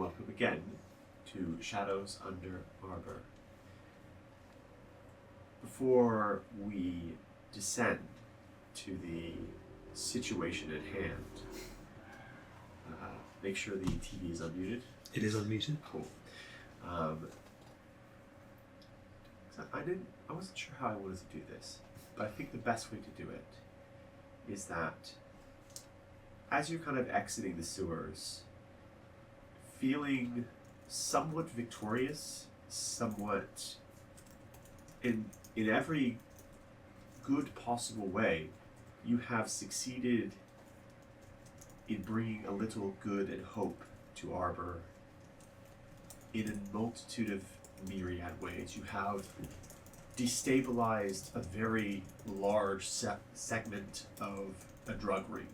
welcome again to Shadows Under Arbor. Before we descend to the situation at hand, make sure the TV is unmuted. It is unmuted. Cool. I wasn't sure how I wanted to do this, but I think the best way to do it is that as you're kind of exiting the sewers, feeling somewhat victorious, somewhat in every good possible way, you have succeeded in bringing a little good and hope to Arbor in a multitude of myriad ways. You have destabilized a very large segment of a drug ring.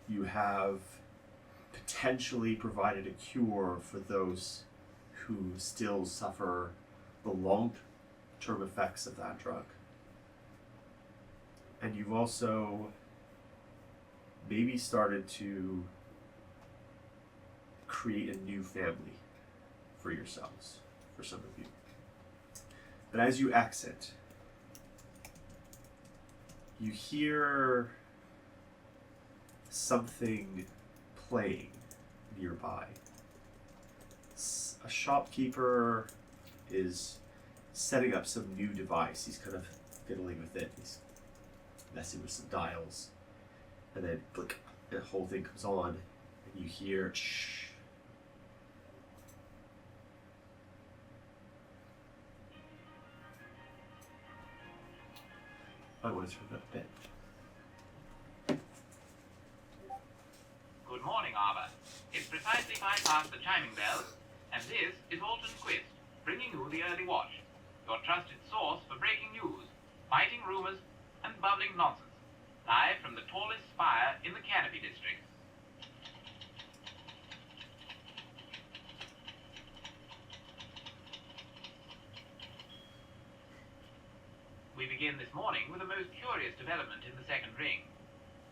You have potentially provided a cure for those who still suffer the long-term effects of that drug. And you've also maybe started to create a new family for yourselves, for some of you. But as you exit, you hear something playing nearby. A shopkeeper is setting up some new device. He's kind of fiddling with it. He's messing with some dials. And then click, the whole thing comes on, and you hear shh. I want to turn that a bit. Good morning, Arbor. It's precisely 5 past the chiming bell, and this is Alton Quist, bringing you the Early Watch, your trusted source for breaking news, biting rumors, and bubbling nonsense, live from the tallest spire in the Canopy District. We begin this morning with a most curious development in the second ring.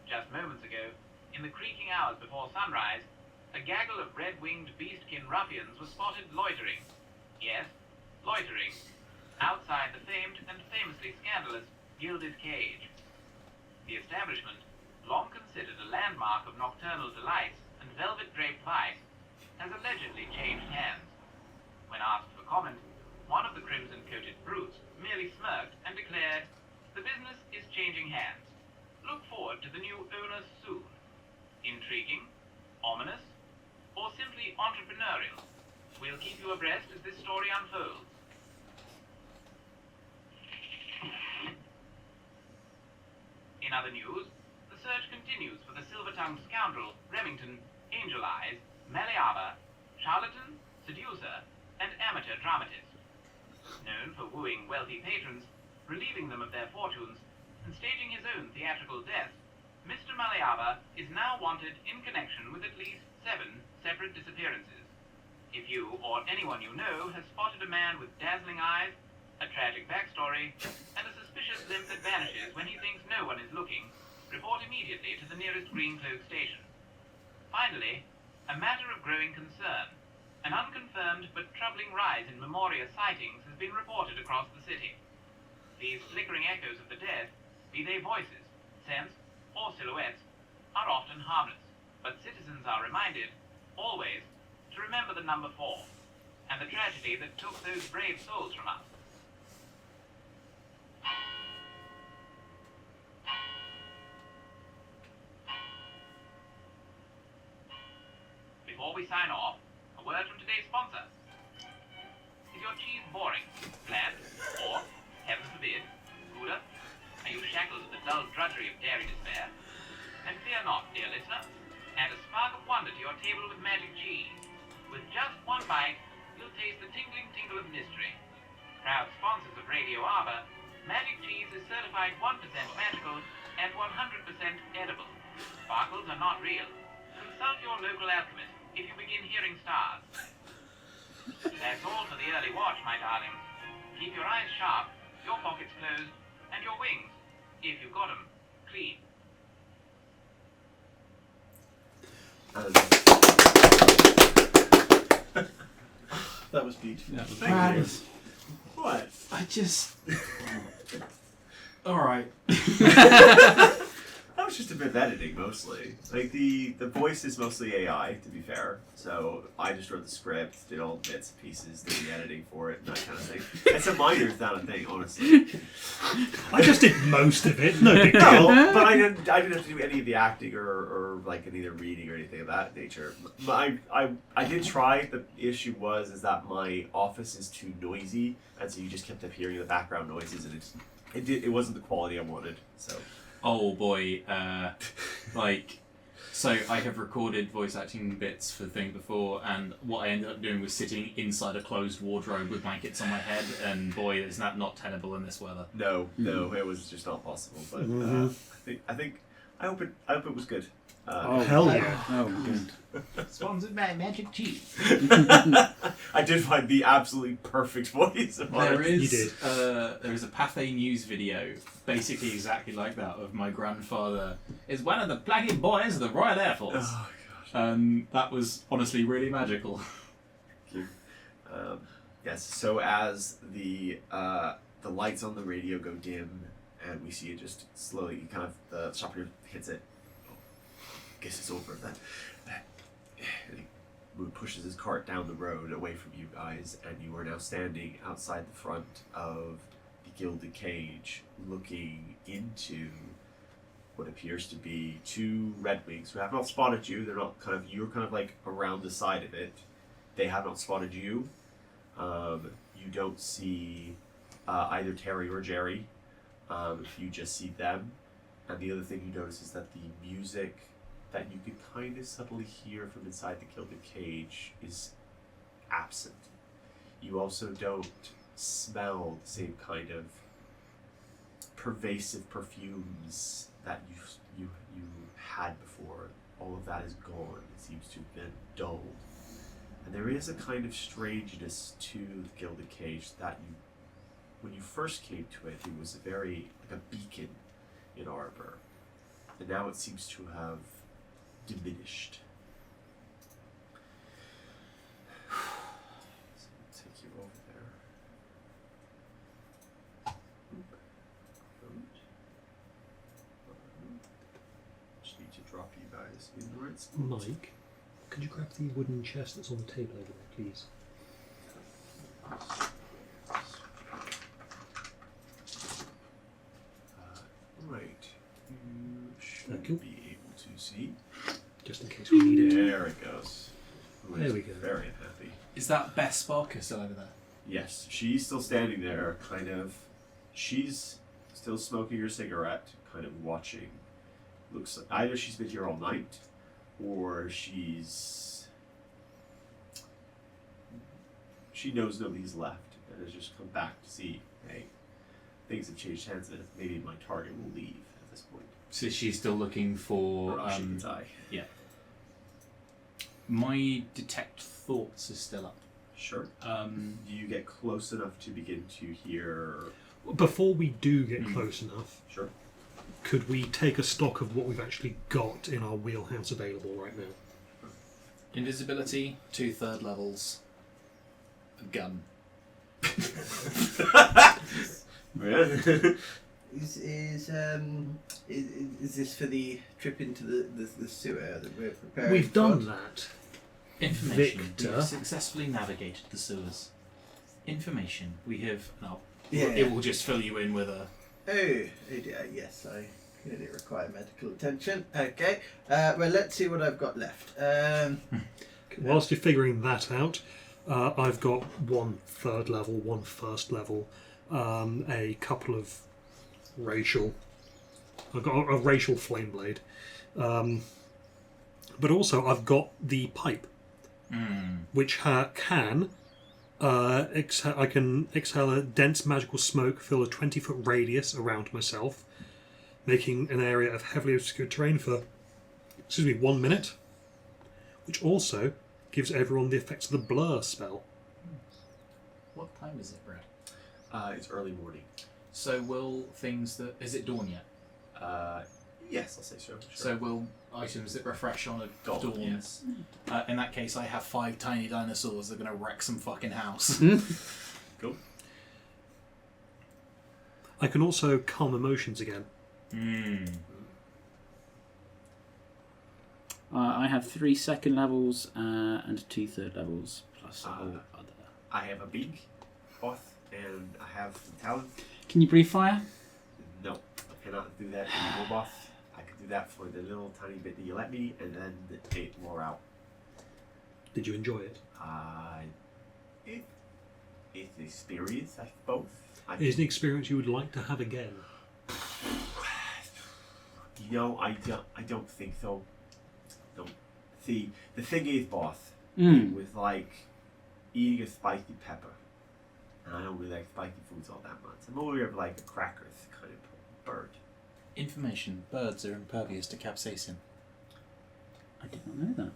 Just moments ago, in the creaking hours before sunrise, a gaggle of red-winged beastkin ruffians was spotted loitering. Yes, loitering. Outside the famed and famously scandalous Gilded Cage. The establishment, long considered a landmark of nocturnal delights and velvet-draped vice, has allegedly changed hands. When asked for comment, one of the crimson-coated brutes merely smirked and declared, "The business is changing hands. Look forward to the new owner soon." Intriguing, ominous, or simply entrepreneurial? We'll keep you abreast as this story unfolds. In other news, the search continues for the silver-tongued scoundrel, Remington, Angel Eyes, Maleaba, charlatan, seducer, and amateur dramatist. Known for wooing wealthy patrons, relieving them of their fortunes, and staging his own theatrical death, Mr. Maleaba is now wanted in connection with at least 7 separate disappearances. If you or anyone you know has spotted a man with dazzling eyes, a tragic backstory, and a suspicious limp that vanishes when he thinks no one is looking, report immediately to the nearest Green Cloak station. Finally, a matter of growing concern. An unconfirmed but troubling rise in Memoria sightings has been reported across the city. These flickering echoes of the dead, be they voices, scents, or silhouettes, are often harmless, but citizens are reminded, always, to remember the number 4, and the tragedy that took those brave souls from us. Before we sign off, a word from today's sponsor. Is your cheese boring, bland, or, heaven forbid, Gouda? Are you shackled to the dull drudgery of dairy despair? Then fear not, dear listener. Add a spark of wonder to your table with magic cheese. With just one bite, you'll taste the tingling tingle of mystery. Proud sponsors of Radio Arbor, magic cheese is certified 1% magical and 100% edible. Sparkles are not real. Consult your local alchemist if you begin hearing stars. That's all for the Early Watch, my darlings. Keep your eyes sharp, your pockets closed, and your wings, if you've got 'em, clean. That was beautiful. That was Thank you. brilliant. What? I just. Alright. That was just a bit of editing, mostly. Like, the voice is mostly AI, to be fair. So, I just wrote the script, did all the bits and pieces, did the editing for it, and that kind of thing. It's a minor kind of thing, honestly. I just did most of it. No big deal. No, but I didn't have to do any of the acting or like any of the reading or anything of that nature. But I did try. The issue is that my office is too noisy, and so you just kept up hearing the background noises, and it wasn't the quality I wanted. So. Oh boy, so I have recorded voice acting bits for the thing before, and what I ended up doing was sitting inside a closed wardrobe with blankets on my head, and boy, is that not tenable in this weather. No, it was just not possible. But I hope it was good. Hell yeah. Oh, good. Sponsored by Magic Cheese. I did find the absolutely perfect voice of There it. You is did. there is a Pathé News video, basically exactly like that, of my grandfather is one of the plaguey boys of the Royal Air Force. Oh gosh. That was honestly really magical. Yes. So as the lights on the radio go dim, and we see it just slowly, kind of the shopper hits it. Guess it's over then. He pushes his cart down the road away from you guys, and you are now standing outside the front of the Gilded Cage, looking into what appears to be two Red Wings who have not spotted you. They're not you're kind of like around the side of it. They have not spotted you. You don't see either Terry or Jerry. You just see them. And the other thing you notice is that the music that you can kind of subtly hear from inside the Gilded Cage is absent. You also don't smell the same kind of pervasive perfumes that you had before. All of that is gone. It seems to have been dulled. And there is a kind of strangeness to the Gilded Cage that when you first came to it, it was very like a beacon in Arbor. And now it seems to have diminished. So I'll take you over there. Just need to drop you guys in the right spot. Mike, could you grab the wooden chest that's on the table over there, please? Right. You should Thank you. be able to see. Just in case we need it. There it goes. Who There is we go. Very unhappy. Is that Bess Sparker still over there? Yes, she's still standing there, kind of. She's still smoking her cigarette, kind of watching. Looks like either she's been here all night, or she knows nobody's left and has just come back to see, hey, things have changed hands, and maybe my target will leave at this point. So she's still looking for. Rashid Yeah. My detect thoughts is still up. Sure. Do you get close enough to begin to hear? Before we do get close enough, Sure. could we take a stock of what we've actually got in our wheelhouse available right now? Invisibility, 2 third levels, a gun. Is this for the trip into the sewer that we're preparing? We've done that. Information. Victor. We've successfully navigated the sewers. Information. We have. No. Yeah. It will just fill you in with a. Oh dear, yes, I clearly require medical attention. Okay, well, let's see what I've got left. Whilst you're figuring that out, I've got 1 third level, 1 first level, a couple of racial. I've got a racial flame blade, but also I've got the pipe, which can I can exhale a dense magical smoke, fill a 20-foot radius around myself, making an area of heavily obscured terrain for 1 minute, which also gives everyone the effects of the blur spell. What time is it, Brad? It's early morning. So will things that. Is it dawn yet? Yes, I'll say so. Sure. So will items that refresh on a dawn. Yes. In that case, I have 5 tiny dinosaurs that are going to wreck some fucking house. Cool. I can also calm emotions again. I have 3 second levels and 2 third levels plus a whole other. I have a big boss and I have talent. Can you breathe fire? No, I cannot do that in the boss. I can do that for the little tiny bit that you let me, and then it wore out. Did you enjoy it? It's an experience, I suppose. It is an experience you would like to have again. You know, I don't think so. No. See, the thing is, boss, it was like eating a spicy pepper. And I don't really like spicy foods all that much. I'm more of like a crackers kind of bird. Information. Birds are impervious to capsaicin. I did not know that.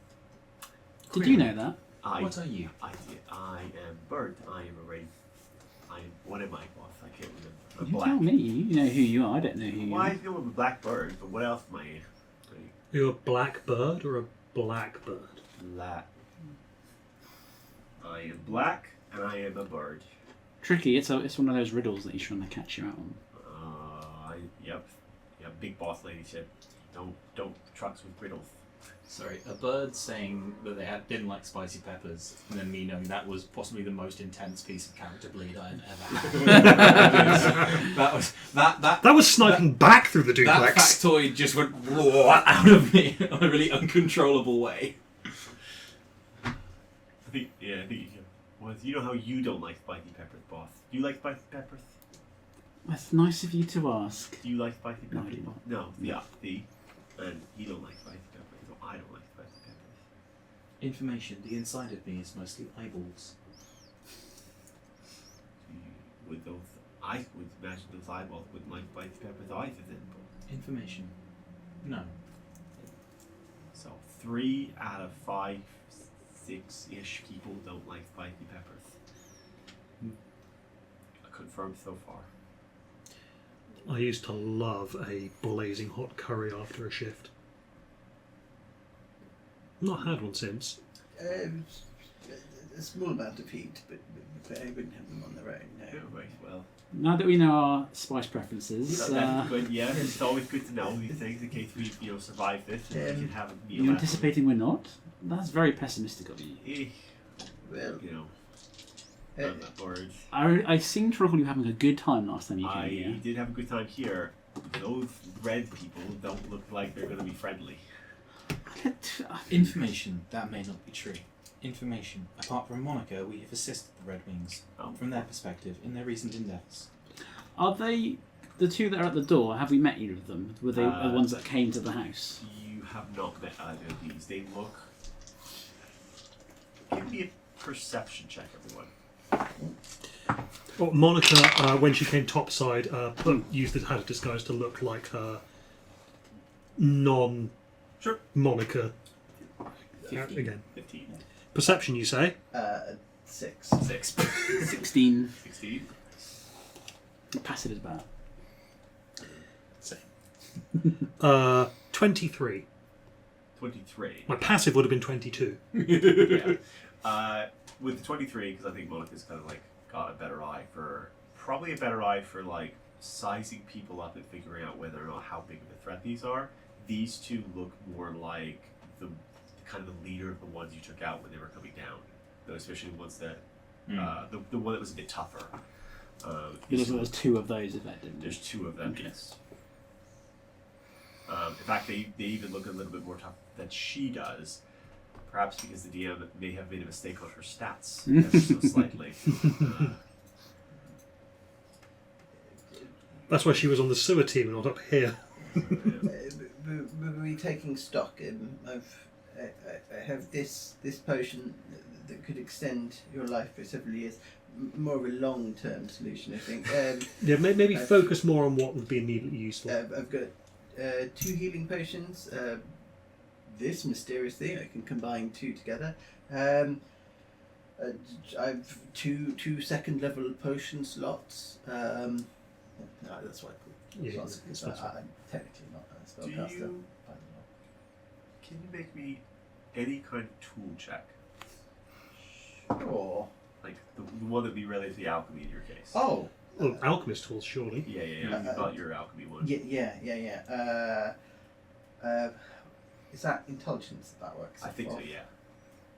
Did you know that? What are you? I am bird. I am a rain. What am I, boss? I can't remember. I'm You black. tell me. You know who you are. I don't know who you Why are. I feel I'm a black bird, but what else am I? You're a black bird or a black bird? Black. I am black and I am a bird. Tricky. It's one of those riddles that he's trying to catch you out on. Yep. Big boss lady said, don't trucks with riddles. Sorry, a bird saying that they didn't like spicy peppers, and then me knowing that was possibly the most intense piece of character bleed I've ever had. that was sniping back through the that duplex. factoid just went out of me in a really uncontrollable way. I think well, you know how you don't like spicy peppers, boss. Do you like spicy peppers? That's nice of you to ask. Do you like spicy No, I peppers? do not. No. Yeah. See, and you don't like spicy peppers, so I don't like spicy peppers. Information. The inside of me is mostly eyeballs. With those, I would imagine those eyeballs wouldn't like spicy peppers either. Then, Information. No. so 3 out of 5, 6-ish people don't like spicy peppers. Confirmed so far. I used to love a blazing hot curry after a shift. Not had one since. A small amount of heat, but I wouldn't have them on their own. No. Yeah, right, well. Now that we know our spice preferences, That's good, yeah. It's always good to know these things in case we survive this and we can have a meal. you're anticipating we're not? That's very pessimistic of you. Well, I'm not bored. I seem to recall you having a good time last time you came I here. did have a good time here. Those red people don't look like they're going to be friendly. Information. That may not be true. Information. Apart from Monica, we have assisted the Red Wings, from their perspective, in their recent endeavours. Are they the two that are at the door? Have we met either of them? Were they the ones that came to the house? You have not met either of these. They look... Give me a perception check, everyone. Well, Monica, when she came topside, used had a disguise to look like her non-Monica. 15. Again. 15. Perception, you say? 6. 6. 16. 16. Passive is bad. Same. 23. 23. My passive would have been 22. Yeah. With the 23, because I think Monica's kind of like got a better eye for like sizing people up and figuring out whether or not how big of a threat these are. These two look more like the kind of the leader of the ones you took out when they were coming down. Especially the ones that the one that was a bit tougher. There's 2 of those effectively. There's 2 of them. Okay. Yes. In fact, they even look a little bit more tough than she does. Perhaps because the DM may have made a mistake on her stats ever so slightly. That's why she was on the sewer team and not up here. Were we taking stock of... I have this potion that could extend your life for several years. More of a long-term solution, I think. Yeah, maybe focus more on what would be immediately useful. I've got 2 healing potions. This mysterious thing, I can combine 2 together. I've 2 second level potion slots. No, that's what I call Yeah, slots, because I'm technically not Do spellcaster. you? Can you make me any kind of tool check? Sure. Like the one that would be related to the alchemy in your case. Oh. Well, alchemist tools, surely. Yeah. You've got your alchemy one. Yeah. Is that intelligence that works? I think so, yeah.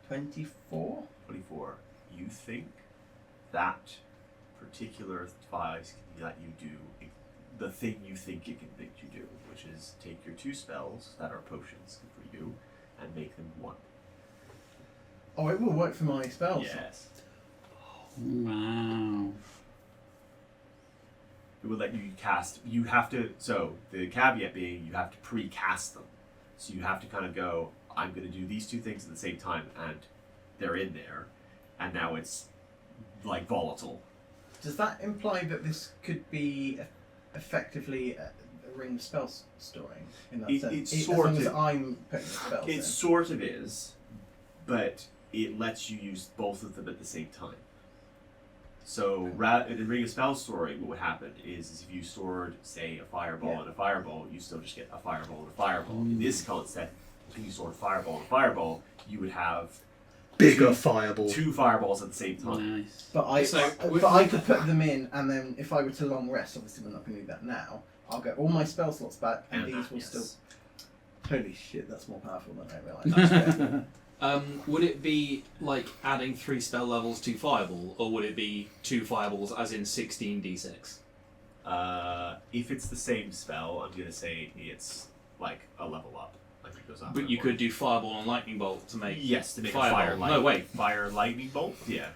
24? 24. You think that particular device can let you do the thing you think it can make you do, which is take your 2 spells that are potions for you and make them 1. Oh, it will work for my spells. Yes. Wow. It will let you cast. You have to. So the caveat being, you have to pre-cast them. So you have to kind of go, I'm going to do these 2 things at the same time, and they're in there, and now it's like volatile. Does that imply that this could be effectively a ring of spells storing in that sense? It's As sort long as of. I'm putting the spells It in. sort of is, but it lets you use both of them at the same time. So in the Ring of Spells story, what would happen is if you stored, say, a fireball and a fireball, you still just get a fireball and a fireball. In this concept, if you stored fireball and a fireball, you would have Bigger fireball. 2 fireballs at the same time. Nice. But I could put them in, and then if I were to long rest, obviously we're not going to do that now. I'll get all my spell slots back, and these will still. Holy shit, that's more powerful than I realised. Would it be like adding 3 spell levels to fireball, or would it be 2 fireballs as in 16d6? If it's the same spell, I'm going to say it's like a level up. Like it goes up. But you could do fireball and lightning bolt to make Yes, to make fireball. a fire lightning. No, wait. Fire lightning bolt? Yeah.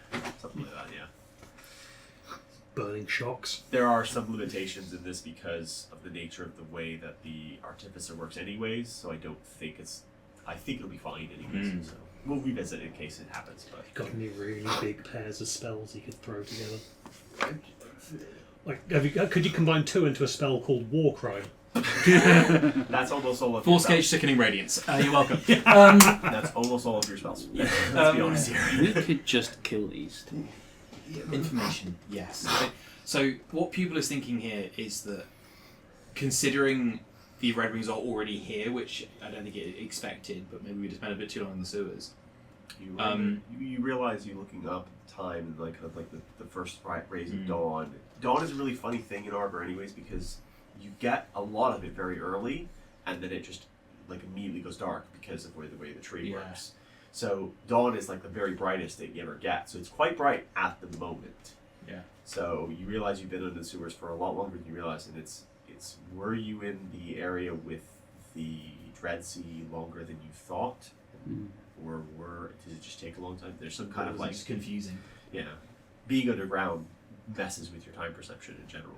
Something like that, yeah. Burning shocks. There are some limitations in this because of the nature of the way that the artificer works anyways, so I don't think it's... I think it'll be fine anyways, so we'll revisit it in case it happens, but... Got any really big pairs of spells you could throw together? Like, could you combine 2 into a spell called War Cry? That's almost all of your Force spells. Gauge Sickening Radiance. You're welcome. That's almost all of your spells. Let's be honest here. We could just kill these 2. Information, yes. So what Pupil is thinking here is that considering the Red Wings are already here, which I don't think it expected, but maybe we just spent a bit too long in the sewers. You realize you're looking up time and like kind of like the first rays of dawn. Dawn is a really funny thing in Arbor anyways because you get a lot of it very early and then it just like immediately goes dark because of the way the tree works. So dawn is like the very brightest that you ever get. So it's quite bright at the moment. Yeah. So you realize you've been in the sewers for a lot longer than you realize, and it's were you in the area with the Dread Sea longer than you thought? Or did it just take a long time? There's some kind of like just confusing. Yeah. Being underground messes with your time perception in general.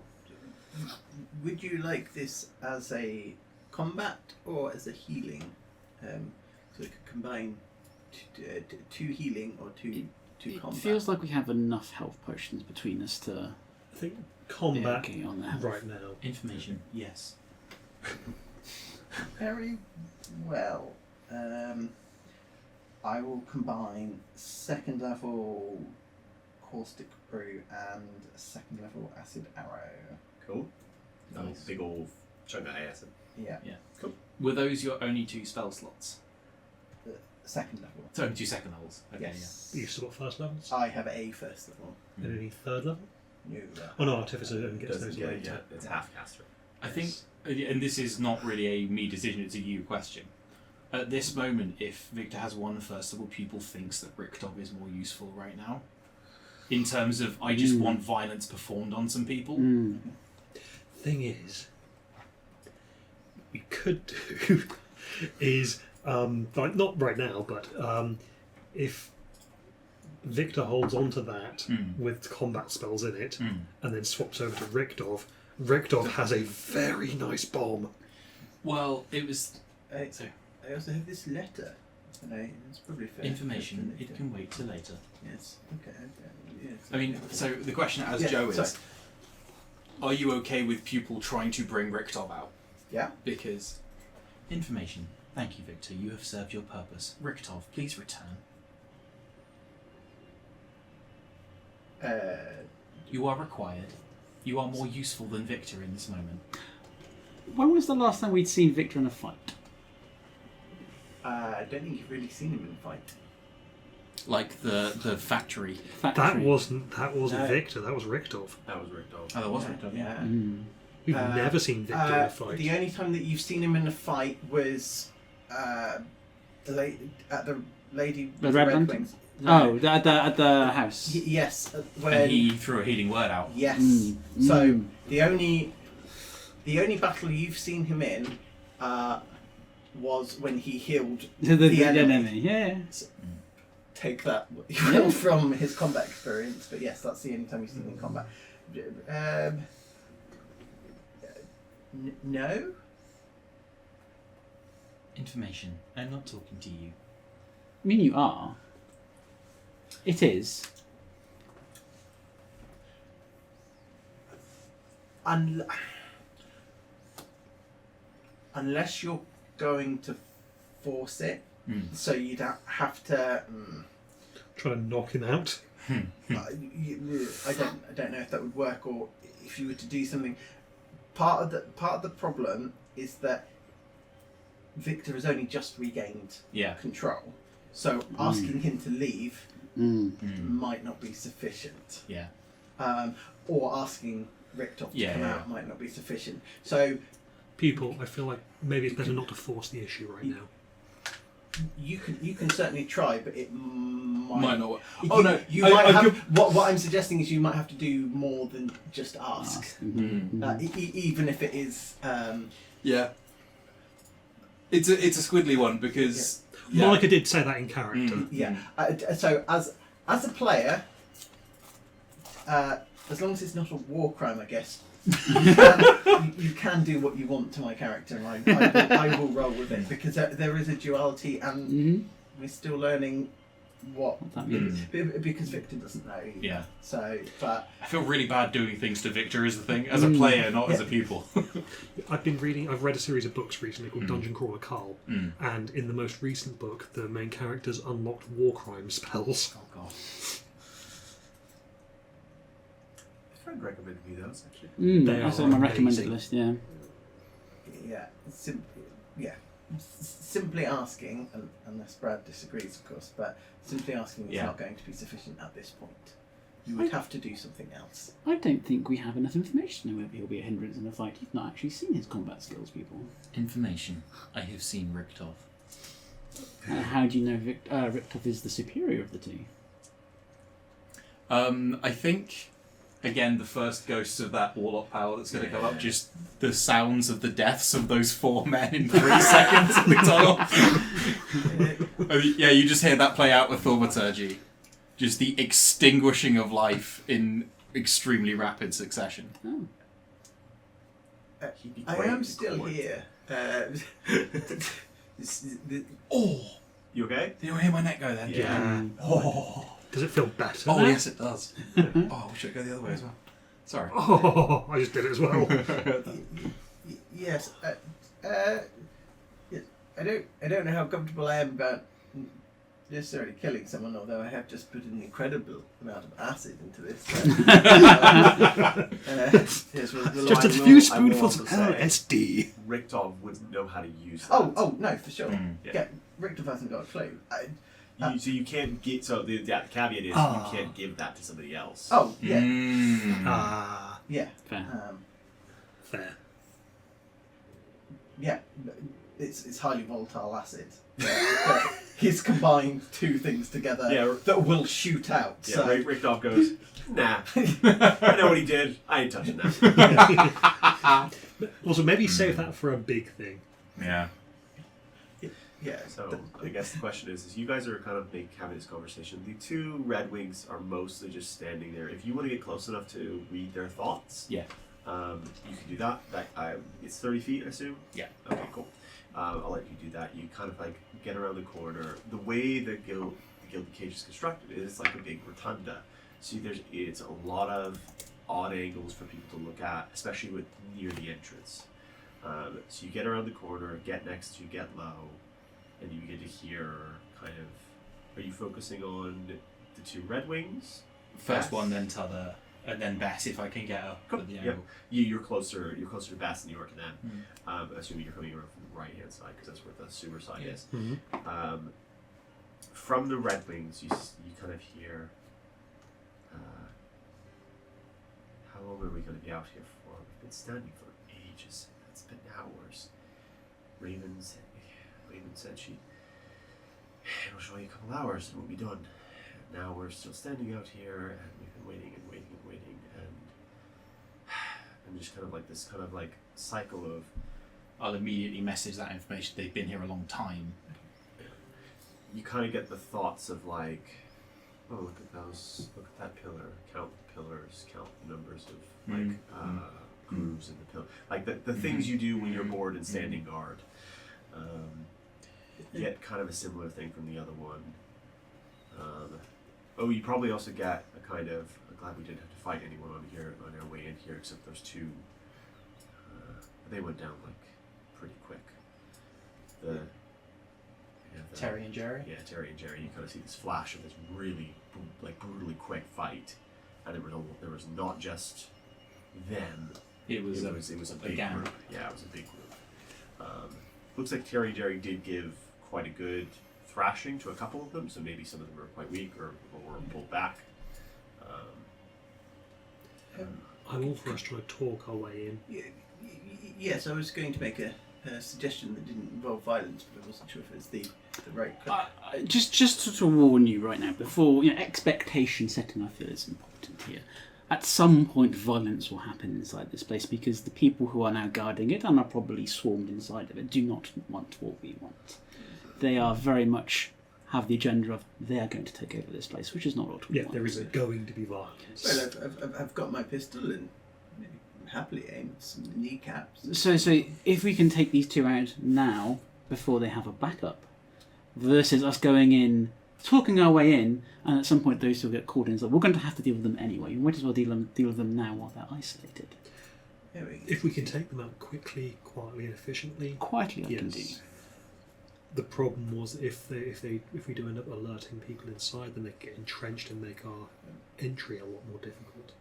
Would you like this as a combat or as a healing? So it could combine 2 healing or 2 combat. It feels like we have enough health potions between us to I think be combat okay on that. right now. Information, yes. Very well. I will combine 2nd level Caustic Brew and 2nd level Acid Arrow. Cool. Nice. Big old chunk of acid. Yeah. Cool. Were those your only 2 spell slots? 2nd level. So only 2 second levels. Okay, Yes. You still got first levels? I have a first level. And any third level? No. Oh no, Artificer only gets Doesn't those get it later. yet. It's half caster. I think, and this is not really a me decision, it's a you question. At this moment, if Victor has one first level pupil thinks that Richtov is more useful right now, in terms of I just want violence performed on some people. Thing is, we could do is like not right now, but if Victor holds on to that with combat spells in it, and then swaps over to Richtov. Richtov has a very nice bomb. Well, it was I also have this letter. It's probably fair. information. It can wait till later. Yes. Okay. Yes. I mean, so the question as Joe is, sorry. are you okay with Pupil trying to bring Richtov out? Yeah. Because information. Thank you, Victor. You have served your purpose. Richtov, please return. Uh, You are required. You are more useful than Victor in this moment. When was the last time we'd seen Victor in a fight? I don't think you've really seen him in a fight. Like the factory. That wasn't No. Victor. That was Richtov. That was Rick Dog. Oh, there was Victor, yeah. Mm. We've never seen Victor in a fight. The only time that you've seen him in a fight was at the lady with The the Red red Lantern? wings. Oh, at the house. Yes, when And he threw a healing word out. yes. Mm. So Mm. the only battle you've seen him in was when he healed The enemy. enemy. Yeah. Take that what you will from his combat experience, but yes, that's the only time you've seen him in combat. No. Information. I'm not talking to you. I mean, you are. It is. Unless you're going to force it, so you'd have to. Trying to knock him out. I don't know if that would work, or if you were to do something. Part of the problem is that Victor has only just regained Yeah. control, so asking him to leave might not be sufficient. Yeah. Or asking Richtov to come out might not be sufficient. So People, I feel like maybe it's better not to force the issue right now. you can certainly try, but it might not work. You, Oh no! you might have. What I'm suggesting is you might have to do more than just ask, even if it is. Yeah. It's a squiddly one because Monica did say that in character. Yeah. So as a player, as long as it's not a war crime, I guess. you can do what you want to my character, and I will roll with it because there is a duality, and we're still learning what that means. Because Victor doesn't know. Either. Yeah. So, but I feel really bad doing things to Victor is the thing, as a player, not as a pupil. I've read a series of books recently called Dungeon Crawler Carl, and in the most recent book, the main characters unlocked war crime spells. Oh god. A friend recommended me those actually. They That's are on my recommended amazing. list. Yeah. Simply asking, unless Brad disagrees, of course, but simply asking is not going to be sufficient at this point. You would have to do something else. I don't think we have enough information to know whether he'll be a hindrance in a fight. You've not actually seen his combat skills, people. Information. I have seen Richtov. How do you know Richtov is the superior of the two? I think, again, the first ghosts of that warlock power that's going to come up, just the sounds of the deaths of those 4 men in 3 seconds in the tunnel. Yeah, you just hear that play out with thaumaturgy. Just the extinguishing of life in extremely rapid succession. Oh. He'd be I quite am still cool. here. Oh! You okay? Did you hear my neck go then? Yeah. Oh! Does it feel better? Oh, now? yes, it does. Oh, we should go the other way as well. Sorry. Oh, I just did it as well. Yes. I don't know how comfortable I am about necessarily killing someone, although I have just put an incredible amount of acid into this. Yes, Just a I few will spoonfuls of also say- LSD. Richtov wouldn't know how to use that. Oh no, for sure. Yeah. Yeah, Richter hasn't got a clue. So you can't get. So the caveat is you can't give that to somebody else. Oh yeah, Yeah, Fair. fair. Yeah, it's highly volatile acid. But he's combined 2 things together that will shoot out. Yeah, So Richtov goes, nah. I know what he did. I ain't touching that. Also, maybe save that for a big thing. Yeah. yeah. So I guess the question is you guys are kind of having this conversation. The 2 Red Wings are mostly just standing there. If you want to get close enough to read their thoughts, Yeah. You can do that. It's 30 feet, I assume? Yeah. Okay, cool. I'll let you do that. You kind of like get around the corner. The way the guild cage is constructed is like a big rotunda. So it's a lot of odd angles for people to look at, especially with near the entrance. So you get around the corner, get next to, get low, and you get to hear kind of. Are you focusing on the 2 Red Wings? First Yes. one, then t'other. And then Bess, if I can get up Cool. at the Yep. angle. You're closer to Bass than you are to them. Assuming you're coming around from the right hand side because that's where the sewer side is. Mm-hmm. From the Red Wings, you kind of hear. How long are we going to be out here for? We've been standing for ages. It's been hours. Raven said it'll show you a couple hours and we'll be done. And now we're still standing out here and we've been waiting and just kind of like this kind of like cycle of. I'll immediately message that information. They've been here a long time. You kind of get the thoughts of like, oh, look at those, look at that pillar, count the pillars, count the numbers of like grooves in the pillar, like the things you do when you're bored and standing guard. Get kind of a similar thing from the other one. You probably also get a kind of, I'm glad we didn't have to fight anyone on our way in here, except those two. They went down like pretty quick. Terry and Jerry? Yeah, Terry and Jerry. You kind of see this flash of this really brutally quick fight, and there was not just them. It was a big group. Yeah, it was a big group. Looks like Terry and Jerry did give quite a good thrashing to a couple of them, so maybe some of them were quite weak or were pulled back. I'm all for us trying to talk our way in. Yes, I was going to make a suggestion that didn't involve violence, but I wasn't sure if it was the right. Just to warn you right now, before expectation setting, I feel is important here. At some point, violence will happen inside this place because the people who are now guarding it and are probably swarmed inside of it do not want what we want. They are very much have the agenda of they are going to take over this place, which is not what we want. Yeah, there is going to be violence. Well, I've got my pistol and happily aim some kneecaps. So if we can take these two out now before they have a backup, versus us going in, talking our way in, and at some point those two will get called in. So we're going to have to deal with them anyway. We might as well deal with them now while they're isolated. If we can take them out quickly, quietly, and efficiently. Quietly, I can do. The problem was if we do end up alerting people inside, then they get entrenched and make our entry a lot more difficult.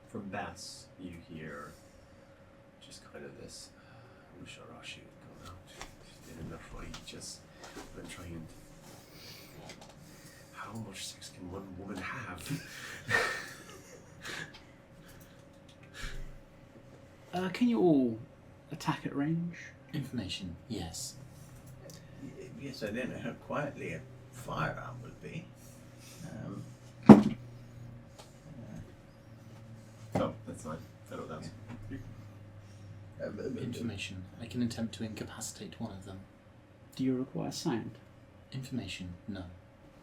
From Bass, you hear just kind of this Usharashi going out. In the fight, just then try and. How much sex can one woman have? Can you all attack at range? Information, yes. Yes, I don't know how quietly a firearm would be. Oh, that's fine. I know that. Information. I can attempt to incapacitate one of them. Do you require sound? Information, no.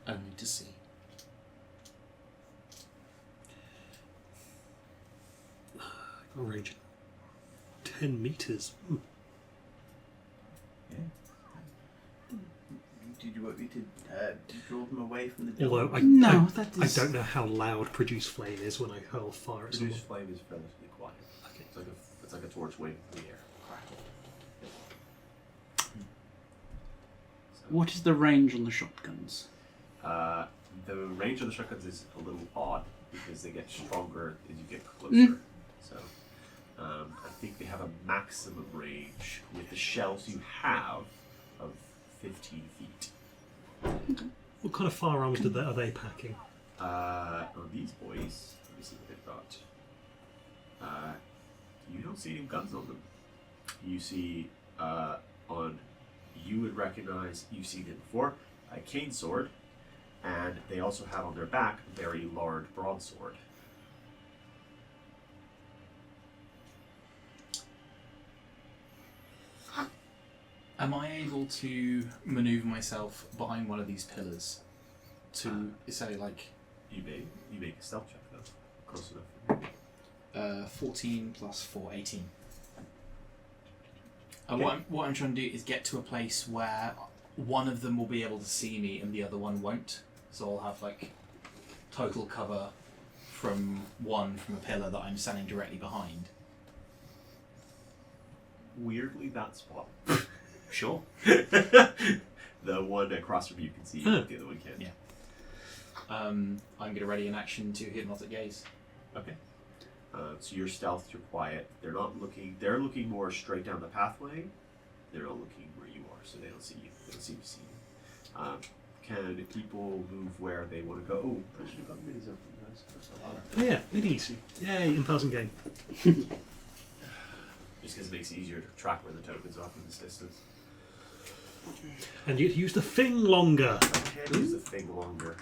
Only to see. A range 10 meters. Yeah. Did you want me to draw them away from the door? Although I don't know how loud produce flame is when I hurl fire at someone. Produce flame is relatively quiet. Okay. It's like a torch waving in the air. What is the range on the shotguns? The range of the shotguns is a little odd because they get stronger as you get closer. So I think they have a maximum range with the shells you have of 15 feet. What kind of firearms are they packing? These boys, let me see what they've got. You don't see any guns on them. You see you would recognize, you've seen it before, a cane sword, and they also have on their back a very large broadsword. Am I able to maneuver myself behind one of these pillars to say like? You make a stealth check though. Close enough. 14 plus 4, 18. What I'm trying to do is get to a place where one of them will be able to see me and the other one won't. So I'll have like total cover from a pillar that I'm standing directly behind. Weirdly, that spot. Sure. The one across from you can see, the other one can't. Yeah. I'm going to ready an action to hypnotic gaze. Okay. So you're stealth, you're quiet. They're not looking. They're looking more straight down the pathway. They're not looking where you are, so they don't see you. They don't seem to see you. Can people move where they want to go? Oh, I should have got minis up for you guys. That's a lot. Oh, yeah, minis. Yay, in-person game. Just because it makes it easier to track where the tokens are from this distance. And you use the thing longer. I can use the thing longer.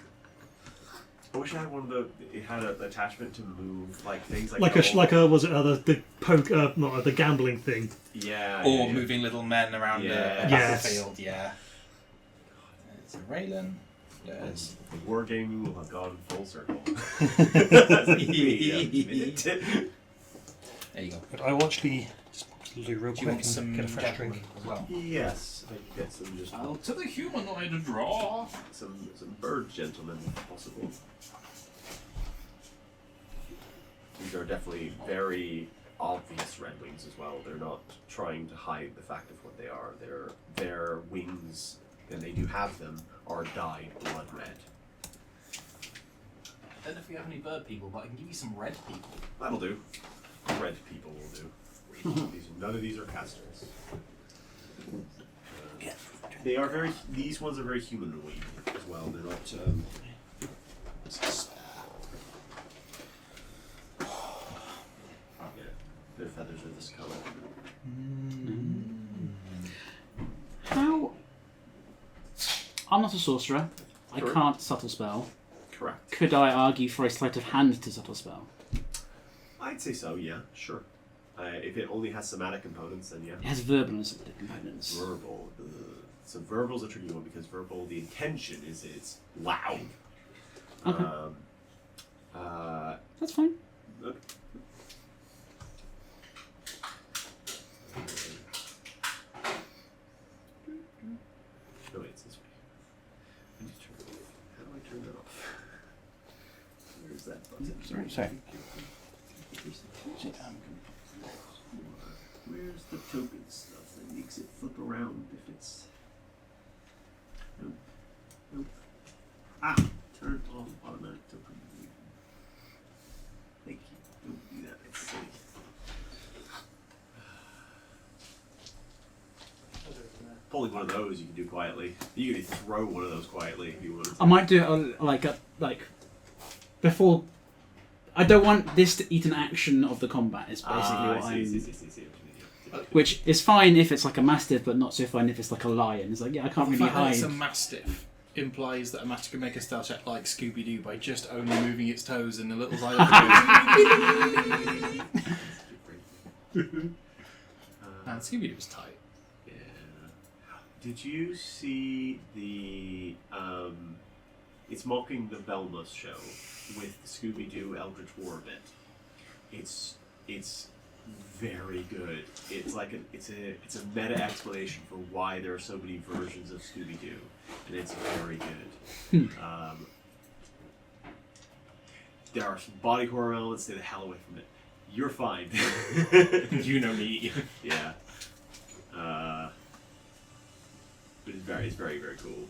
I wish I had one of the. It had an attachment to move like things Like a was it the poke not the gambling thing. Yeah. Or yeah. moving little men around Yeah. a Yes. battlefield, yeah. There's a Raylan. There's... The wargaming will have gone full circle. There you go. But I will actually just pop to the loo real Do you quick want some and get a fresh drink. as well? Yes, I can get some just Out to the humanoid draw. some bird gentlemen if possible. These are definitely very obvious red wings as well. They're not trying to hide the fact of what they are. Their wings, and they do have them, are dyed blood red. I don't know if we have any bird people, but I can give you some red people. That'll do. Red people will do. None of these are casters. They are very. These ones are very humanoid as well. They're not. Yeah, their feathers are this color. How? I'm not a sorcerer. I Sure. can't subtle spell. Correct. Could I argue for a sleight of hand to subtle spell? I'd say so. Yeah, sure. If it only has somatic components, then yeah. It has verbal and somatic components. Verbal. So verbal's a tricky one because verbal, the intention is it's loud. Okay. That's fine. Okay. No, wait, it's this way. I need to turn it off. How do I turn that off? Where's that button? Sorry. Where's the token stuff that makes it flip around if it's... Nope. Nope. Ah! Turn off automatic token. Thank you. Don't do that. It's silly. Pulling one of those you can do quietly. You can throw one of those quietly if you wanted to. I might do it before. I don't want this to eat an action of the combat. Is basically what I'm. See. Which is fine if it's like a mastiff, but not so fine if it's like a lion. It's like, yeah, I can't The really fact that hide. it's a mastiff implies that a mastiff can make a stealth check like Scooby-Doo by just only moving its toes and the little side of the And Scooby-Doo was tight. Yeah. Did you see the? It's mocking the Velma show with Scooby-Doo Eldritch War bit. It's very good. It's like it's a meta explanation for why there are so many versions of Scooby-Doo, and it's very good. There are some body horror elements. Stay the hell away from it. You're fine. You know me. Yeah. But it's very, very cool.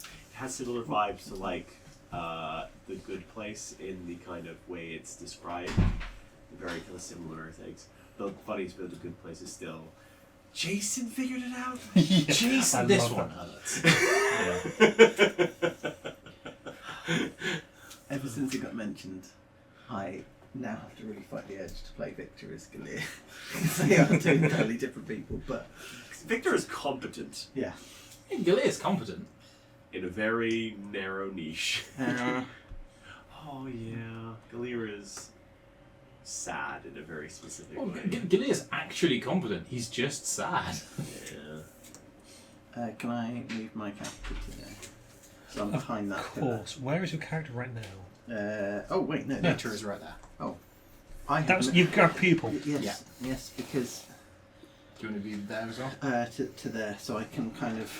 It has similar vibes to like The Good Place in the kind of way it's described. Very kind of similar things. The funniest bit of The Good Place is still Jason figured it out. Jason, this love one hurts. Ever since it got mentioned, I now have to really fight the urge to play Victor as Galia. Because they are two entirely different people, but Victor is competent yeah. Galea's competent. in a very narrow niche. Uh, Oh yeah, Galia is sad in a very specific Well, way. Galea's actually competent. He's just sad. Yeah. Can I move my character to there? So I'm Of behind that Of pillar. course. Where is your character right now? Oh wait, no. Nature is right there. I That have was you've got pupil. Yes, yes, because Do you want to be there as well? to there, so I can kind of.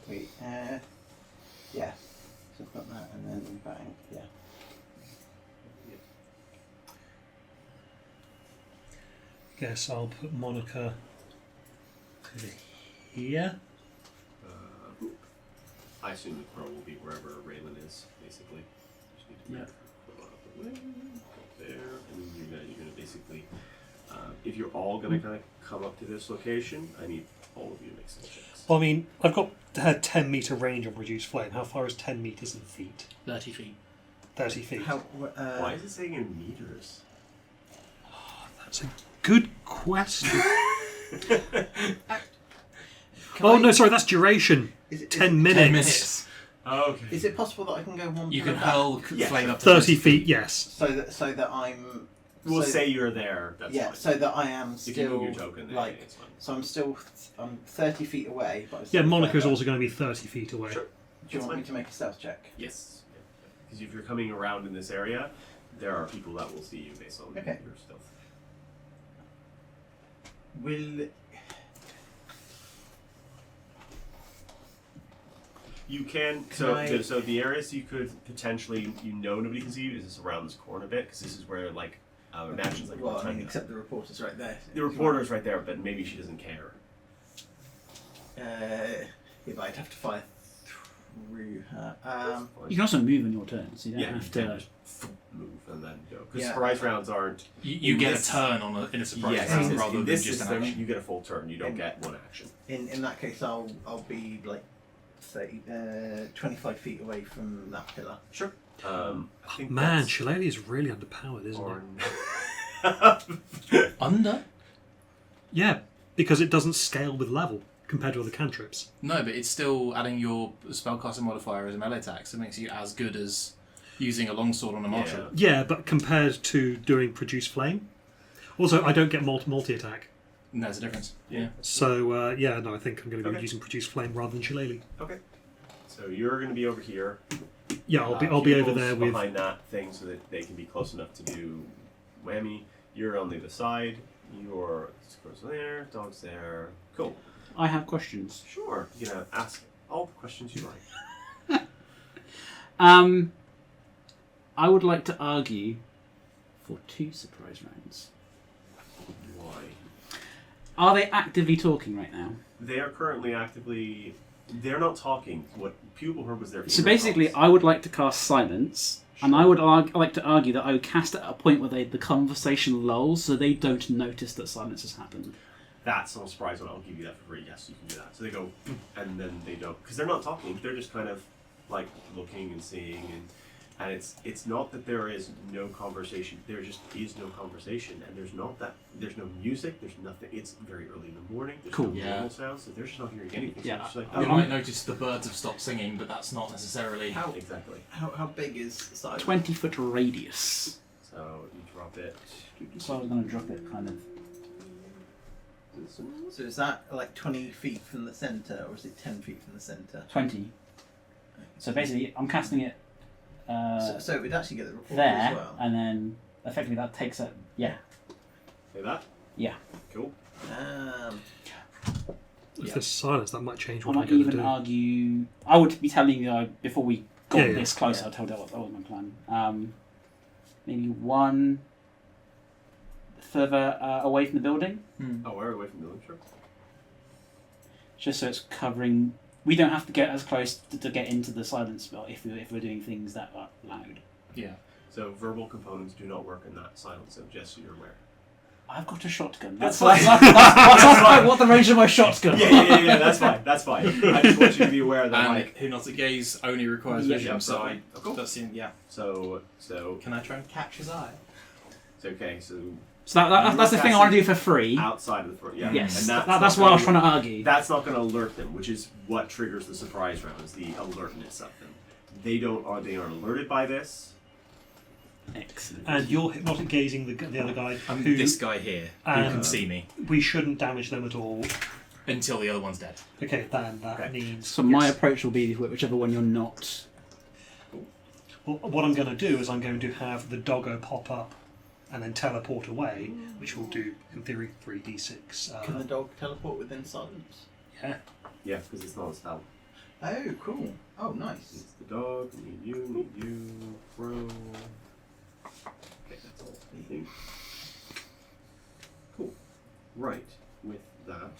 Wait. Yeah. So I've got that, and then bang. Yeah. Guess I'll put Monica here. I assume the crow will be wherever Raylan is, basically. Just need to Yeah. go out the way, go there, and then you're gonna basically, if you're all gonna kind of come up to this location, I need all of you to make some checks. Well, I mean, I've got 10-meter range of reduced flame. How far is 10 meters in feet? 30 feet. 30 feet. Why is it saying in meters? That's a good question. Can Oh I- no, sorry, that's duration. Is it, 10 is, minutes. 10 minutes. Okay. is it possible that I can go one? You can pillar back hurl Yeah, flame up to 30 feet, yes. so that I'm. We'll so- say you're there. That's yeah, fine. so that I am if you still move your token, then like. it's fine. So I'm 30 feet away, but I'm Yeah, still Monica's further. also going to be 30 feet away. Sure. Do you That's want me fine. to make a stealth check? Yes. Because if you're coming around in this area, there are people that will see you based on Okay. your stealth. Will You can. So the areas you could potentially, nobody can see you is just around this corner bit, because this is where like imagines like well, a I mean, time. except the reporter's right there. The reporter's right there, but maybe she doesn't care. Yeah, but I'd have to fire through her. You can also move in your turn, so you don't yeah, you have can to. just move and then go. Because Yeah. surprise rounds aren't. You In get this- a turn in a surprise Yes, round in rather than this just an system, action. you get a full turn. You don't get one action. In that case, I'll be like, say, 25 feet away from that pillar. Sure. I think Man, that's- Shillelagh is really underpowered, isn't or it? Under? Yeah, because it doesn't scale with level compared to other cantrips. No, but it's still adding your spellcaster modifier as a melee attack, so it makes you as good as using a longsword on a martial. Yeah, but compared to doing Produce Flame. Also, I don't get multi-attack. And there's a difference. Yeah. So, yeah, no, I think I'm going to be Okay. using Produce Flame rather than Shillelagh. Okay. So you're going to be over here. Yeah, I'll be over Pupils there with... behind that thing so that they can be close enough to do whammy. You're on the other side. Your squirrel's there. Dog's there. Cool. I have questions. Sure. You can ask all the questions you like. I would like to argue for 2 surprise rounds. Why? Are they actively talking right now? They are currently actively. They're not talking. What Pupil heard was their. So inner basically, thoughts. I would like to cast silence, and I would like to argue that I would cast it at a point where the conversation lulls, so they don't notice that silence has happened. That's not a surprise one. I'll give you that for free. Yes, you can do that. So they go, and then they don't, because they're not talking. They're just kind of like looking and seeing, and it's not that there is no conversation. There just is no conversation, and there's no music. There's nothing. It's very early in the morning. There's Cool. no Yeah. animal sounds, so they're just not hearing anything. So Yeah. it's just like, You oh, might notice the birds have stopped singing, but that's not necessarily. How exactly. how big is the size? 20-foot radius. So you drop it. So I was going to drop it kind of. So is that like 20 feet from the centre, or is it 10 feet from the centre? 20. So basically, I'm casting it So we'd actually get the report there, as well. and then effectively that takes it. Yeah. Say that. Yeah. Cool. If there's silence, that might change I what I'm might going to even do. argue. I would be telling you before we got Yeah, yeah. this close. Yeah. I told you that was my plan. Maybe one further away from the building, Oh, we're away from the village. Sure. just so it's covering. We don't have to get as close to get into the silence spell if we're doing things that are loud. Yeah. So verbal components do not work in that silence, so just so you're aware. I've got a shotgun. That's That's fine. what the range of my shotgun. Yeah. That's fine. That's fine. I just want you to be aware that, And like, hypnotic gaze only requires Yeah. vision, Yeah, so fine. Cool. that's in, yeah. so Can I try and catch his eye? it's okay. So So that's the thing I want to do for free. outside of the front, yeah. Yes, And that's what I was trying to argue. That's not going to alert them, which is what triggers the surprise round, is the alertness of them. They aren't alerted by this. Excellent. And you're hypnotic gazing the other guy I'm who this guy here who can see me we shouldn't damage them at all. until the other one's dead. Okay, then that Okay. means... So my yes. approach will be whichever one you're not. Well, what I'm going to do is I'm going to have the doggo pop up and then teleport away, which will do, in theory, 3d6. Can the dog teleport within silence? Yeah. Yeah, because it's not a spell. Oh, cool. Oh, nice. It's the dog, need you, crow. Okay, that's all. Anything? Cool. Right. With that,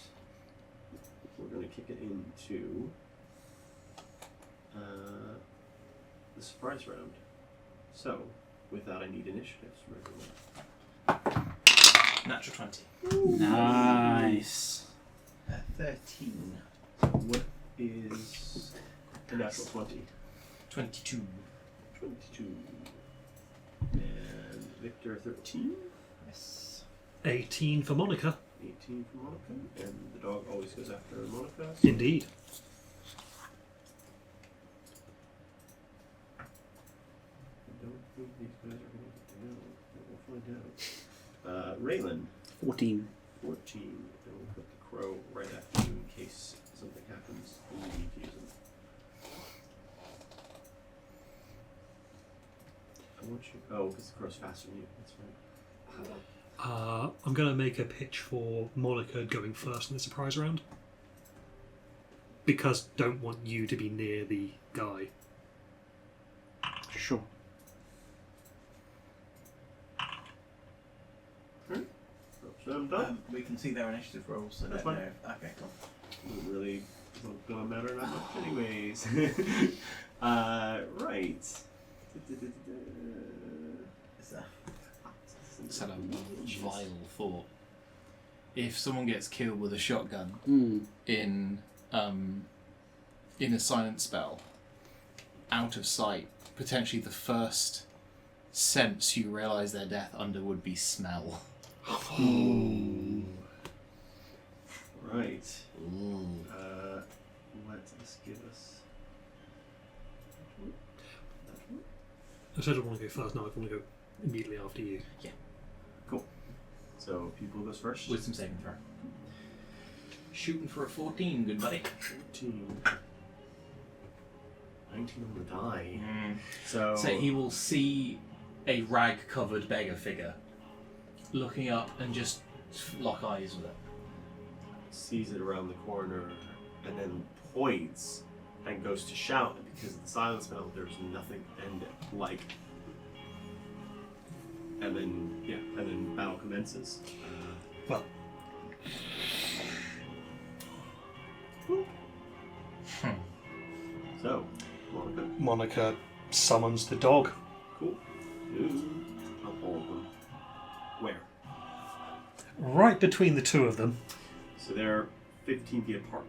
we're going to kick it into the surprise round. So, with that, I need initiatives from everyone. Natural 20. Nice. 13. What is a natural 20? 22. 22. And Victor 13. Yes. 18 for Monica. 18 for Monica. And the dog always goes after Monica. Indeed. I don't think these guys are going to know, but we'll find out. Raylan, 14. 14. And we'll put the crow right after you in case something happens and you need to use him. I want you. Oh, because the crow's faster than you. That's right. I'm going to make a pitch for Monica going first in the surprise round. Because don't want you to be near the guy. Sure. So I'm done. We can see their initiative rolls, so That's don't fine. know. Okay, cool. Doesn't really gonna matter that much anyways. Right. Is that? Just had a vile thought. If someone gets killed with a shotgun in a silent spell, out of sight, potentially the first sense you realise their death under would be smell. Right. What does this give us? I said I want to go first, now I want to go immediately after you. So, people goes first. Wisdom saving throw. Shooting for a 14, good buddy. 14. 19 on the die. So he will see a rag-covered beggar figure looking up and just lock eyes with it. sees it around the corner and then points and goes to shout, and because of the silence spell, there's nothing and like, and then battle commences. Well, So, Monica, Monica summons the dog. cool. I'll hold them. Where? Right between the two of them. So they're 15 feet apart.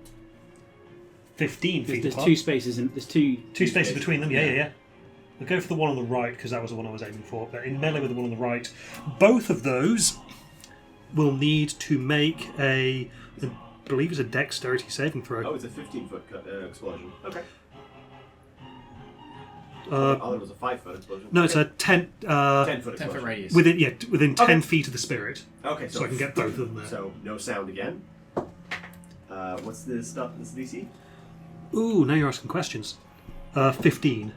15 feet There's apart. two spaces and there's two Two spaces between them, yeah. We'll go for the one on the right because that was the one I was aiming for. But in melee with the one on the right, both of those will need to make I believe it's a dexterity saving throw. Oh, it's a 15-foot explosion. Okay. I Uh, thought it was a 5-foot explosion. no, it's a 10. 10-foot 10 explosion. foot radius. Within 10 Okay. feet of the spirit, Okay, so I can get both of them there. So no sound again. What's the stuff? This DC? Ooh, now you're asking questions. 15.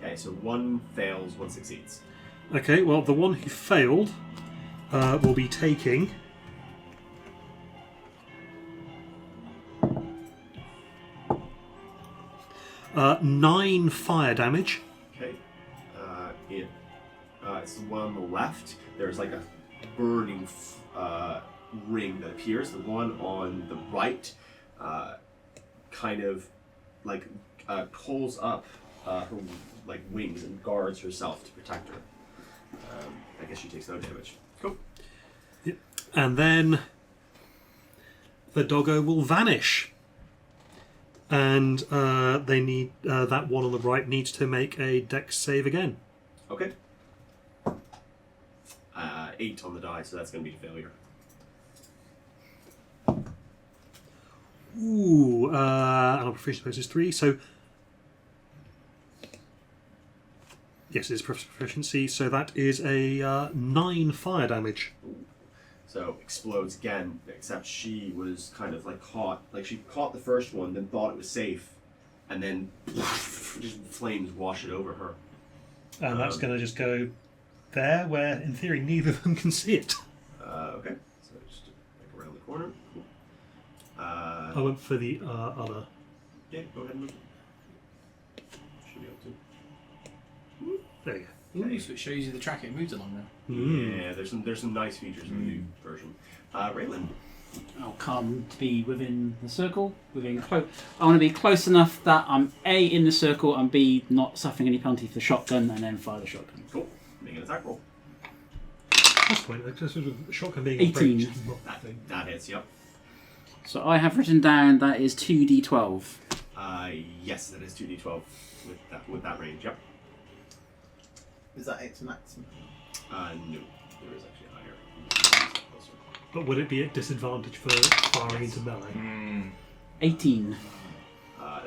Okay, so one fails, one succeeds. Okay, well, the one who failed will be taking 9 fire damage. Okay. It's the one on the left. There's like a burning ring that appears. The one on the right kind of like pulls up her like wings and guards herself to protect her. I guess she takes no damage. Cool. And then the doggo will vanish. And they need that one on the right needs to make a dex save again. Okay. 8 on the die, so that's going to be a failure. Ooh, and our proficiency bonus is 3, so yes, it is proficiency, so that is a 9 fire damage. So explodes again, except she was kind of like caught. Like she caught the first one, then thought it was safe, and then just flames wash it over her. And that's going to just go there, where in theory neither of them can see it. Okay, so just like around the corner. Cool. I went for the other. Yeah, go ahead and move. Should be able to. There you Ooh, so it shows you the track it moves along now. go. Yeah, there's some nice features in the new version. Raylan. I'll come to be within the circle. Within close. I want to be close enough that I'm A, in the circle, and B, not suffering any penalty for the shotgun, and then fire the shotgun. Cool. Make an attack roll. That's point. Like, sort of shotgun being 18. range is not that thing. That hits, yep. So I have written down that is 2d12. Yes, that is 2d12 with that range, yep. Is that its maximum? No. There is actually higher. But would it be at disadvantage for firing into melee? 18.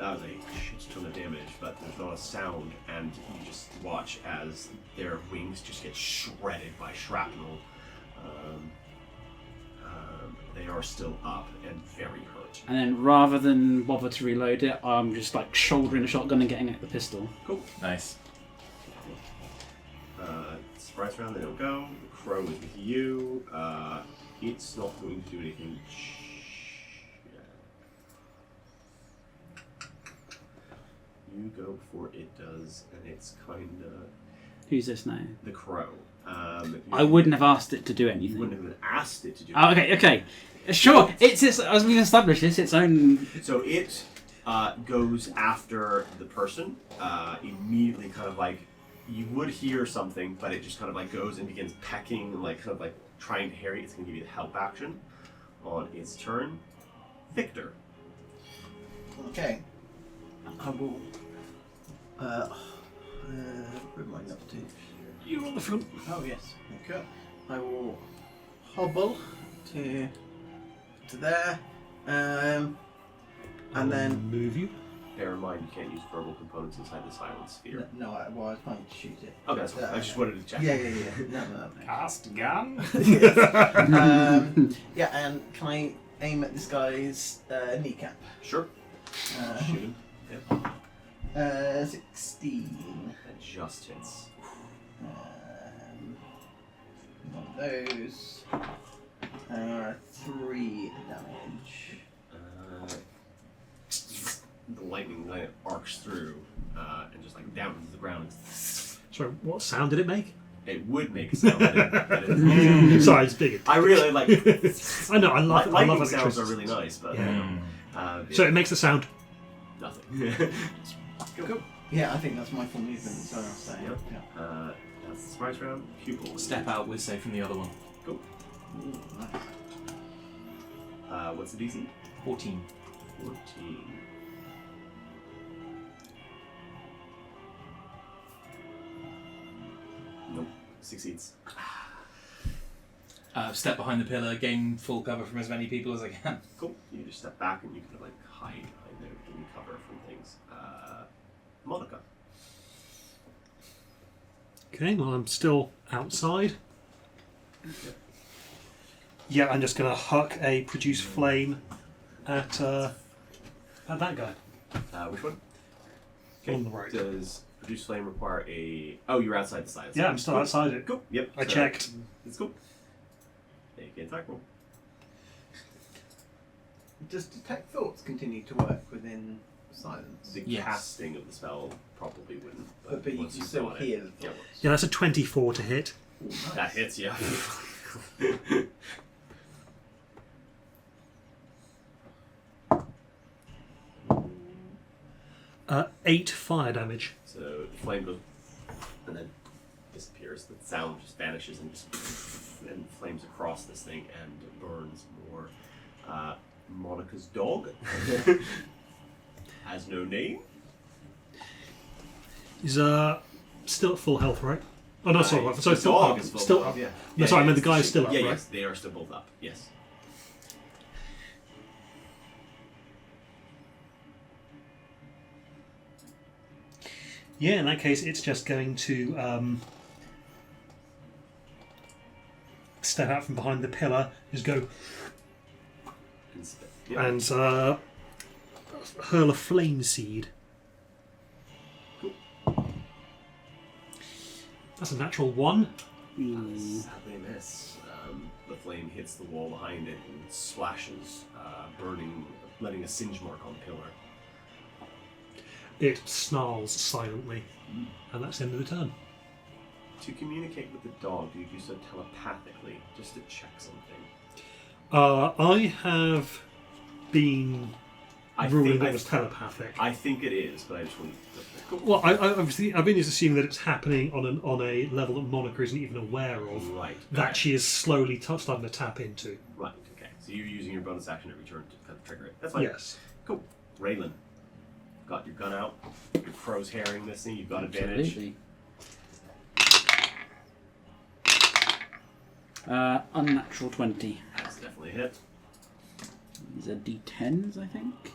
That was a shit ton of damage, but there's not a sound, and you just watch as their wings just get shredded by shrapnel. They are still up and very hurt. And then rather than bother to reload it, I'm just like shouldering the shotgun and getting at the pistol. Cool. Nice. Surprise round, they don't go. The crow is with you. It's not going to do anything. You go before it does, and it's kind of Who's this now? the crow. I wouldn't have asked it to do You anything. wouldn't have asked it to do. Oh, okay. Sure, it's as we've established, it's its own. So it goes after the person. Immediately, kind of like you would hear something, but it just kind of like goes and begins pecking and like kind of like trying to harry. It's going to give you the help action on its turn. Victor. Okay. I will. Remind up to. You're on the front. Oh yes. Okay. I will hobble to there, and then. Move you. Bear in mind, you can't use verbal components inside the silent sphere. No, I was planning to shoot it. Okay, that's fine. I just wanted to check. Yeah. No. Cast gun. Yeah, and can I aim at this guy's kneecap? Sure. Shoot him. Yep. 16. That just hits. One of those. 3 damage. The lightning line arcs through and just like down to the ground. Sorry, what sound did it make? It would make a sound. But Sorry, it's big. I really like. I know, I love lightning electricity. sounds are really nice, but So it makes the sound. nothing. Cool. Yeah, I think that's my full movement, so I'll say. Yep. Yeah. That's the surprise round. Pupil. Step out with say from the other one. Cool. Ooh, nice. What's the DC? 14. 14. Nope. Succeeds. Step behind the pillar, gain full cover from as many people as I can. Cool. You just step back and you kind of like hide behind there, giving cover from things. Monica. Okay, well, I'm still outside. Yeah, I'm just going to huck a produce flame at that guy. Which one? On the right. Does produce flame require a? Oh, you're outside the side. Yeah, I'm still outside it. Cool. Yep. I checked. It's cool. Make an attack roll. Does detect thoughts continue to work within silence? The Yes. casting of the spell probably wouldn't. But you once can you've still got hear it, the yeah, thoughts. Yeah, that's a 24 to hit. Ooh, nice. that hits. Yeah. 8 fire damage. So the flame goes and then disappears. The sound just vanishes and just and flames across this thing and burns more. Monica's dog has no name. He's still at full health, right? Oh no, sorry. So the still dog up. is full Still of- up. Yeah. No, sorry, I meant the it's guy is still up, Yeah, right? yes, they are still both up. Yes. Yeah, in that case, it's just going to step out from behind the pillar, just go Yeah. and hurl a flame seed. That's a natural 1. Sadly miss. The flame hits the wall behind it and splashes, burning, letting a singe mark on the pillar. It snarls silently, and that's the end of the turn. To communicate with the dog, do you do so telepathically, just to check something? I have been ruling that it was I telepathic. think it is, but I just want to. Well, I obviously I've been just assuming that it's happening on a level that Monica isn't even aware of. Right. That she is slowly starting to tap into. Right. Okay. So you're using your bonus action to return to kind of trigger it. That's fine. Yes. Cool. Raylan, got your gun out. Your crow's herring this thing. You've got advantage. Absolutely. Unnatural 20. That's definitely a hit. These are D10s, I think.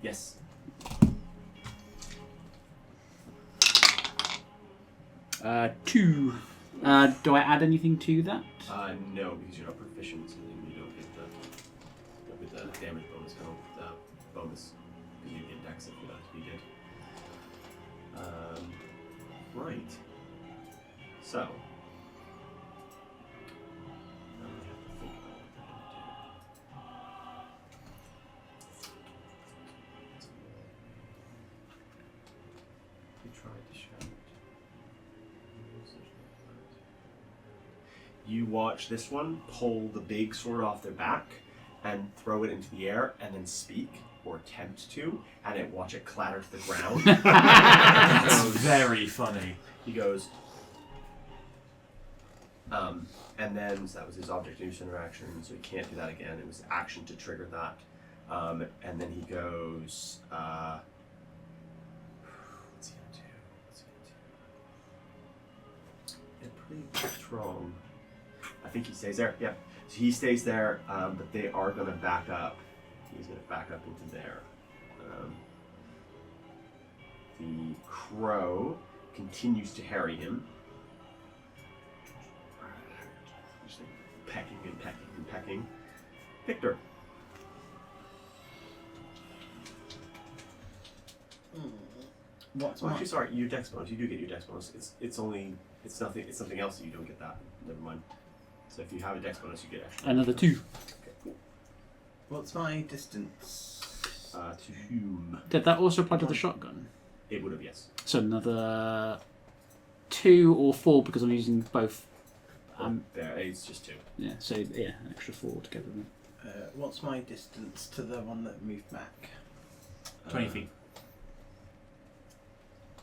Yes. Two. Do I add anything to that? No, because you're not proficient, so then you don't get the damage bonus bonus. Because you get dex if you that to be good. Right. So. Now I have to think about what they're gonna do. They tried to shout. You watch this one pull the big sword off their back and throw it into the air and then speak or attempt to, and watch it clatter to the ground. That's very funny. He goes, and then so that was his object use interaction, so he can't do that again. It was action to trigger that. And then he goes, what's he gonna do? They're pretty strong. I think he stays there. Yeah. So he stays there, but they are going to back up. He's going to back up into there. The crow continues to harry him. Just like pecking and pecking and pecking. Victor. What's Well, my... actually, sorry, your dex bonus. You do get your dex bonus. It's something else that you don't get that. Never mind. So if you have a dex bonus, you get extra. Another 2. Okay, cool. What's my distance? To whom? Did that also apply to the shotgun? It would have, yes. So another 2 or 4 because I'm using both. There, it's just 2. Yeah, so yeah, an extra 4 together. What's my distance to the one that moved back? 20 feet.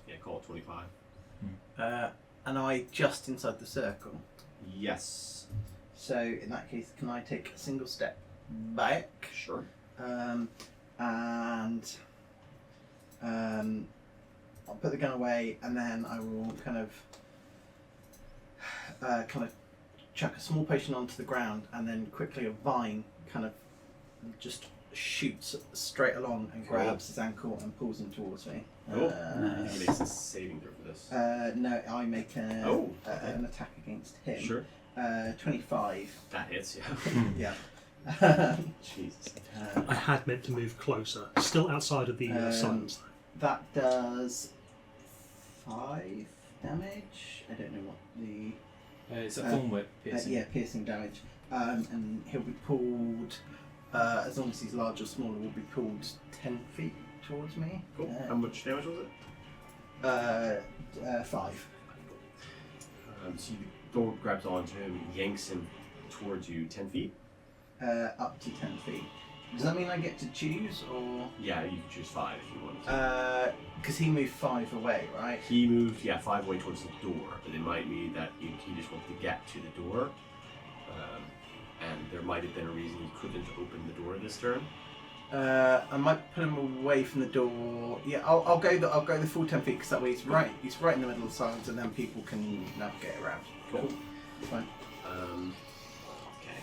Yeah, call it 25. And I just inside the circle. Yes. So in that case, can I take a single step back? Sure. And I'll put the gun away, and then I will kind of chuck a small potion onto the ground, and then quickly a vine kind of just shoots straight along and Cool. grabs his ankle and pulls him towards me. Cool. Nice. He makes a saving throw for this. No, I make Okay. an attack against him. Sure. 25. That hits, yeah. Yeah. Jesus. I had meant to move closer, still outside of the silence. That does 5 damage. I don't know what the It's a thorn whip piercing. yeah, piercing damage. And he'll be pulled. As long as he's large or smaller, will be pulled 10 feet towards me. Cool. How much damage was it? 5. So the dog grabs onto him, yanks him towards you 10 feet. Up to 10 feet. Does that mean I get to choose, or? Yeah, you can choose 5 if you want to. Because he moved 5 away, right? He moved, 5 away towards the door, but it might mean that he just wanted to get to the door. And there might have been a reason he couldn't open the door this turn. I might put him away from the door. Yeah, I'll go the full 10 feet because that way he's right in the middle of the silence, and then people can navigate around. Cool. Fine. Okay.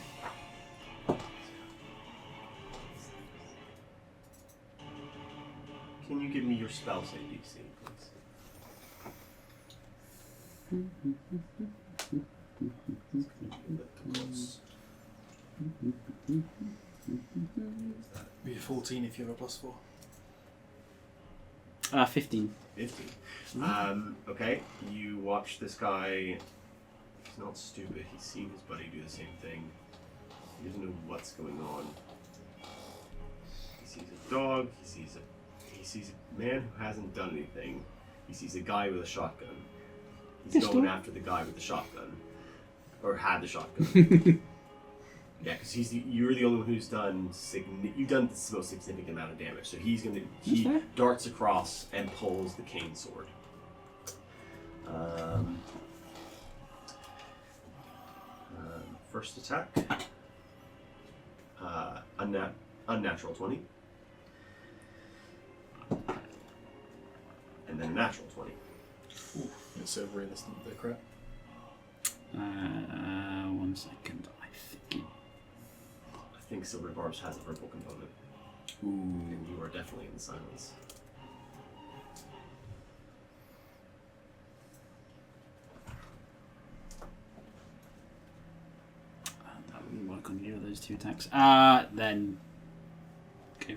Can you give me your spell save DC, please? Be a 14 if you have a +4. 15. 15. Okay, you watch this guy. He's not stupid. He's seen his buddy do the same thing. He doesn't know what's going on. He sees a dog. He sees a man who hasn't done anything. He sees a guy with a shotgun. He's Pistol. going after the guy with the shotgun. or had the shotgun. Yeah, because you're the only one who's done you've done the most significant amount of damage. So he darts across and pulls the cane sword. First attack, unnatural 20, and then a natural 20. It's so realistic, the crit. 1 second. I think Silver Barbs has a purple component. Ooh. And you are definitely in the silence. That wouldn't work on either of those 2 attacks. Then go for it.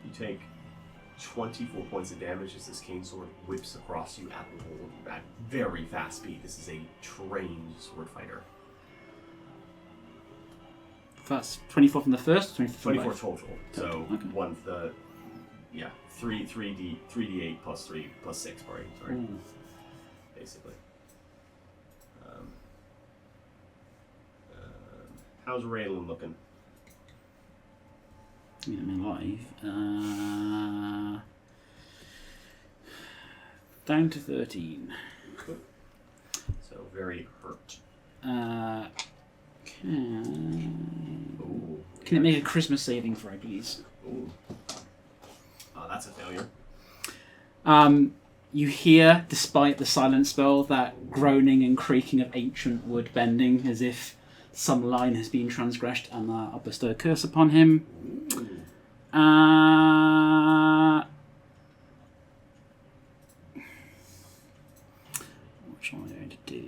You take 24 points of damage as this cane sword whips across you at will at very fast speed. This is a trained sword fighter. First, 24 from the first, 24 total. So Okay. 3d8 plus 3 plus 6. Sorry. Ooh. Basically. How's Raylan looking? I'm alive. Down to 13. So very hurt. Can it make a Christmas saving throw, please? Ooh. That's a failure. You hear, despite the silent spell, that groaning and creaking of ancient wood bending, as if some line has been transgressed, and I'll bestow a curse upon him. What am I going to do?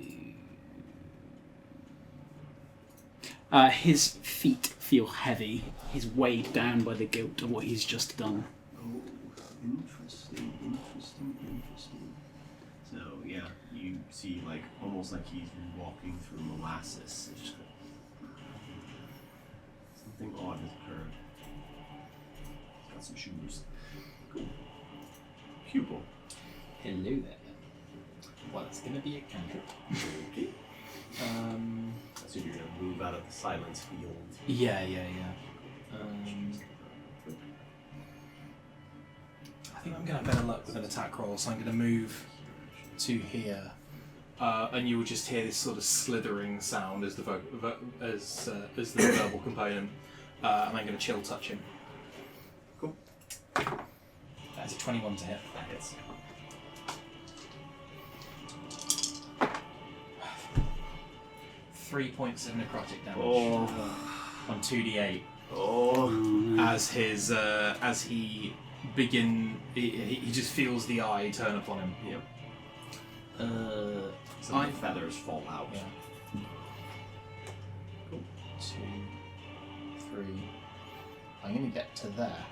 His feet feel heavy. He's weighed down by the guilt of what he's just done. Oh, interesting. So yeah, you see, like almost like he's walking through molasses. Something odd has occurred. He's got some shoes. Cool. Pupil. Hello there. Well, it's going to be a cantrip. Okay. So you're gonna move out of the silence field. Yeah. I think I'm going to have better luck with an attack roll, so I'm going to move to here. And you will just hear this sort of slithering sound as the verbal component. And I'm going to chill touch him. Cool. That's a 21 to hit. That hits. Three points of necrotic damage on 2d8 as his he just feels the eye turn upon him. Yep. Some of the feathers fall out. Yeah. Cool. 2, 3. I'm going to get to there.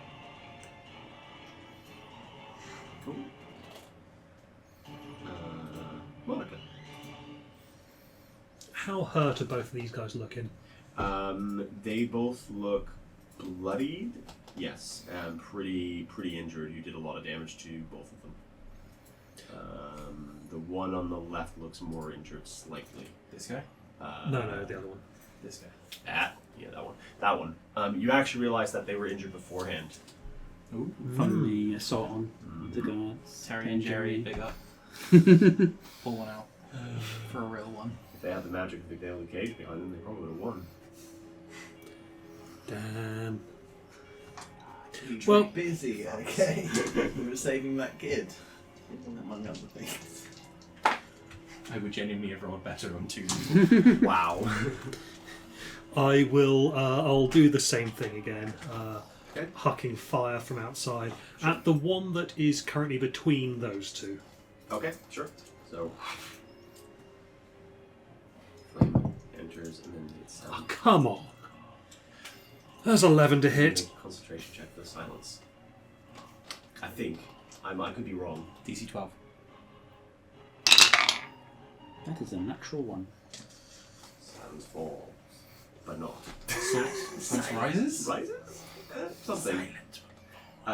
Cool. Monica. How hurt are both of these guys looking? They both look bloodied. Yes, and pretty injured. You did a lot of damage to both of them. The one on the left looks more injured slightly. This guy? No, the other one. This guy. Yeah, that one. You actually realized that they were injured beforehand. Ooh. From the assault on the guards. Terry and Jerry, big up. Pull one out for a real one. If they had the magic of the Daily Cage behind them, they probably would have won. Damn. Well, busy, okay. We were saving that kid, among other things. I would genuinely have rolled better on 2. Wow. I'll do the same thing again. Okay. Hucking fire from outside at the one that is currently between those two. Okay, sure. So, flame enters and then it's Oh, come on. There's 11 to hit. Concentration check for the silence. I think. I could be wrong. DC 12. That is a natural one. Silence falls. But not. Silence rises? Rises? Something.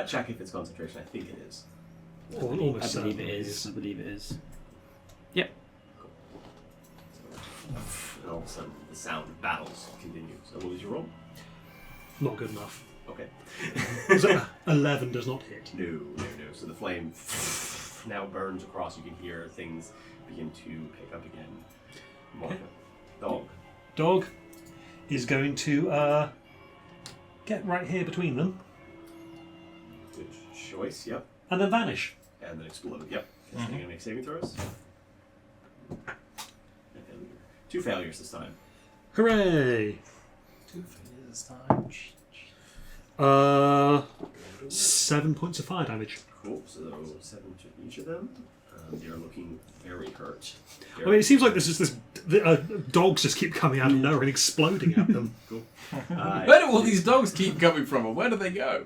Check if it's concentration. I think it is. Almost I believe it certainly is. I believe it is. And all of a sudden, the sound of battles continues. So what was your roll? Not good enough. Okay. So 11 does not hit. No. So the flame now burns across. You can hear things begin to pick up again. Monica. Dog. Dog is going to get right here between them Good choice. Yep. and then vanish. And then explode. Yep. Are you gonna make saving throws? Two failures this time. Hooray! 2 failures this time. 7 points of fire damage. Cool. So 7 to each of them. They are looking very hurt. I mean, it seems like dogs just keep coming out of nowhere and exploding at them. Cool. Where do all these dogs keep coming from, and where do they go?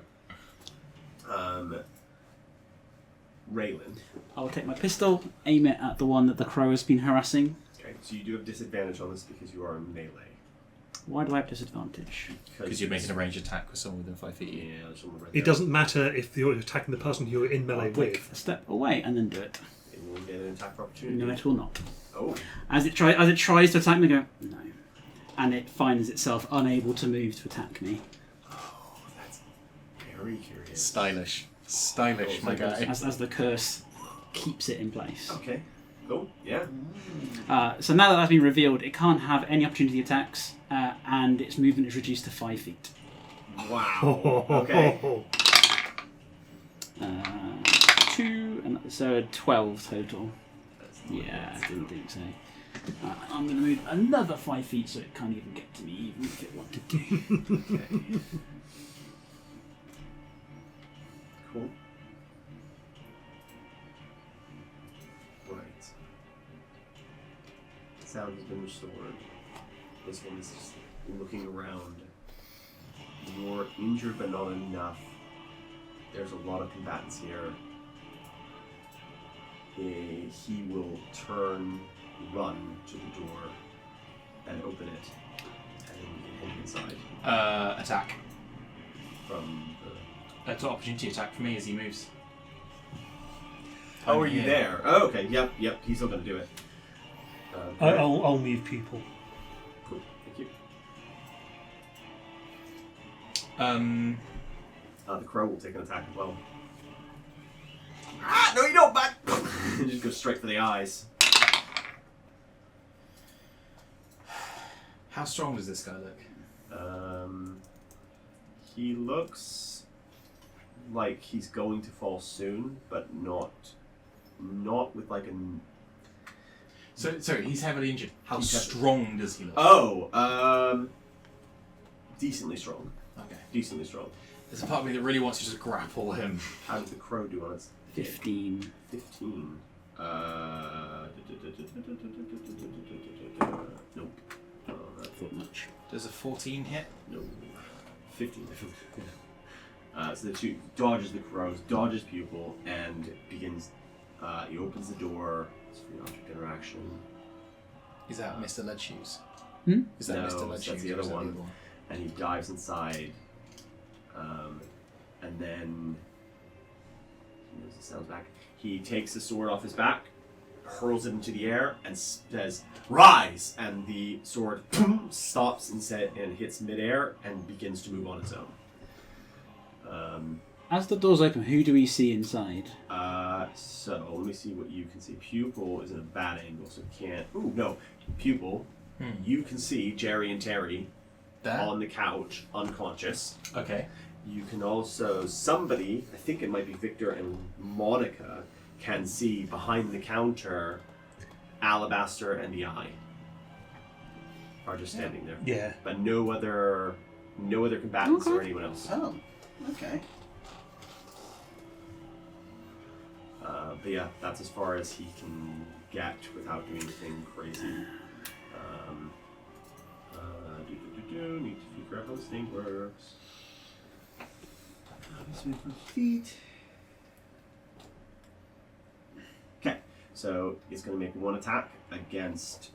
Raylan. I'll take my pistol, aim it at the one that the crow has been harassing. Okay, so you do have disadvantage on this because you are in melee. Why do I have disadvantage? Because you're making a ranged attack with someone within 5 feet of you. Yeah, there's someone right It there. doesn't matter if you're attacking the person you're in melee I'll take with. a step away and then do it. And you will get an attack opportunity. No, it will not. Oh. As it tries to attack me, I go no, and it finds itself unable to move to attack me. Oh, that's very curious. Stylish, my guy. As the curse keeps it in place. Okay. Cool. Yeah. So now that that's been revealed, it can't have any opportunity attacks, and its movement is reduced to 5 feet. Wow. Okay. 2, and so 12 total. That's Yeah, I didn't think so. I'm going to move another 5 feet so it can't even get to me, even if it wanted to. Okay. Cool. Right. Sound has been restored. This one is just looking around. You're injured but not enough. There's a lot of combatants here. He will run to the door and open it, and then you can head inside Attack. from the... That's an opportunity attack for me as he moves. Oh, I'm are you here. there? Oh, okay. Yep. He's still going to do it. I'll move people. Cool. Thank you. The crow will take an attack as well. Ah! No, you don't, bud! Just go straight for the eyes. How strong does this guy look? He looks like he's going to fall soon, but not with like a... So he's heavily injured. How He's strong does he look? Oh, decently strong. Okay. Decently strong. There's a part of me that really wants to just grapple him. How did the crow do on its... 15. 15. Nope. Oh, I thought much. Does a 14 hit? no. 15. So the two dodges the crows, dodges pupil, and begins. He opens the door. It's free object interaction. Is that Mr. Leadshoes? Hmm? Is that No, Mr. that's Leadshoes? the or other is that one. And he dives inside. And then he knows the sound's back. He takes the sword off his back, hurls it into the air, and says, "Rise!" And the sword stops and hits midair and begins to move on its own. As the doors open, who do we see inside? So let me see what you can see. Pupil is in a bad angle, so can't. Ooh, no. Pupil, you can see Jerry and Terry There? on the couch, unconscious. Okay. You can also, somebody, I think it might be Victor and Monica, can see behind the counter Alabaster and the Eye are just standing there. Yeah. But no other combatants or Okay. anyone else. Oh, okay. But yeah, that's as far as he can get without doing anything crazy. Need to figure out how this thing works. Let's move my feet. Okay, so it's going to make one attack against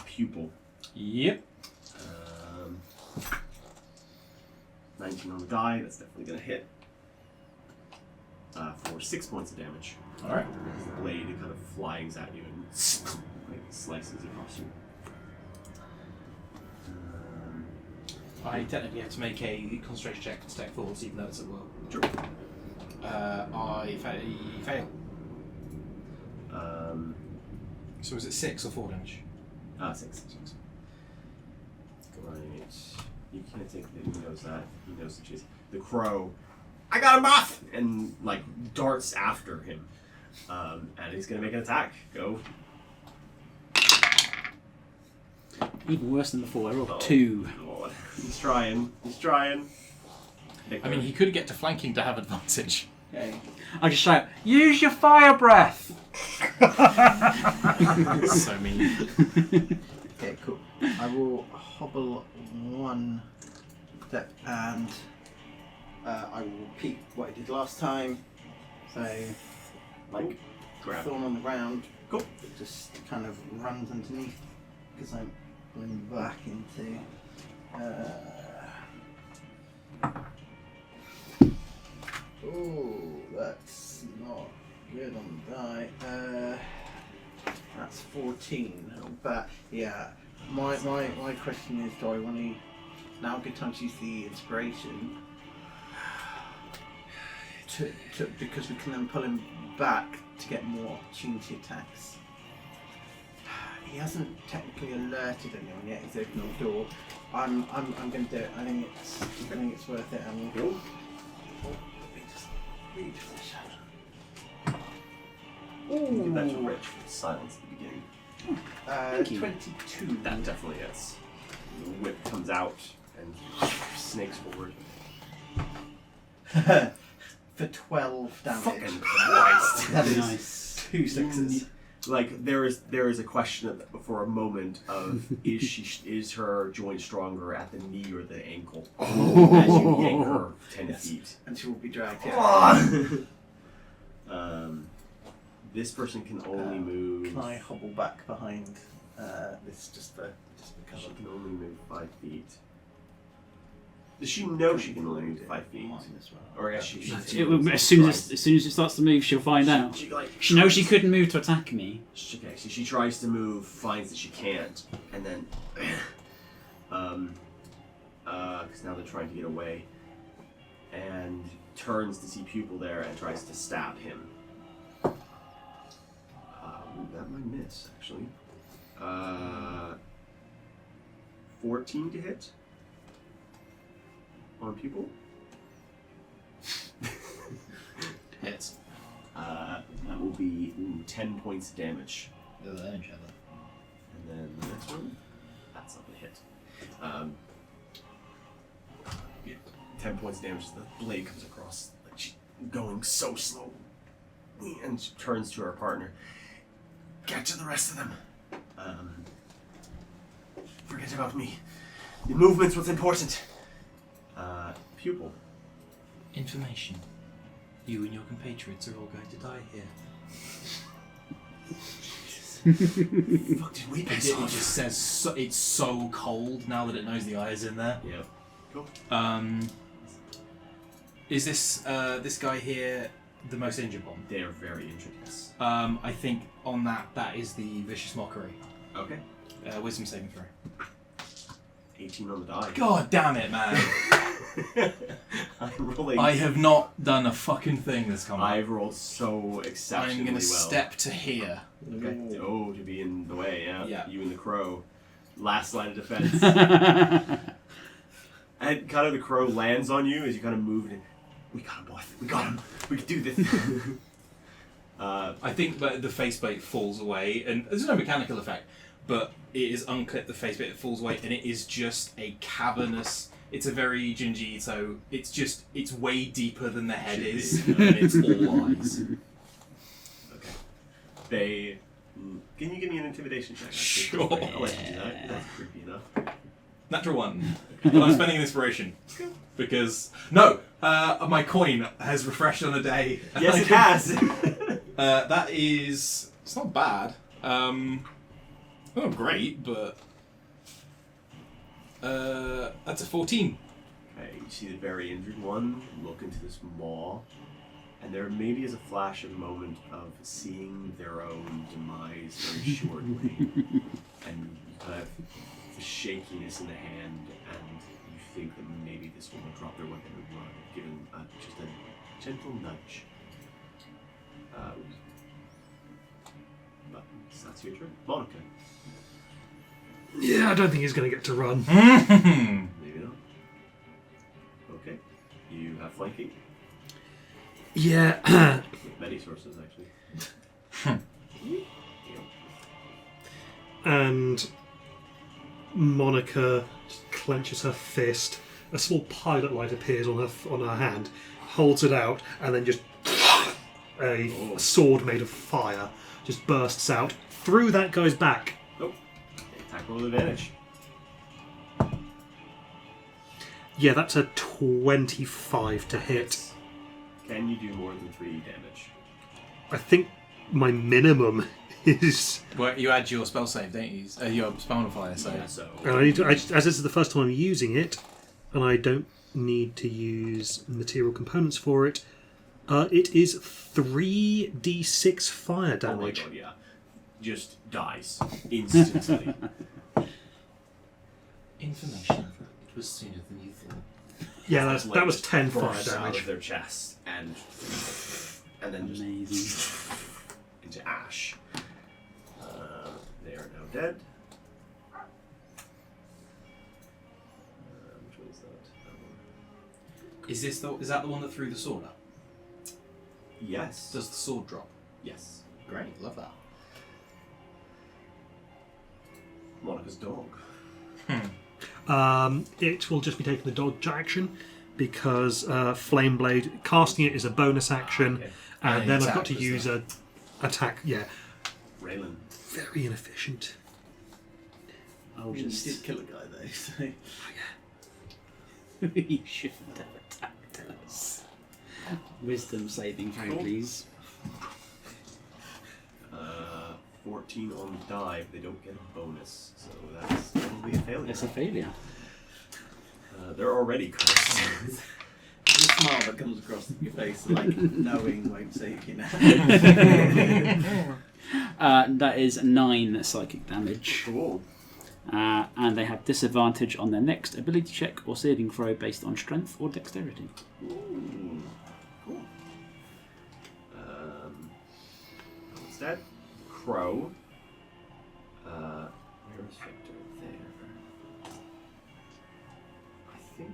Pupil. Yep. 19 on the die, that's definitely going to hit. for 6 points of damage. All right. As the blade kind of flies at you and slices across you. I technically have to make a concentration check to detect thoughts, even though it's at will. Sure. I fail. So is it 6 or 4 damage? 6. Right. You can't take that. He knows that. He knows that she's the crow. I got him off! And like darts after him. And he's gonna make an attack. Go. Even worse than before. I rolled 2. God. He's trying. I mean, he could get to flanking to have advantage. Okay. I just shout, use your fire breath! So mean. Okay, cool. I will hobble 1 step and I will repeat what I did last time. So, like, Grab. thorn on the ground. Cool. It just kind of runs underneath because I'm going back into. Oh, that's not good on the die. That's 14. But yeah, my question is, do I want to now? Good time to use the inspiration to because we can then pull him back to get more opportunity attacks. He hasn't technically alerted anyone yet. He's opened the door. I'm going to do it. I think it's worth it. Cool. Read for the Give that to Rich for the silence at the beginning. Thank you. 22. That definitely hits. The whip comes out and snakes forward. For 12 damage. Fucking Christ! That is Nice. 2 sixes. Like there is a question for a moment of is her joint stronger at the knee or the ankle as you yank her 10 Yes. feet. And she will be dragged out. This person can only move. Can I hobble back behind this just for She cover? can only move 5 feet. Does she know she can only move 5 feet? Mine as well. Or I guess she. As soon as it starts to move, she'll find out. She knows she couldn't move to attack me. Okay, so she tries to move, finds that she can't, and then, because now they're trying to get away, and turns to see Pupil there and tries to stab him. That might miss, actually. 14 to hit on Pupil. Hits. That will be 10 points of damage. They'll learn each other. And then the next one, that's not a hit. 10 points of damage. The blade comes across, like she's going so slow, and she turns to her partner. Get to the rest of them. Forget about me. The movement's what's important. Pupil. Information. You and your compatriots are all going to die here. Fuck did we It piss just off? says it's so cold now that it knows the eye's in there. Yeah. Cool. Is this guy here the most injured one? They are very injured, yes. I think on that is the vicious mockery. Okay. Wisdom saving throw. 18 on the die. God damn it, man! I'm rolling. I have not done a fucking thing this combat. I've rolled so exceptionally I'm going well. to step to here. Okay. Oh, to be in the way, yeah. Yeah. You and the crow. Last line of defense. And kind of the crow lands on you as you kind of move and we got him, boy. We got him. We can do this. I think that the faceplate falls away, and there's no mechanical effect, but it is unclipped, the faceplate, it falls away, and it is just a cavernous. It's a very Jinji, so it's way deeper than the head is, and it's all eyes. Okay. They. Can you give me an intimidation check? Sure. I'll let you do that. That's creepy enough. Natural 1. But I'm spending an inspiration. Because. No! My coin has refreshed on a day. Yes, it has! That is. It's not bad. Not great, but. That's a 14. Okay, you see the very injured one look into this maw and there maybe is a flash of a moment of seeing their own demise very shortly, and kind of the shakiness in the hand, and you think that maybe this one will drop their weapon and run, given just a gentle nudge. But that's your turn. Monica. Yeah, I don't think he's going to get to run. Maybe not. Okay. You have flanking. Yeah. With many sources, actually. And Monica clenches her fist. A small pilot light appears on her hand, holds it out, and then just a sword made of fire just bursts out through that guy's back. Nope. Attack roll with advantage. Yeah, that's a 25 to hit. Can you do more than 3 damage? I think my minimum is. Well, you add your spell save, don't you? Your spell modifier, so. Yeah, so. And I need to, as this is the first time I'm using it, and I don't need to use material components for it. It is 3d6 fire damage. Oh my god, yeah. Just dies instantly. Information. It was sooner than you thought. Yeah, that was 10 fire Bursts out damage. of their chest and then just Amazing. into ash. They are now dead. Which one is that? That one. Is that the one that threw the sword up? Yes. Does the sword drop? Yes. Great, love that. Monica's dog. It will just be taking the dodge action because Flame Blade, casting it is a bonus action, Okay. and And then I've attack got to was use that. a attack. Yeah, Raylan. very inefficient. I'll You just. did kill a guy though, so. You shouldn't have attacked us. Wisdom saving throw, Cool. please. 14 on the die, they don't get a bonus, so that's probably a failure. It's a failure. They're already cursed. The smile that comes across your face, like knowing won't save you now. That is 9 psychic damage. Cool. And they have disadvantage on their next ability check or saving throw based on strength or dexterity. Ooh. Cool. What's that? Crow. Where is Victor? There. I think.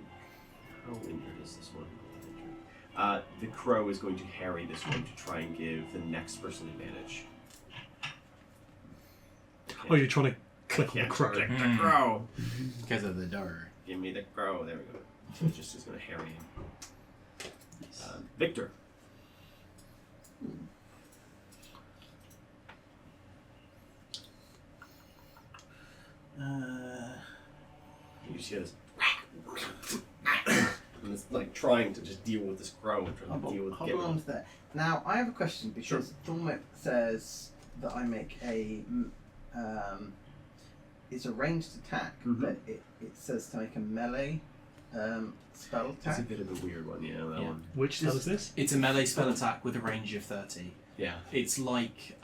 How injured is this one? The crow is going to harry this one to try and give the next person advantage. Oh, you're trying to click on Yeah, the crow. click the crow. Because of the door. Give me the crow. There we go. So it just is going to harry him. Victor. You just hear this. And it's like trying to just deal with this crow and trying to deal with Hold on to that. Now, I have a question because Thormik says that I make a. It's a ranged attack, Mhm. but it says to make a melee spell That's a attack. bit of a weird one, yeah, that Yeah. one. Which spell is this? It's a melee spell attack with a range of 30. Yeah. It's like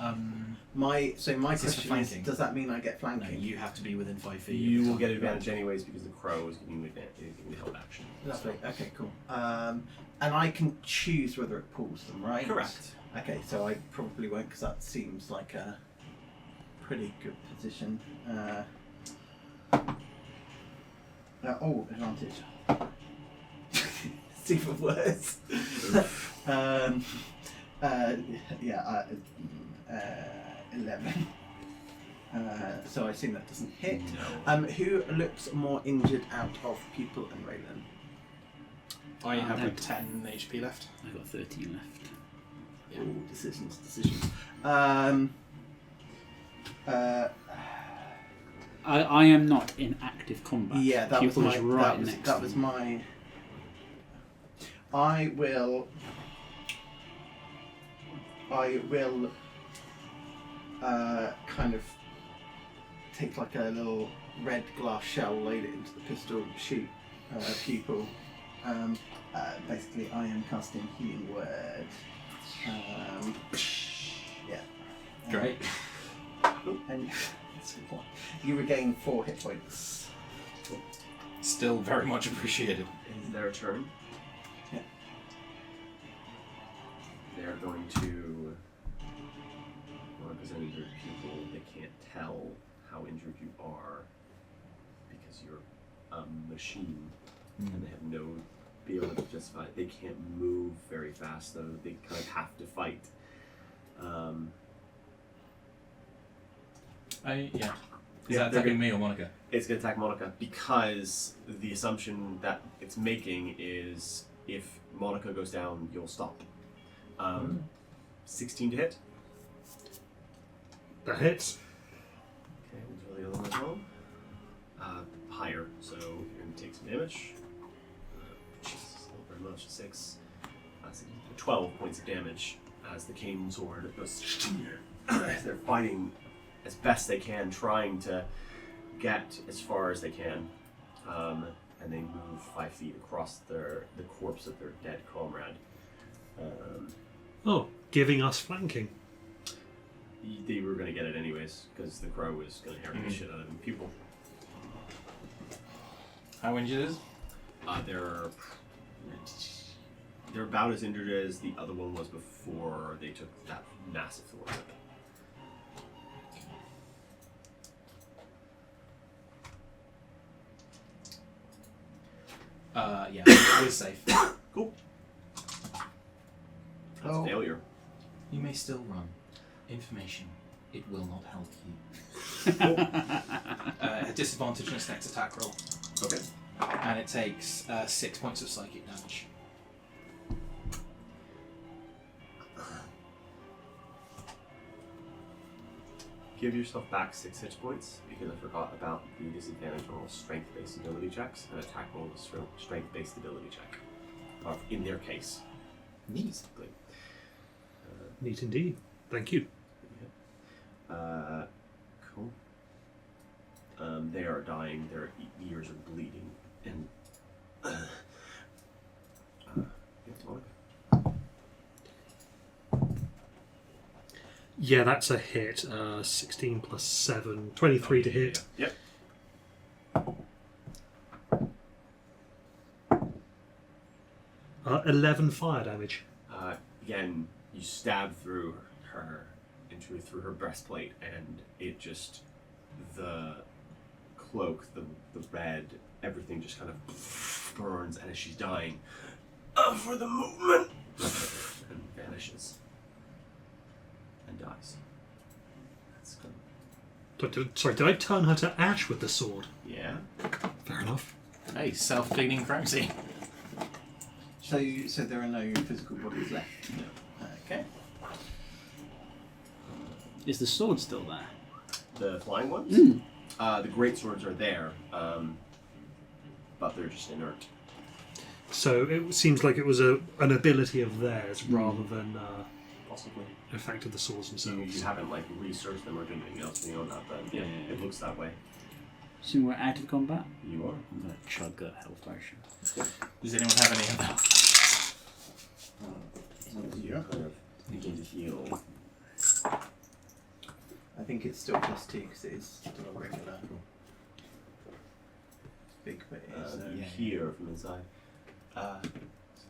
My Is this for question is, flanking? does that mean I get no, flanking? you have to be within 5 feet. You of will the get target. advantage anyways because the crow is giving you the held action. Lovely. Okay, cool. And I can choose whether it pulls them, right? Correct. Okay, so I probably won't because that seems like a pretty good position. Advantage. It's even worse. 11. So I assume that doesn't hit. No. Who looks more injured out of people and Raylan? I have had like 10 HP left. I've got 13 left. Yeah. Ooh, decisions. I am not in active combat. Yeah, that was Pupil my. is right that was, next that to was me. my. I will. Kind of take like a little red glass shell, load it into the pistol, shoot Pupil, Basically, I am casting Healing Word. Yeah. Great. And you regain 4 hit points. Still very much appreciated. Is their turn? Yeah. They're going to. Well, because an injured people, they can't tell how injured you are because you're a machine, and they have no be able to justify it. They can't move very fast, though. They kind of have to fight. Yeah. Is Yeah, that they're attacking me or Monica? It's going to attack Monica because the assumption that it's making is if Monica goes down, you'll stop. 16 to hit. That hits. Okay, we'll do the other one as well. Higher, so you're going to take some damage. Jesus, not very much. 12 points of damage as the cane sword goes. They're fighting as best they can, trying to get as far as they can, and they move 5 feet across the corpse of their dead comrade. Giving us flanking. They were going to get it anyways because the crow was going to harry the shit out of them. People. How injured is? They're about as injured as the other one was before they took that massive sword whip. Yeah, we're safe. Cool. That's a failure. You may still run. Information. It will not help you. A disadvantage in its next attack roll. Okay. And it takes 6 points of psychic damage. Give yourself back 6 hit points because I forgot about the disadvantage on all strength-based ability checks and attack roll a strength-based ability check. In their case. Neat. Neat indeed. Thank you. Cool. They are dying. Their ears are bleeding, and Yeah, that's a hit. 16 plus 7, 23 to hit. Yep. 11 fire damage. Again, you stab through her, through her breastplate, and it just, the cloak, the red, everything just kind of burns, and as she's dying, for the movement, and vanishes, and dies. That's good. Sorry, did I turn her to ash with the sword? Yeah. Fair enough. Hey, self-cleaning frenzy. So there are no physical bodies left. Okay. Is the sword still there? The flying ones? The great swords are there, but they're just inert. So it seems like it was an ability of theirs rather than Possibly. affected the swords themselves. You haven't researched them or done anything else beyond that, but yeah, it looks that way. So we're out of combat? You are. I'm going to chug a health potion. Does anyone have any of that? You're kind of begin to heal. I think it's still +2 because it is still a regular. Big, but it is. You hear from inside.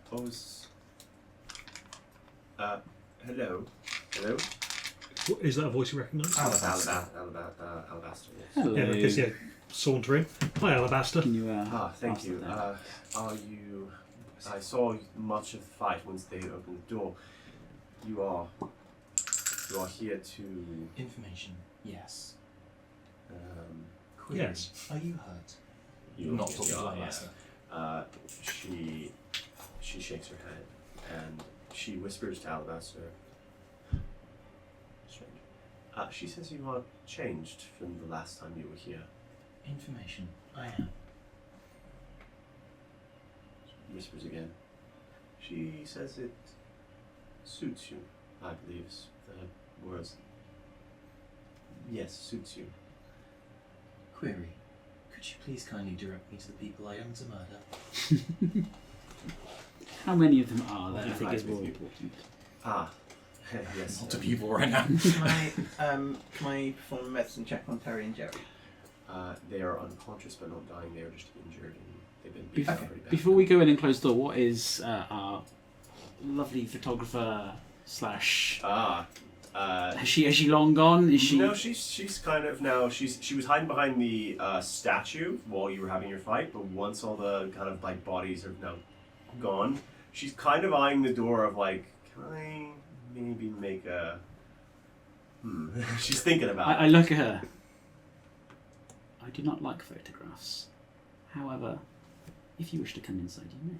Suppose. Hello. Hello. Is that a voice you recognise? Alabaster. Alabaster. Yes. Hello. Yeah, because sauntering. Hi, Alabaster. Can you, Thank pass you. that down? Are you? I saw much of the fight once they opened the door. You are here to. Information. Yes. Query. Yes. Are you hurt? You Not look at talking the about Alabaster. She shakes her head and she whispers to Alabaster. Strange. She says you are changed from the last time you were here. Information. I am. She whispers again. She says it suits you, I believe is the words. Yes, suits you. Query. Could you please kindly direct me to the people I am to murder? How many of them are there? I Yeah, think is nice more with you. important. Ah, yes. Lots of people right now. Can I perform a medicine check on Terry and Jerry? They are unconscious but not dying. They are just injured and they've been Bef- beaten up pretty bad. Before we go in and close the door, what is our lovely photographer slash? Has she long gone? Is she? No, she's kind of now. She was hiding behind the statue while you were having your fight, but once all the kind of like bodies are now gone, she's kind of eyeing the door of like, can I maybe make a? She's thinking about I it. look at her. I do not like photographs. However, if you wish to come inside, you may.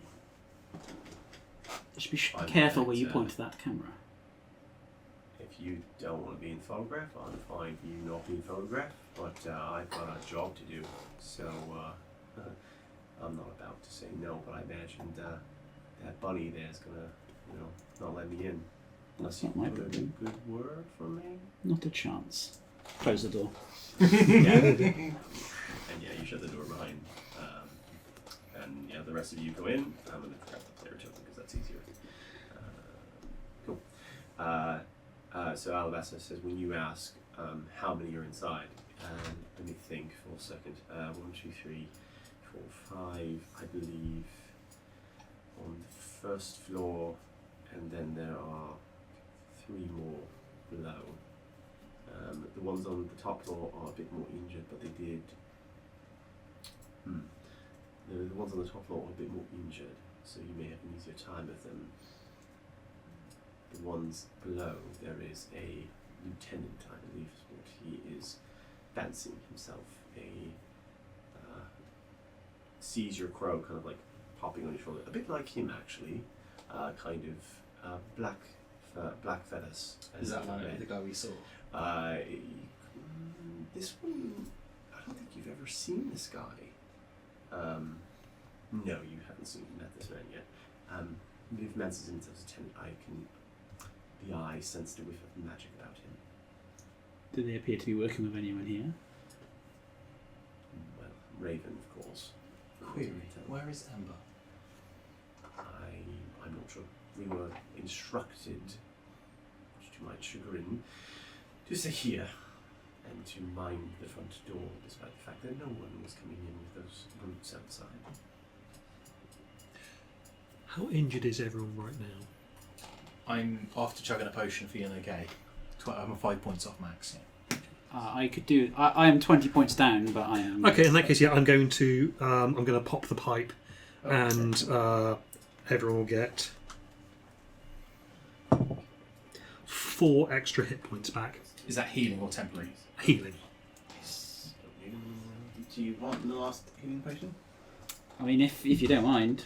Just be I careful might, where you point to that camera. If you don't want to be in photograph, I'm fine for you not being photographed, but I've got a job to do, so I'm not about to say no, but I imagined that bunny there is gonna, not let me in. Unless you Not my put in a problem. good word for me. Not a chance. Close the door. And yeah, you shut the door behind. And yeah, the rest of you go in. I'm gonna grab the player token because that's easier. Cool. So Alabaster says, when you ask how many are inside, let me think for a second. 1, 2, 3, 4, 5, I believe, on the first floor, and then there are 3 more below. The ones on the top floor are a bit more injured, but they did. The ones on the top floor are a bit more injured, so you may have an easier time with them. The ones below, there is a lieutenant, I believe is what he is fancying himself. Sees your crow kind of like popping on your shoulder, a bit like him actually, kind of black feathers. Is that like the guy we saw? This one, I don't think you've ever seen this guy. No, you haven't met this man yet. If Man's him as a tenant, the eye sensed a whiff of magic about him. Do they appear to be working with anyone here? Well, Raven, of course. Query. Where is Ember? I'm not sure. We were instructed, much to my chagrin, to stay here and to mind the front door, despite the fact that no one was coming in with those brutes outside. How injured is everyone right now? I'm after chugging a potion, feeling okay. I'm 5 points off max. Yeah. I could do. I am 20 points down, but I am. Okay, in that case, yeah, I'm going to pop the pipe, and everyone will get 4 extra hit points back. Is that healing or temporary? Healing. Do you want the last healing potion? I mean, if you don't mind.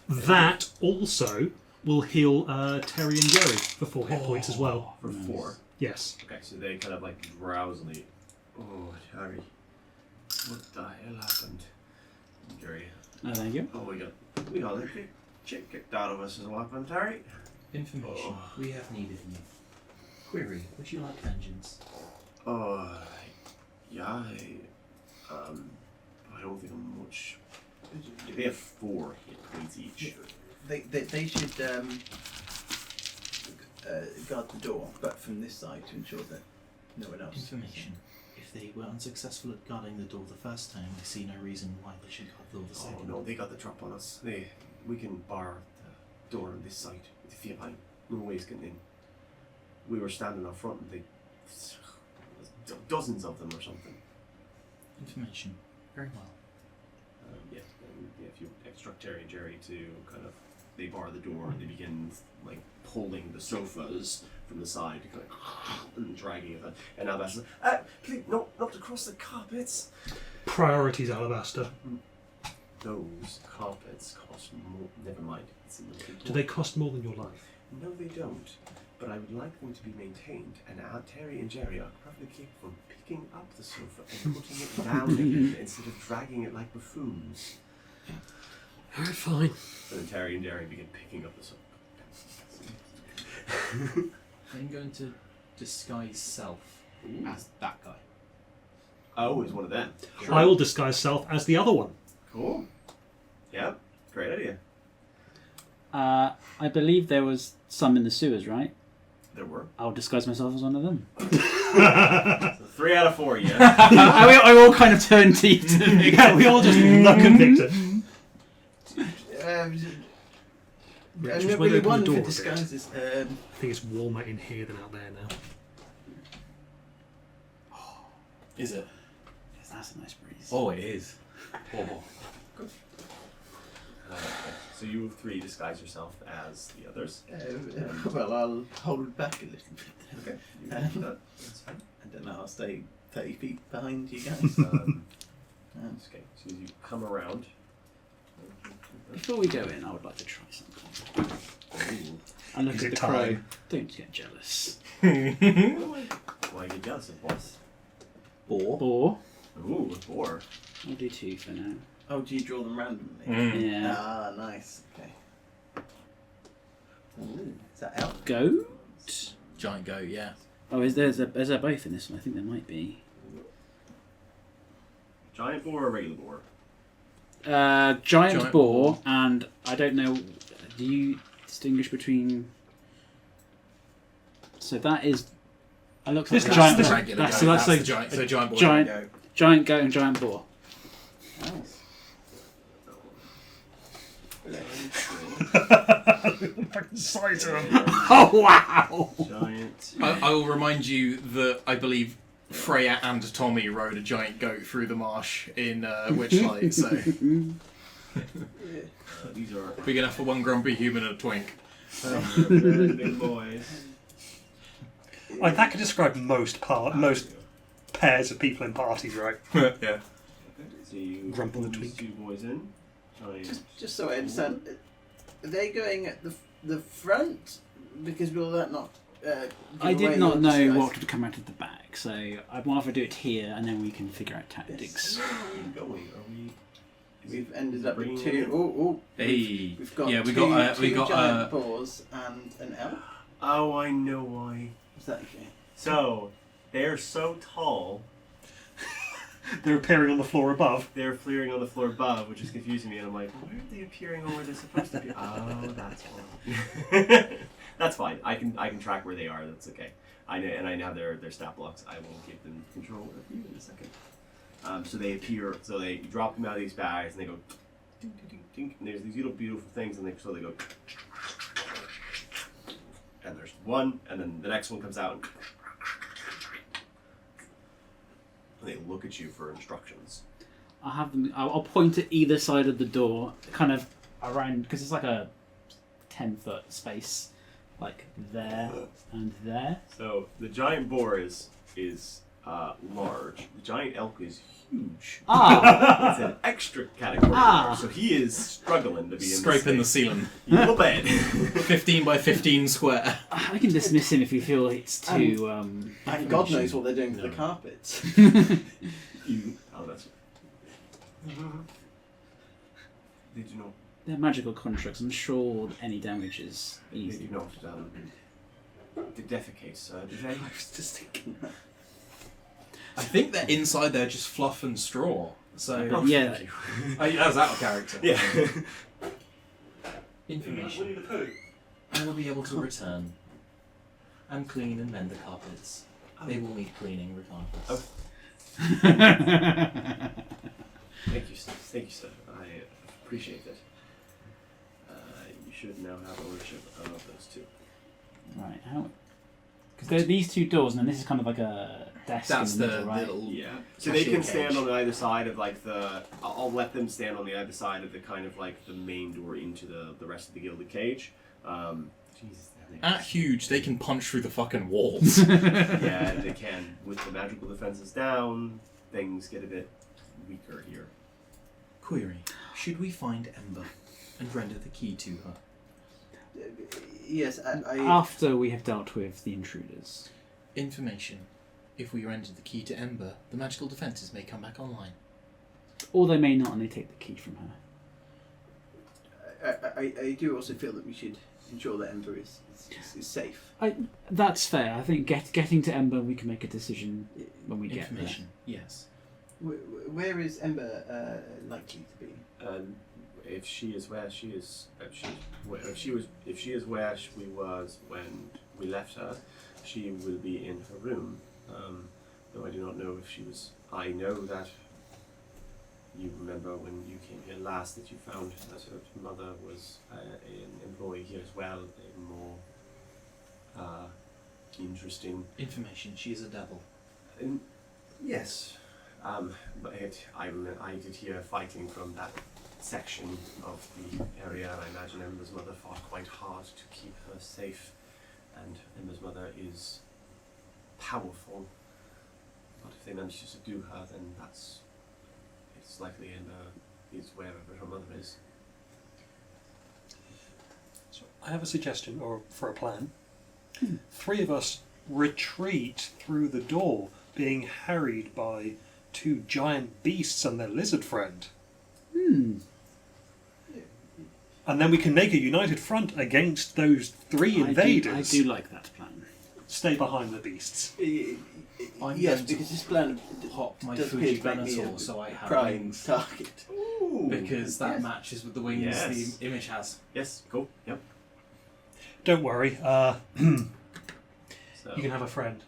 That also will heal Terry and Jerry for 4 hit points as well. For 4. Yes. Okay, so they kind of like drowsily. Oh, Terry. What the hell happened? Jerry. Oh, there you go. Oh, we got a shit kicked out of us as well, happened, Terry. Information. We have need of you. Query. Would you like vengeance? Yeah, I don't think I'm much. They have 4 hit points each. They should guard the door, but from this side to ensure that no one else. Information. If they were unsuccessful at guarding the door the first time, I see no reason why they should guard the door the Oh second. no, they got the drop on us. We can bar the door on this side with the like no ways getting in. We were standing up front and dozens of them or something. Information. Very well. If you extract Terry and Jerry to kind of, they bar the door and they begin like pulling the sofas from the side, kind of, and dragging it. And now that's please not across the carpets. Priorities, Alabaster. Those carpets cost more. Never mind. It's in the Do they cost more than your life? No, they don't. But I would like them to be maintained, and Terry and Jerry are perfectly capable of picking up the sofa and putting it down again instead of dragging it like buffoons. Alright, fine. And then Terry and Jerry begin picking up the sofa. I'm going to disguise self as that guy. Oh, it's one of them. Sure. I will disguise self as the other one. Cool. Yeah, great idea. I believe there was some in the sewers, right? There were. I'll disguise myself as one of them. So 3 out of 4, yeah. I all kind of turn to you. Yeah, we all just look at Victor. Yeah, I'm just not wait, really open one the door for a bit. disguises. I think it's warmer in here than out there now. Is it? That's a nice breeze. Oh, it is. Oh. So you 3 disguise yourself as the others. Well, I'll hold back a little bit. Okay. That's fine. And then I'll stay 30 feet behind you guys. Okay. So you come around. Before we go in, I would like to try something. I look Is at it the crow. time? Don't get jealous. Why are you jealous of boss? Boar. Boar. Ooh, a boar. I'll do 2 for now. Oh, do you draw them randomly? Yeah. Ah, nice. Okay. Ooh, is that elk? Goat. Giant goat, yeah. Oh, is there both in this one? I think there might be. Giant boar or regular boar? Giant boar, and I don't know. Do you distinguish between? So that is. I looked at This the is giant. the regular That's, goat. so that's That's like the giant. So giant boar. giant, giant goat and giant boar. Size of them. Oh wow! Giant. I will remind you that I believe Freya and Tommy rode a giant goat through the marsh in Witchlight, so These are big enough for one grumpy human and a twink. very big boys. Like, that could describe most pairs of people in parties, right? Yeah. Okay, so you Grumple the pull these twink. 2 boys in. Giant. Just so I understand, are they going at the front? Because will that not? Give I did away not your know disguise? what would come out of the back, so I'd rather do it here, and then we can figure out tactics. Where are we going? Are we? is We've it- ended is up it bringing with them 2. in? Oh, Hey. we've got Yeah, we two, got two we got giant boars and an elk. Oh, I know why. Is that okay? So they're so tall. They're appearing on the floor above. They're appearing on the floor above, which is confusing me, and I'm like, why are they appearing on where they're supposed to be? Oh, that's why. That's fine. I can track where they are. That's okay. I know, and I have their stat blocks. I will give them control of you in a second. So they appear. So they drop them out of these bags, and they go, ding, ding, ding, ding, and there's these little beautiful things, and they go, and there's one, and then the next one comes out. And they look at you for instructions. I'll have them. I'll point at either side of the door, kind of around, because it's like a 10-foot space, like there and there. So the giant boar is large. The giant elk is huge. Ah, It's an extra category. Ah. large, so he is struggling to be scraping in the this ceiling. thing. A little bit. 15 by 15 square. I can dismiss him if we feel it's too. And God knows what they're doing to the carpets. Oh, that's. Did you know? They're magical constructs. I'm sure any damage is Did easy. you know? Did defecate, sir? Did they? I was just thinking that. I think that inside they're just fluff and straw. So Oh, Yeah. thank you. that's out of character. Yeah. Information. I will be able to return and clean and mend the carpets. They will need cleaning regardless. Thank you, sir. Thank you, sir. I appreciate it. You should now have ownership of those 2. Right. How? Because these 2 doors, and then this is kind of like a desk That's in the the middle, right? little. Yeah. So they can Cage. stand on either side of like the. I'll let them stand on the other side of the kind of like the main door into the rest of the gilded cage. Jesus. At huge, they can punch through the fucking walls. Yeah, they can. With the magical defenses down, things get a bit weaker here. Query: should we find Ember and render the key to her? Yes, I After we have dealt with the intruders. Information: if we render the key to Ember, the magical defenses may come back online. Or they may not, and they take the key from her. I do also feel that we should ensure that Ember is safe. That's fair. I think getting to Ember, we can make a decision when we get there. Information: yes. Where is Ember likely to be? if she is where she is, if she is where we was when we left her, she will be in her room. Though I do not know if she was. I know that you remember when you came here last that you found that her mother was an employee here as well. A more interesting Information. She is a devil. yes, but I did hear fighting from that section of the area, and I imagine Ember's mother fought quite hard to keep her safe. And Ember's mother is powerful, but if they manage to subdue her, then it's likely Ember is wherever her mother is. So I have a suggestion, or for a plan. 3 of us retreat through the door, being harried by 2 giant beasts and their lizard friend. And then we can make a united front against those 3 invaders. I do like that plan. Stay behind the beasts. I'm Yes, going to because this plan pop my does Fuji appear to make me Venusaur a so I have prime wings. target. Ooh, Because that Yes. matches with the wings Yes. the image has. Yes, cool. Yep. Don't worry, So, you can have a friend.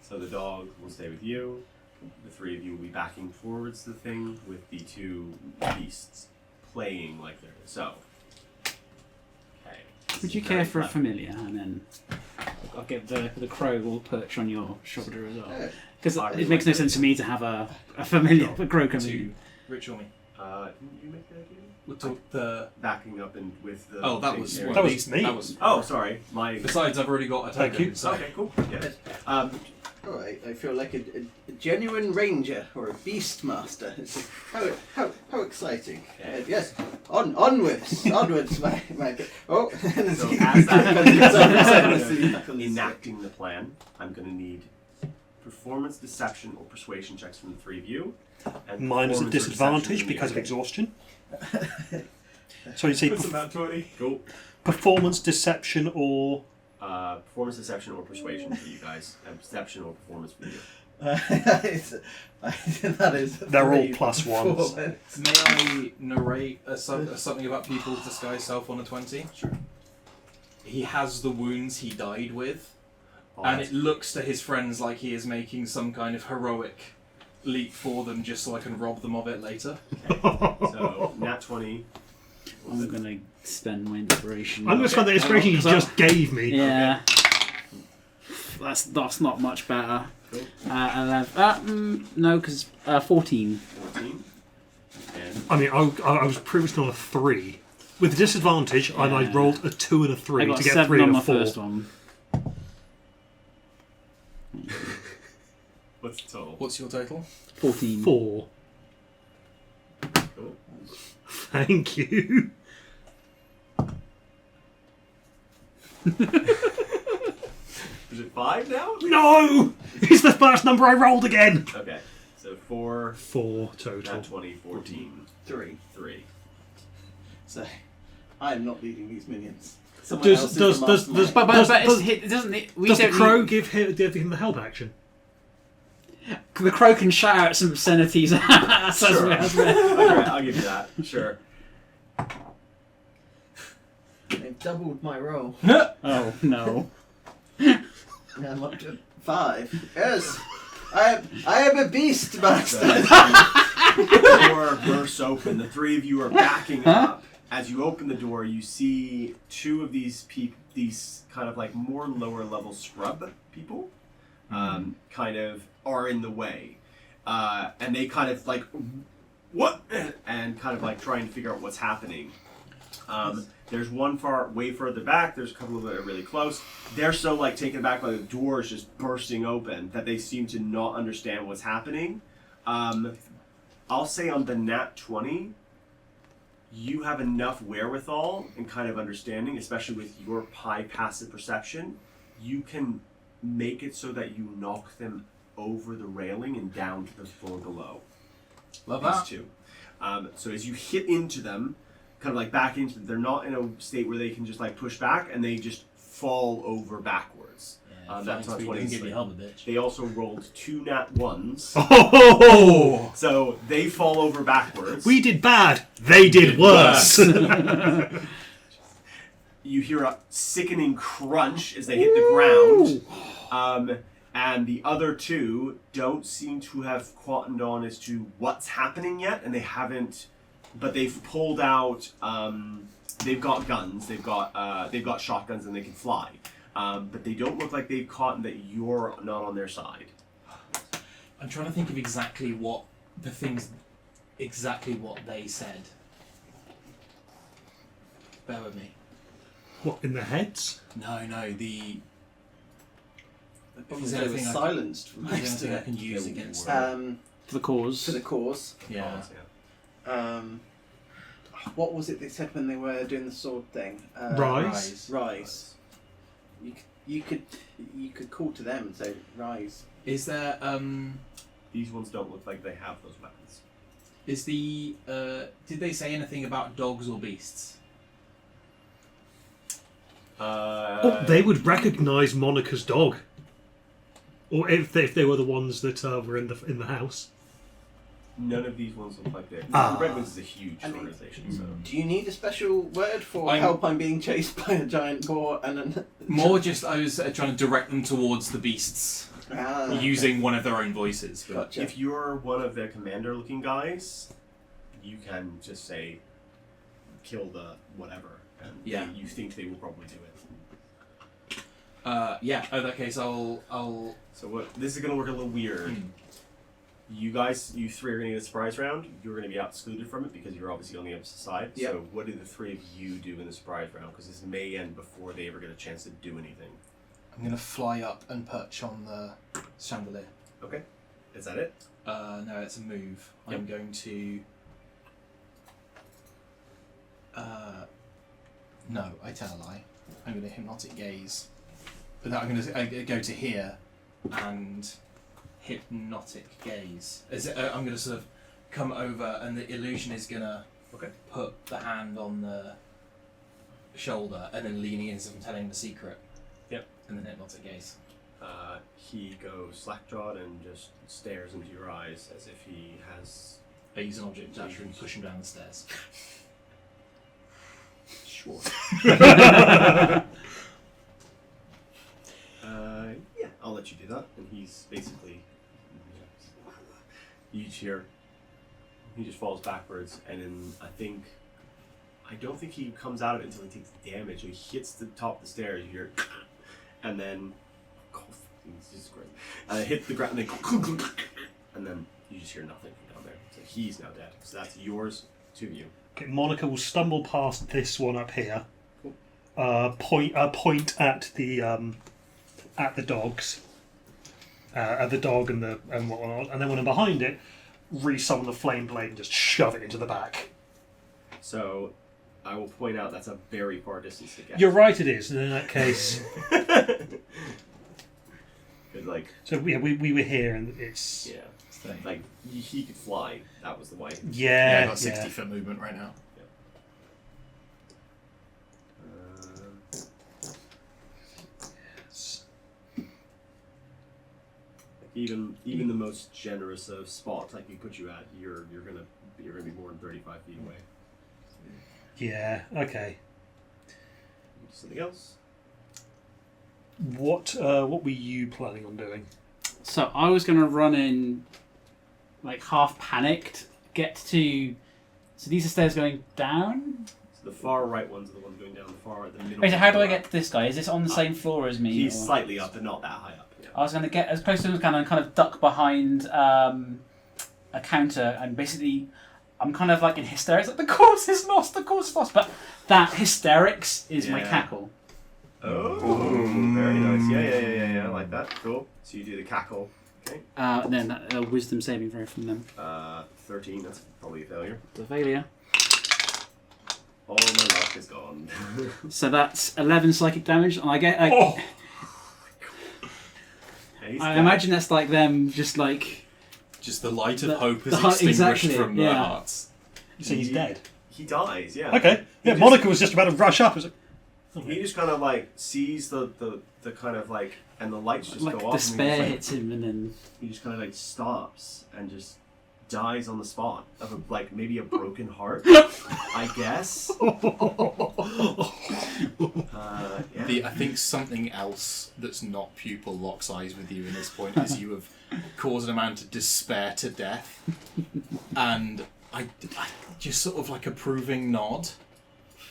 so the dog will stay with you. The 3 of you will be backing towards the thing with the 2 beasts playing like they're so. Okay. Would you care for a familiar? And then I'll get the crow will perch on your shoulder as well. Because I really it makes no like sense to me to have a familiar, a crow coming To in. ritual me. Didn't you make that idea? With the Backing up and with the. oh, that big was area. That was me. That was Oh, sorry. My. Besides, I've already got a token. Thank you. So Okay, cool. Yes. Oh, I feel like a genuine ranger or a beast master. It's like, how exciting! Okay. Yes, onwards, my. Oh, So as that enacting the plan, I'm going to need performance, deception, or persuasion checks from the 3 of you. And Mine is a performance or disadvantage deception because of from exhaustion. So you say about 20. Cool. performance, deception, or... Performance, deception, or persuasion for you guys. And perception or performance for you. That is. They're all 3 +1s. performance. may I narrate something about people's disguise self on a 20? Sure. He has the wounds he died with, Oh, and that's- it looks to his friends like he is making some kind of heroic leap for them just so I can rob them of it later. Okay. So, nat 20. I'm gonna spend my inspiration. I'm going to spend the inspiration you just gave me. Yeah. That's not much better. Cool. 11. No, because 14. 14. And I mean, I was previously on a 3. With the disadvantage, and I Yeah. rolled a 2 and a 3 I got to get 7 3 on and my a 4. first one. what's the total? What's your total? 14. 4. Cool. Thank you. Is it 5 now? No! It's the first number I rolled again! Okay. So 4, 4 total. nat 20, 14, 3. 3. So, I am not leading these minions. Someone else is the Does mastermind. But Does- it doesn't. We the don't crow need- give him the help action? The crow can shout out some obscenities. Sure. Sure. I'll give you that. Sure. They've doubled my roll. Oh no. I'm up to 5. Yes, I am a beast master. The door bursts open. The 3 of you are backing up. As you open the door, you see 2 of these these kind of like more lower level scrub people, kind of are in the way, and they kind of like what and kind of like trying to figure out what's happening. There's one way further back. There's a couple that are really close. They're so like taken aback by the doors just bursting open that they seem to not understand what's happening. I'll say on the nat 20, you have enough wherewithal and kind of understanding, especially with your high passive perception, you can make it so that you knock them over the railing and down to the floor below. Love These that. 2. So as you hit into them, kind of like back into them, they're not in a state where they can just like push back and they just fall over backwards. That's not 20. Didn't give you help a bitch. They also rolled 2 nat 1s. Oh! So they fall over backwards. We did bad. They did worse. You hear a sickening crunch as they hit the ground. And the other 2 don't seem to have cottoned on as to what's happening yet, and they haven't. But they've pulled out. They've got guns. They've got shotguns, and they can fly. But they don't look like they've caught that you're not on their side. I'm trying to think of exactly what they said. Bear with me. What, in the heads? No, the. Probably Is they there were anything silenced for Is there most of anything I it. can use against them? For the cause. For the cause. Yeah. What was it they said when they were doing the sword thing? Rise. Rise. You could call to them and say rise. Is there These ones don't look like they have those weapons. is the did they say anything about dogs or beasts? They would recognise Monica's dog, or if they were the ones that were in the house. None of these ones look like they. Ah. Red Wings is a huge I mean, organization, so. Do you need a special word for I'm- help? I'm being chased by a giant boar and an. More just I was trying to direct them towards the beasts using one of their own voices. But Gotcha. If you're one of their commander-looking guys, you can just say, "Kill the whatever," and Yeah. you think they will probably do it. yeah. In that case, I'll. So what? This is gonna work a little weird. You 3 are gonna get a surprise round. You're gonna be excluded from it because you're obviously on the opposite side. Yep. So what do the 3 of you do in the surprise round? Because this may end before they ever get a chance to do anything. I'm gonna fly up and perch on the chandelier. Okay. Is that it? No, it's a move. Yep. I'm going to. No, I tell a lie. I'm going to hypnotic gaze. But I'm going to go to here and hypnotic gaze. I'm going to sort of come over, and the illusion is going to put the hand on the shoulder and then leaning in, so I'm telling the secret. Yep. And then hypnotic gaze. He goes slack-jawed and just stares into your eyes as if he has... I use an object detector and push him down the stairs. Sure. Yeah, I'll let you do that. And he's basically... You just hear... He just falls backwards, and then I don't think he comes out of it until he takes damage. He hits the top of the stairs, you hear... And then... Jesus Christ. Hit the ground, and then you just hear nothing from down there. So he's now dead. So that's yours, 2 of you. Okay, Monica will stumble past this one up here. Cool. Point at the dogs, at the dog and whatnot, and then when I'm behind it, resummon the flame blade and just shove it into the back. So I will point out that's a very far distance to get. You're right, it is. And in that case, Like, so we were here, and it's yeah, like he could fly. That was the way. yeah. I got 60 foot movement right now. Even the most generous of spots like we put you at, you're gonna be more than 35 feet away. Yeah. Okay. Something else? What were you planning on doing? So I was going to run in, like half panicked, get to. So these are stairs going down. So the far right ones are the ones going down. The far right, the middle. Wait, so ones how do go I get up. to this guy? Is this on the same floor as me? He's or- slightly up, but not that high up. Yeah. I was going to get as close to him as I can and kind of duck behind a counter, and basically I'm kind of like in hysterics, like the course is lost, but that hysterics is my Yeah. cackle. Oh, very nice. Yeah. I like that. Cool. So you do the cackle. Okay. Then a wisdom saving throw from them. 13. That's probably a failure. The failure. All my luck is gone. So that's 11 psychic damage, and I get. Yeah, he's I dead. imagine that's like them, just like. Just the light of The- hope is the heart- extinguished exactly, from their yeah. hearts. You say he's dead. He dies. Yeah. Okay. He Yeah. just- Monica was just about to rush up. I was like, He just kind of like sees the kind of like, and the lights just Like go off. despair and hits him, and then he just kind of like stops and just dies on the spot of like maybe a broken heart, I guess. Yeah. I think something else that's not pupil locks eyes with you in this point is you have caused a man to despair to death, and I just sort of like approving nod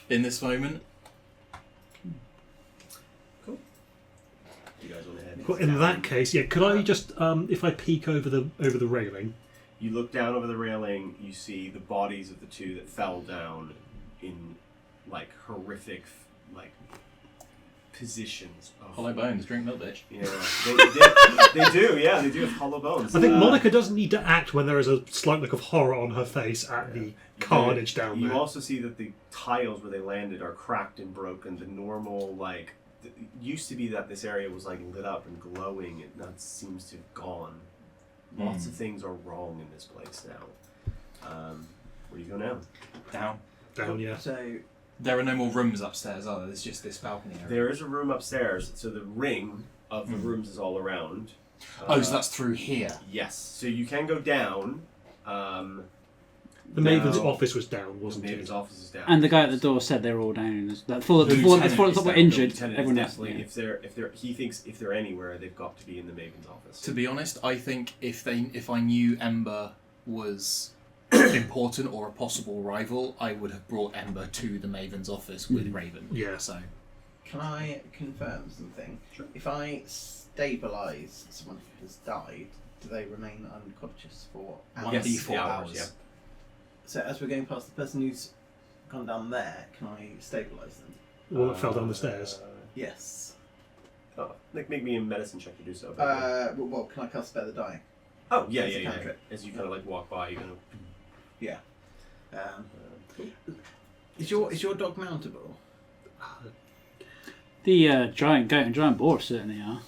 in this moment. Cool. You guys want to head? Well, in that case, yeah. Could I just, if I peek over the railing? You look down over the railing. You see the bodies of the two that fell down in like horrific like positions. Hollow bones, drink milk, bitch. Yeah, they do. Yeah, they do have hollow bones. I think Monica doesn't need to act when there is a slight look of horror on her face at the carnage down You there. also see that the tiles where they landed are cracked and broken. The normal like it used to be that this area was like lit up and glowing, and that seems to have gone. Lots of things are wrong in this place now. Where do you go now? Down, yeah. So There are no more rooms upstairs, are there? There's just this balcony area. There is a room upstairs, so the ring of the rooms is all around. Oh, so that's through here. Yes, so you can go down. The Maven's now- office was down, wasn't the Maven's it? office is down. and the guy at the door said they were all down. That for The the lieutenant four is that were down. The injured, lieutenant is everyone else. definitely, if they're he thinks if they're anywhere, they've got to be in the Maven's office. To be honest, I think if I knew Ember was important or a possible rival, I would have brought Ember to the Maven's office with Raven. Yeah. So can I confirm something? Sure. If I stabilise someone who has died, do they remain unconscious for hours? 1d4 hours. Yeah. So as we're going past the person who's gone down there, can I stabilise them? The one that fell down the stairs. Yes. Oh, make me a medicine check to do so. Well, can I cast Spare the Dying? Oh yeah, as a yeah, yeah. cantrip. As you kind of like walk by, you kind of. Yeah. Is your dog mountable? The giant goat and giant boar certainly are.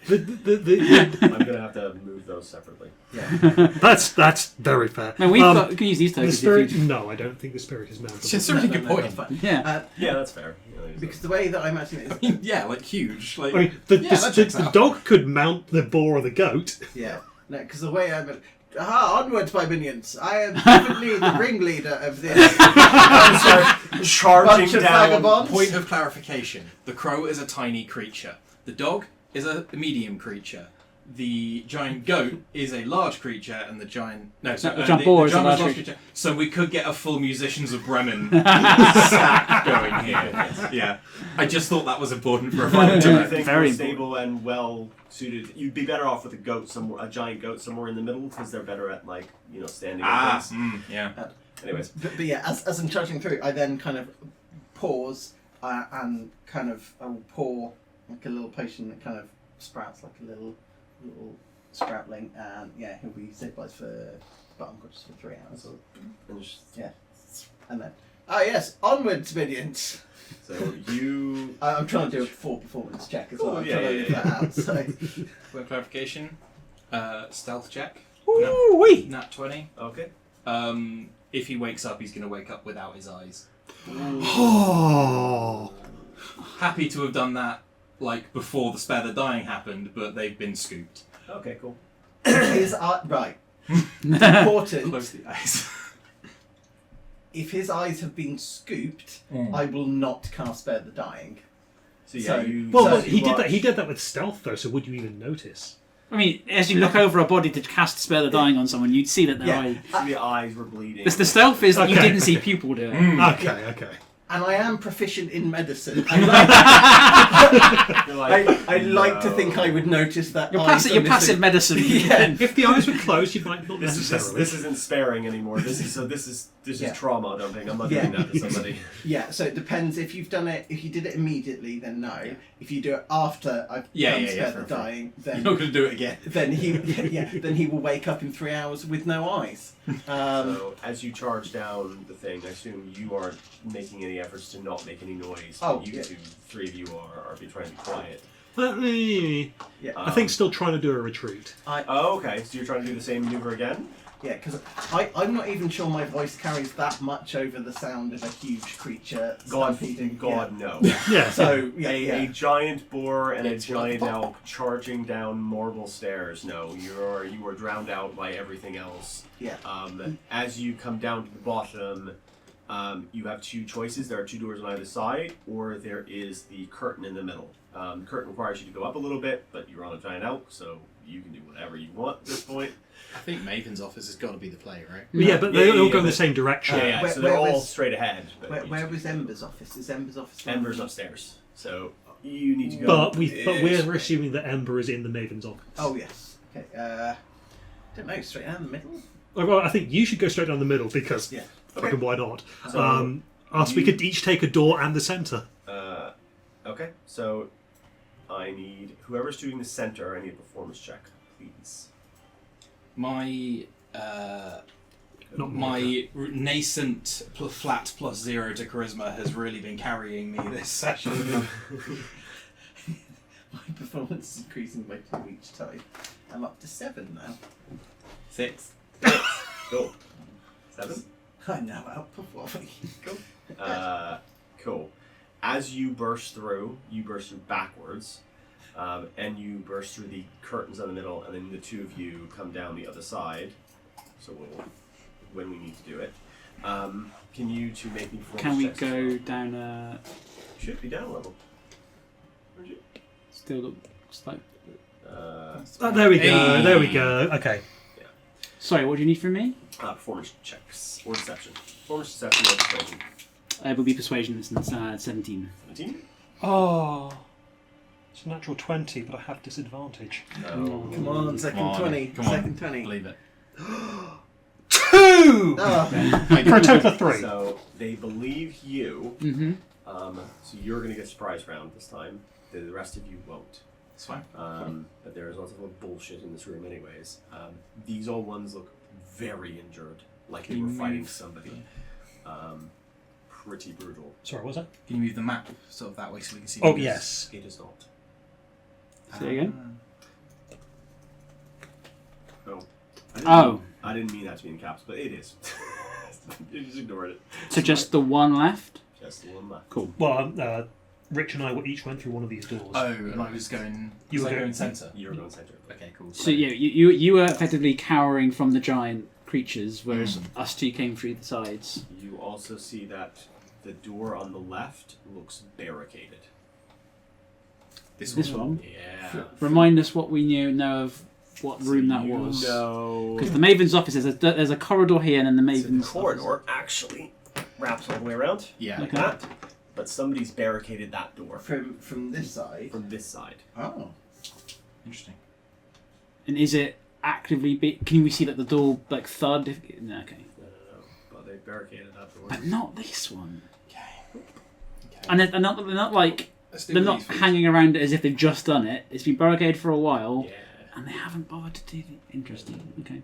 I'm gonna have to move those separately. That's very fair. No, we've got. You can use these The tokens. spirit? If you, No, I don't think the spirit is mountable. It's a really good point. That's fine. yeah. Yeah, that's fair. You know, Because the way that I imagine it I is, mean, yeah, like huge. Like, I mean, the that checks out. dog could mount the boar or the goat. yeah, no, because the way I'm, onwards, my minions! I am definitely the ringleader of this bunch charging of down. vagabonds. Point of clarification: the crow is a tiny creature. The dog is a medium creature. The giant goat is a large creature, and the giant the giant boar is a large creature. So we could get a full Musicians of Bremen stack going here. Yeah, I just thought that was important for a I fight. do think Very we're stable and well suited. You'd be better off with a giant goat somewhere in the middle, because they're better at like standing. on things. Yeah. Anyways, But yeah, as I'm charging through, I then kind of pause and kind of I will pour like a little potion that kind of sprouts like a little sproutling, and yeah, he'll be stabilised but unconscious for 3 hours. and just, Yeah, and then yes, onwards, minions. so you. I'm trying to do a full performance check as well. Cool, I'm yeah, trying to yeah, leave yeah. that out. So Point of clarification: stealth check. Ooh-wee. Nat 20. Okay. If he wakes up, he's going to wake up without his eyes. Oh, Happy to have done that like before the Spare the Dying happened, but they've been scooped. Okay. Cool. his right. Important. Close the eyes. If his eyes have been scooped, I will not cast Spare the Dying. So yeah, So- you. well, so but he you did that. watch- He did that with stealth, though. So would you even notice? I mean, as you look over a body to cast Spare the Dying on someone, you'd see that their Yeah. eye. So the eyes were bleeding. The stealth is that you Okay. didn't see pupil do it. Okay. And I am proficient in medicine. You're like, I like to think I would notice that. Your eyes passive, are your passive missing. medicine. Yeah. If the eyes were closed, you might not This necessarily. isn't sparing anymore. This is Yeah. trauma dumping. I'm not Yeah. doing that to somebody. Yeah, so it depends. If you've done it, if you did it immediately, then no. Yeah. If you do it after I've done Spare the Dying, You're then not going to do it again. then he will wake up in 3 hours with no eyes. So as you charge down the thing, I assume you aren't making any efforts to not make any noise. Oh, you yeah. two, 3 of you are trying to be quiet. Yeah. I think still trying to do a retreat. Oh, okay. So you're trying to do the same maneuver again? Yeah, because I'm not even sure my voice carries that much over the sound of a huge creature stampeding. God, no. Yeah. So A giant boar and It's a giant like- elk charging down marble stairs. No, you are drowned out by everything else. Yeah. As you come down to the bottom, you have two choices. There are two doors on either side, or there is the curtain in the middle. The curtain requires you to go up a little bit, but you're on a giant elk, so you can do whatever you want at this point. I think Maven's office has got to be the play, right? Yeah, but Yeah, they yeah, all go in but- the same direction. Yeah, where- so they're where all was- straight ahead. But Where was Ember's office? Is Ember's office? Ember's upstairs, so you need to go. But we're assuming that Ember is in the Maven's office. Oh yes. Okay. Don't know. Straight down the middle. Oh, well, I think you should go straight down the middle because Yeah. fucking why not? So We you- could each take a door and the center. Okay, so I need whoever's doing the center. I need a performance check, please. My Not my nascent flat +0 to charisma has really been carrying me this session. My performance is increasing by 2 each time. I'm up to 7 now. 6. Cool. 7. I'm now outperforming. Cool. As you burst through backwards, and you burst through the curtains in the middle, and then the two of you come down the other side. So when we need to do it, can you two make me performance Can we checks as well? go down Should be down a level. Where'd you? still looks like... Oh, there we go. Hey. There we go. Okay. Sorry, what do you need from me? Performance checks or deception. Performance deception or persuasion. It will be persuasion since 17. 17? Oh. It's a natural 20, but I have disadvantage. No. Come on, second Come on, 20. come on. Second 20. Believe it. 2! Oh. For a total of 3. So they believe you. Mm-hmm. So you're going to get surprise round this time. The rest of you won't. It's fine. But there is lots of bullshit in this room, anyways. These all ones look very injured, like they Can were you fighting move? somebody. Pretty brutal. Sorry, what was that? Can you move the map sort of that way so we can see? Oh, the yes. It is not. Say again? No. I didn't mean that to be in caps, but it is. You just ignored it. So just the one left? Just the one left. Cool. Well, Rich and I each went through one of these doors. Oh, and I was going. You was were I going- going centre. You're going center. Okay, cool. So yeah, you were effectively cowering from the giant creatures, whereas us two came through the sides. You also see that the door on the left looks barricaded. This one? Yeah. Remind us what we know of what room that You was. know. Because the Maven's office, there's a corridor here and then the So the Maven's corridor actually wraps all the way around, Yeah. like Okay. that. But somebody's barricaded that door From this side. from this side. Oh. Interesting. And is it actively... Can we see that the door, like, thud? No, okay. No. But they barricaded that door. But not this one. Okay. And they're not like... Let's do They're with not these first. hanging around it as if they've just done it. It's been barricaded for a while, Yeah. and they haven't bothered to do the... Interesting. Okay.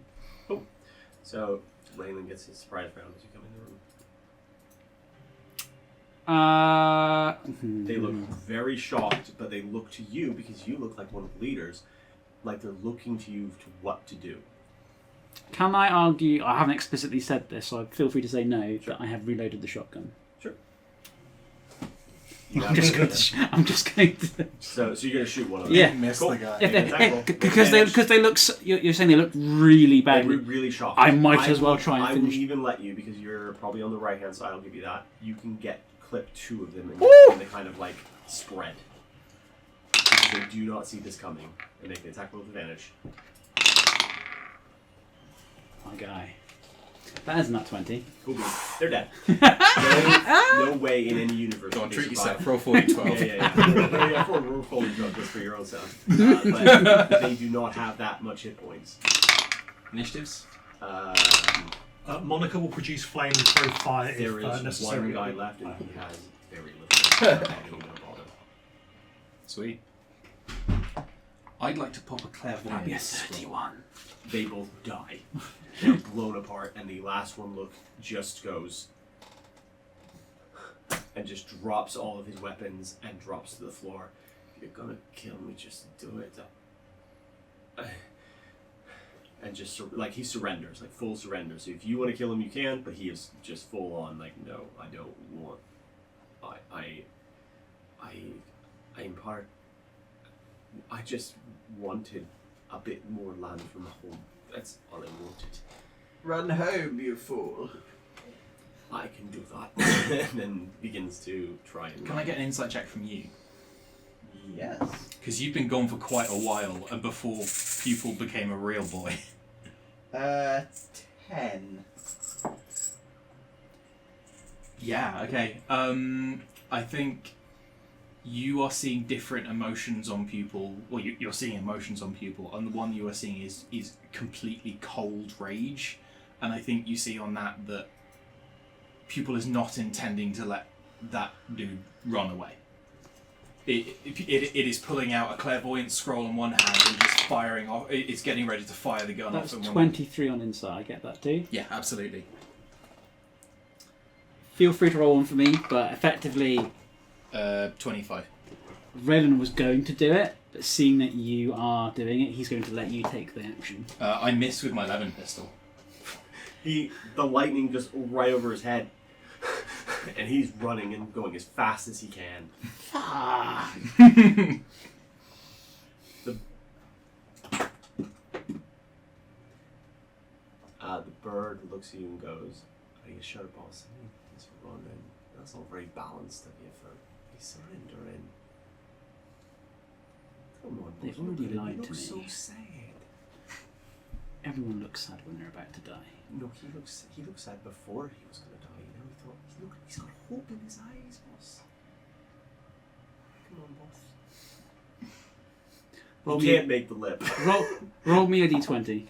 So Leyland gets his surprise round as you come in the room. They look very shocked, but they look to you because you look like one of the leaders, like they're looking to you to what to do. Can I argue... I haven't explicitly said this, so feel free to say no, that I have reloaded the shotgun. Sure. I'm just going to... So you're gonna shoot one of them. Yeah. Miss Cool. the guy. Make an attack roll. Because they look... You're saying they look really They're badly. really shocked. I might as well try and I finish. will even let you, because you're probably on the right hand side, I'll give you that. You can clip 2 of them and they kind of like spread. They do not see this coming. They make an attack roll with advantage. My guy. That is not 20. Cool beans. They're dead. No way in any universe. Go on, would they treat survive. yourself. Roll 40, 12. Yeah. Roll fully drunk just for your own sound. But they do not have that much hit points. Initiatives? Monica will produce flame and throw fire There if is necessary. one guy left and he has very little. I don't know bother. Sweet. I'd like to pop a That'd be a clairvoyance. 31. They both die. They're blown apart, and the last one just goes and just drops all of his weapons and drops to the floor. you're gonna kill me, just do it. And just like he surrenders, like full surrender. So if you want to kill him, you can, but he is just full on like, no, I don't want. I'm part. I just wanted a bit more land from home. That's all I wanted. Run home, you fool. I can do that. And then begins to try and. Can I get an insight check from you? Yes. Because you've been gone for quite a while, and before Pupil became a real boy. 10. Yeah, okay. I think you are seeing different emotions on Pupil. Well, you're seeing emotions on Pupil, and the one you are seeing is completely cold rage. And I think you see on that Pupil is not intending to let that dude run away. It is pulling out a clairvoyant scroll in one hand and just firing off. It's getting ready to fire the gun That's off. That's 23 on insight. I get that too. Yeah, absolutely. Feel free to roll one for me, but effectively, 25. Raylan was going to do it, but seeing that you are doing it, he's going to let you take the action. I missed with my 11 pistol. The lightning just right over his head. And he's running and going as fast as he can. The bird looks at you and goes, "Are you sure, boss? He's running. That's all very balanced of you for surrendering. Come on, boss. They've already look at him. lied He to looks me. so sad." Everyone looks sad when they're about to die. No, he looks sad before he was gonna die. Now he's got hope in his eyes, boss. Come on, boss. Roll He me, can't make the lip. roll me a d20.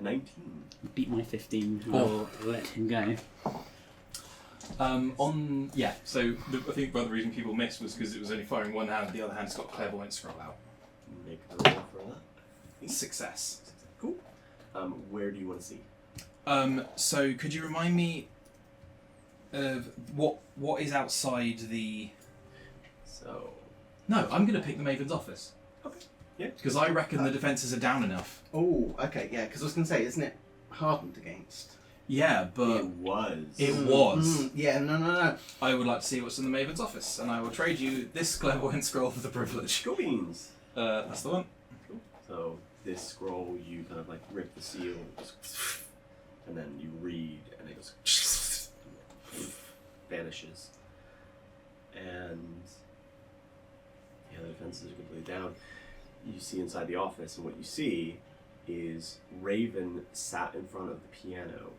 19. Beat my 15. I'll let him go. So I think the reason people missed was because it was only firing one hand, the other hand's got clairvoyant scroll out. Make the roll for that. Success. Cool. Where do you want to see? So could you remind me of what is outside the... So... No, I'm going to pick the Maven's office. Okay. Yeah. Because I reckon the defences are down enough. Oh, okay, yeah, because I was going to say, isn't it hardened against? Yeah, but... It was. Yeah, no. I would like to see what's in the Maven's office, and I will trade you this clairvoyant scroll for the privilege. Go beans. That's the one. Cool. So this scroll, you kind of like rip the seal, and then you read, and it goes vanishes, and the defenses are completely down. You see inside the office, and what you see is Raven sat in front of the piano,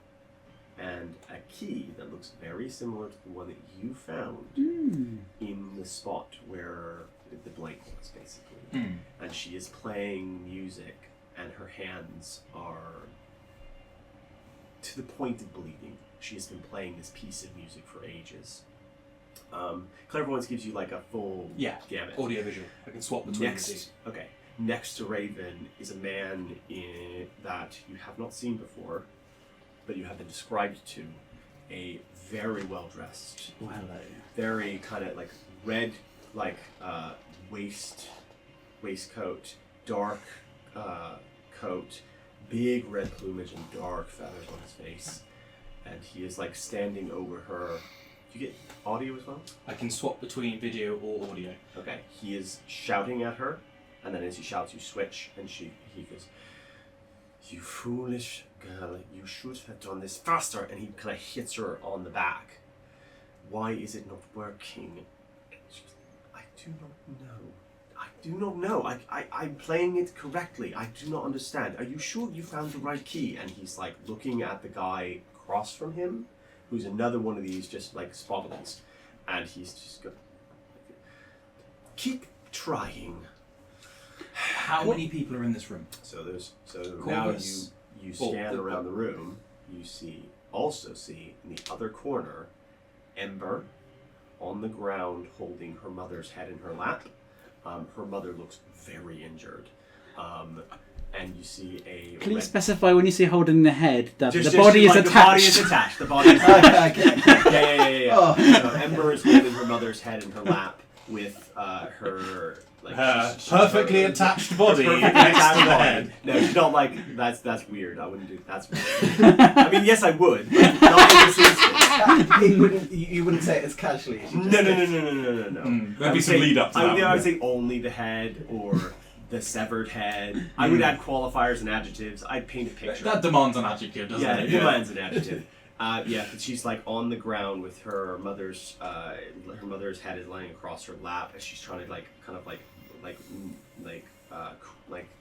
and a key that looks very similar to the one that you found in the spot where the blank was, basically. And she is playing music, and her hands are to the point of bleeding. She has been playing this piece of music for ages. Clairvoyance gives you like a full gamut. Audio visual. I can swap between the two. Okay. Next to Raven is a man that you have not seen before, but you have been described to. A very well dressed, Oh, hello. very kind of like red, like waistcoat, dark coat, big red plumage and dark feathers on his face, and he is like standing over her. Do you get audio as well? I can swap between video or audio. Okay. He is shouting at her, and then as he shouts, you switch, and he goes, "You foolish girl, you should have done this faster," and he kind of hits her on the back. "Why is it not working?" She goes, "I do not know. I do not know. I'm playing it correctly. I do not understand. Are you sure you found the right key?" And he's like looking at the guy across from him, who's another one of these just like spoglins, and he's just going, "Keep trying." How many people are in this room? So now Corvus. you scan around the room. You also see in the other corner, Ember on the ground holding her mother's head in her lap. Her mother looks very injured, and you see a. Please red- specify when you say holding the head that Just the body is like, attached. The body is attached. The body is attached. Okay. Yeah. Oh. So Ember is holding her mother's head in her lap with her like she's perfectly her- attached body her next perfectly to attached the body. head. No, you don't like that's weird. I wouldn't do that's weird. I mean, yes, I would, but not in this instance. You wouldn't say it as casually. As you No. just did. There'd be some lead up to that. I one. would say only the head or the severed head. I would add qualifiers and adjectives. I'd paint a picture. That demands an adjective, doesn't Yeah, it? it demands an adjective. Yeah, but she's like on the ground with her mother's head is laying across her lap as she's trying to like kind of like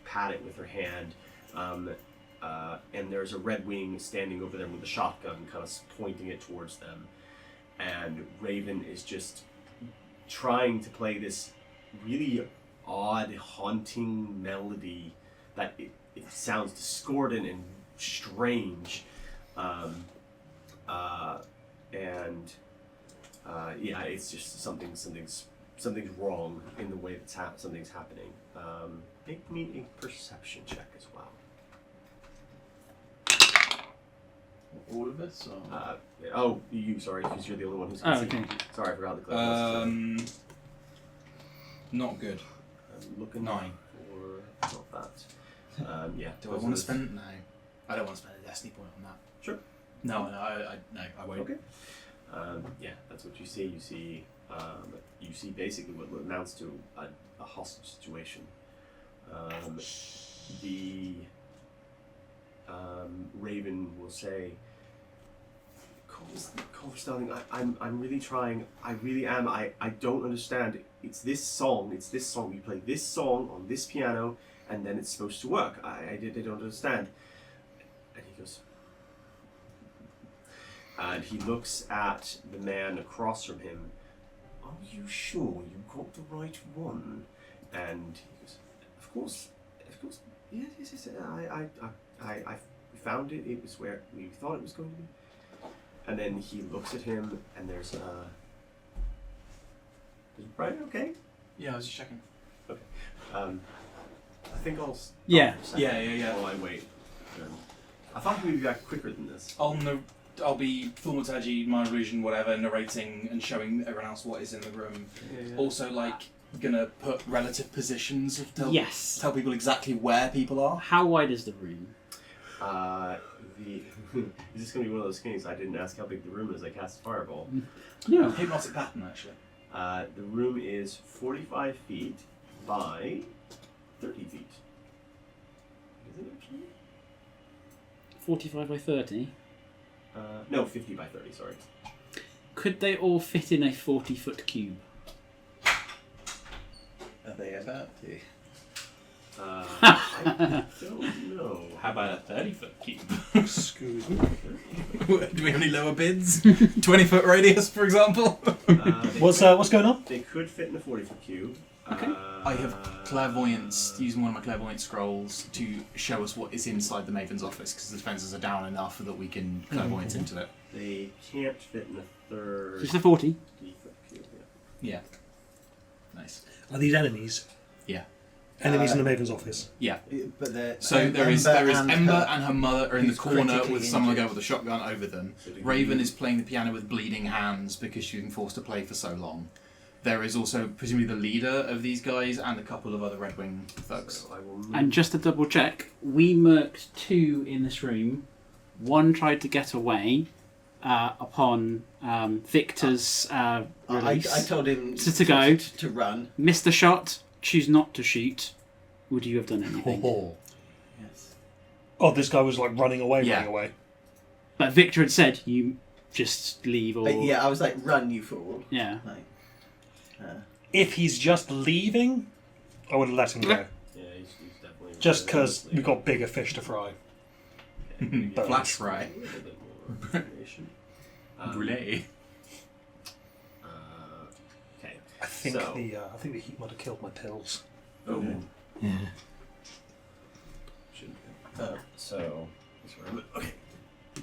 pat it with her hand. And there's a Red Wing standing over them with a shotgun, kind of pointing it towards them. And Raven is just trying to play this really odd, haunting melody that it sounds discordant and strange. Yeah, it's just something's wrong in the way that something's happening. Make me a perception check as well. All of us? Or? You, sorry, because you're the only one who's Oh, conceding. okay. Sorry, I forgot the clip. Not good. I'm looking 9. for not that. Yeah. Do I want to spend? No, I don't want to spend a destiny point on that. Sure. No, I won't. Okay. Yeah, that's what you see. You see basically what amounts to a hostage situation. The Raven will say, Call for Sterling, I'm really trying. I really am. I don't understand. It's this song. You play this song on this piano, and then it's supposed to work. I don't understand. And he goes, and he looks at the man across from him. Are you sure you got the right one? And he goes, of course. Yes. I found it. It was where we thought it was going to be. And then he looks at him, and there's is Brian okay? Yeah, I was just checking. Okay. I think I'll. Yeah. Yeah. While I wait. I thought we'd be back quicker than this. I'll be thaumaturgy, my illusion, whatever, narrating and showing everyone else what is in the room. Yeah. Also, gonna put relative positions. Yes. Tell people exactly where people are. How wide is the room? Is this going to be one of those things? I didn't ask how big the room is. I cast Fireball. No. Hypnotic pattern, actually. The room is 45 feet by 30 feet. Is it actually? 45 by 30? No, 50 by 30, sorry. Could they all fit in a 40-foot cube? Are they about to? I don't know. How about a 30-foot cube? Excuse me. Do we have any lower bids? 20-foot radius, for example? What's going on? They could fit in a 40-foot cube. Okay. I have clairvoyance, using one of my clairvoyance scrolls to show us what is inside the Maven's office, because the defences are down enough that we can clairvoyance into it. They can't fit in a 30-foot Just a 40? cube. Yeah. Nice. Are these enemies? Yeah. Enemies in the Maven's office? Yeah. But So there is Ember and her mother are in the who's corner critically with someone injured. go with a shotgun over them. So they Raven can- is playing the piano with bleeding hands because she's been forced to play for so long. There is also presumably the leader of these guys and a couple of other Red Wing thugs. So I will move. And just to double check, we murked 2 in this room. 1 tried to get away upon Victor's release. I told him To go. to run. Missed the shot, choose not to shoot. Would you have done anything? Yes. Oh, this guy was running away, Yeah. running away. But Victor had said, you just leave or... Yeah, I was like, run, you fool. Yeah. Like, If he's just leaving, I would have let him go. Yeah, he's definitely. Just because we've got bigger fish to fry. But- Flash fry. A little bit more information. Brûlée. Okay. I think So- I think the heat might have killed my pills. Oh. Yeah. Shouldn't be. So, this room. Okay.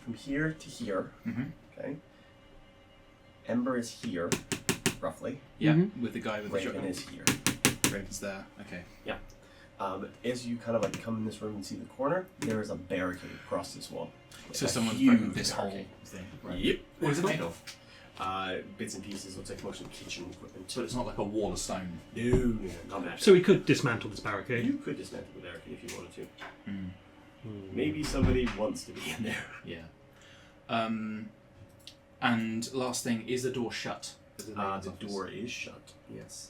From here to here. Mhm. Okay. Ember is here, roughly. Yeah, Mhm. with the guy with the Raven shotgun. is here. Raven's there. Okay. As you kind of like come in this room and see the corner, there is a barricade across this wall. So A someone's huge broken this whole barricade. thing. Yep. What is it made of? Bits and pieces. Looks like mostly kitchen equipment. So it's not like a wall of stone. No, not magic. So we could dismantle this barricade. You could dismantle the barricade if you wanted to. Mm. Maybe somebody wants to be in there. Yeah. And last thing, is the door shut? The door is shut. Yes.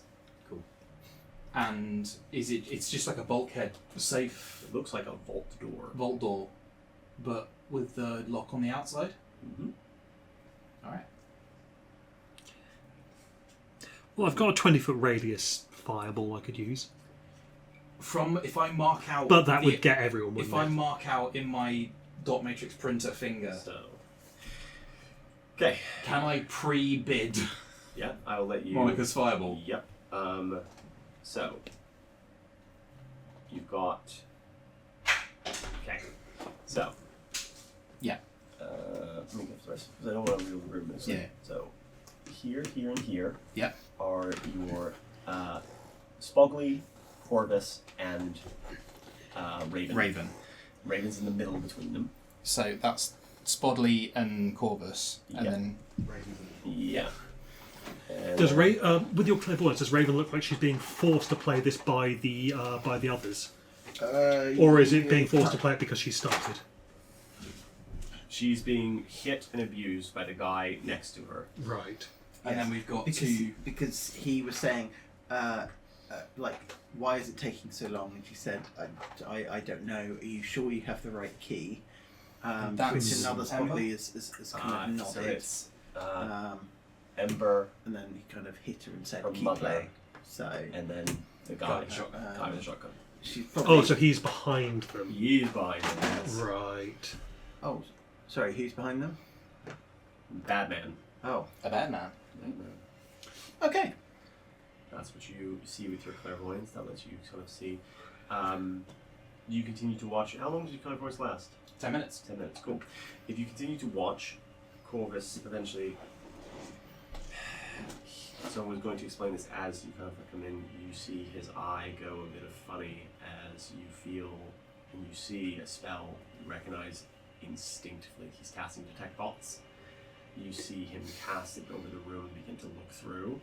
And is it? It's just like a bulkhead safe It looks like a vault door. vault door, but with the lock on the outside. Mm-hmm. All right. Well, I've got a 20-foot radius fireball I could use, From if I mark out, but that the- would get everyone. If Wouldn't I it? mark out in my dot matrix printer finger, So. Okay. can I pre-bid Yeah, I'll let you. Monica's fireball? Yep. So you've got. Okay. So. Yeah. Let me get the rest because I don't want to reveal the room. This Yeah. So here, here, and here. Yep. Are your Spogley, Corvus, and Raven. Raven. Raven's in the middle between them. So that's Spodley and Corvus, and Yeah. then Yeah. And, Does with your clairvoyance, does Raven look like she's being forced to play this by the others, or is it being forced to play it because she started? She's being hit and abused by the guy next to her. Right. and then we've got Because he was saying, like, why is it taking so long? And she said, I don't know. Are you sure you have the right key? That's Which another Ember? probably is kind of So nodded. it's Ember, and then he kind of hit her and said, her "Keep mother, playing." So and then the Guy guy, with the shotgun. guy with the shotgun. she's probably. Oh, so he's behind them. He is behind him. Yes. Right. Oh, sorry. Who's behind them? Batman. Oh, a bad man. Batman. okay. That's what you see with your clairvoyance. That lets you sort of see. You continue to watch. How long does your clairvoyance last? 10 minutes. 10 minutes. Cool. If you continue to watch, Corvus eventually. So I was going to explain this as you kind of come in. You see his eye go a bit of funny as you feel and you see a spell you recognize instinctively. He's casting Detect Thoughts. You see him cast it over the room and begin to look through.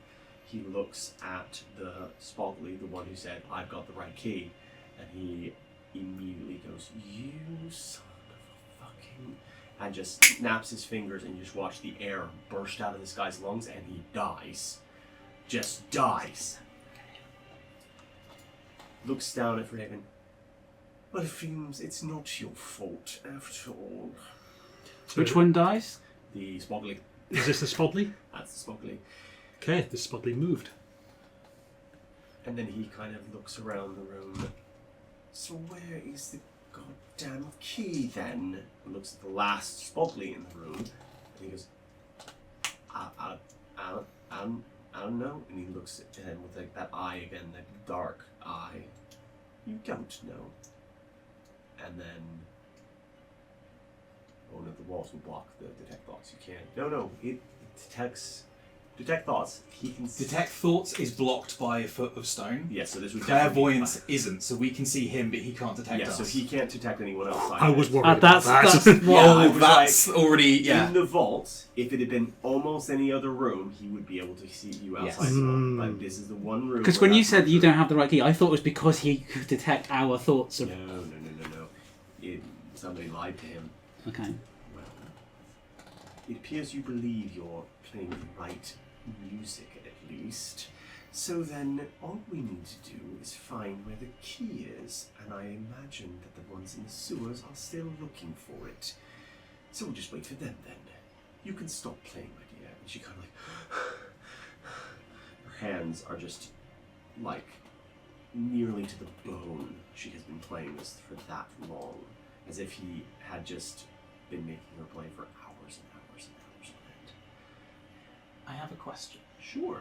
He looks at the Spogley, the one who said, "I've got the right key," and he immediately goes, "You son of a fucking," and just snaps his fingers, and you just watch the air burst out of this guy's lungs, and he dies. Just dies. Looks down at Raven. "Well, Fiends, it's not your fault after all." Which one dies? The Spogley. Is this the Spodley? That's the Spogley. Okay, the Spodley moved. And then he kind of looks around the room. "So where is the goddamn key then?" He looks at the last Spogley in the room, and he goes, I don't know." And he looks at him with like that eye again, that dark eye. "You don't know." And then one of the walls will block the detect thoughts. You can't. No, it detects. Detect thoughts. He can Detect thoughts is blocked by a foot of stone. Yes, so this would Clairvoyance isn't, so we can see him, but he can't detect Yeah, us. so he can't detect anyone else. I was worried That's about that. that's what. I Oh, was that's like, already yeah. In the vault, if it had been almost any other room, he would be able to see you outside. Yes. the vault. Mm. But this is the one room. Because where when you that's said not you true. don't have the right key, I thought it was because he could detect our thoughts. No. Somebody lied to him. Okay. Well, it appears you believe you're playing the right music, at least. So then, all we need to do is find where the key is, and I imagine that the ones in the sewers are still looking for it. So we'll just wait for them then. You can stop playing, my dear. And she kind of like... Her hands are just, like, nearly to the bone. She has been playing this for that long. As if he had just been making her play for hours and hours and hours on end. I have a question. Sure.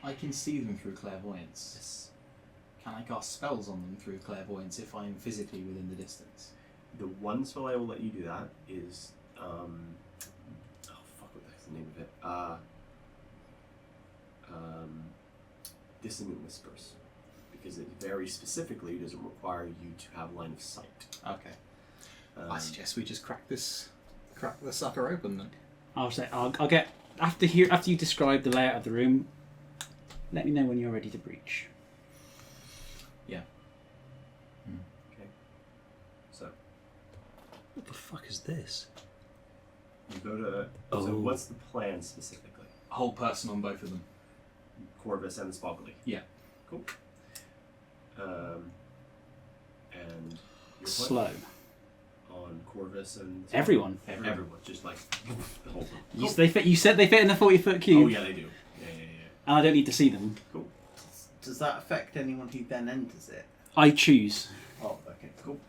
I can see them through clairvoyance. Yes. Can I cast spells on them through clairvoyance if I am physically within the distance? The one spell I will let you do that is, oh fuck, what the heck's the name of it? Dissonant Whispers. because it very specifically doesn't require you to have line of sight. Okay. I suggest we just crack the sucker open then. I'll get after you describe the layout of the room. Let me know when you're ready to breach. Yeah. Okay. So What the fuck is this? you go to. Oh. So what's the plan specifically? Whole person on both of them. Corvus and the Spoggly. Yeah. Cool. And your plan Slow. on Corvus and the Everyone. Everyone, just like the whole thing. You said they fit in the 40-foot cube. Oh yeah, they do. Yeah. And I don't need to see them. Cool. Does that affect anyone who then enters it? I choose. Oh, okay, cool.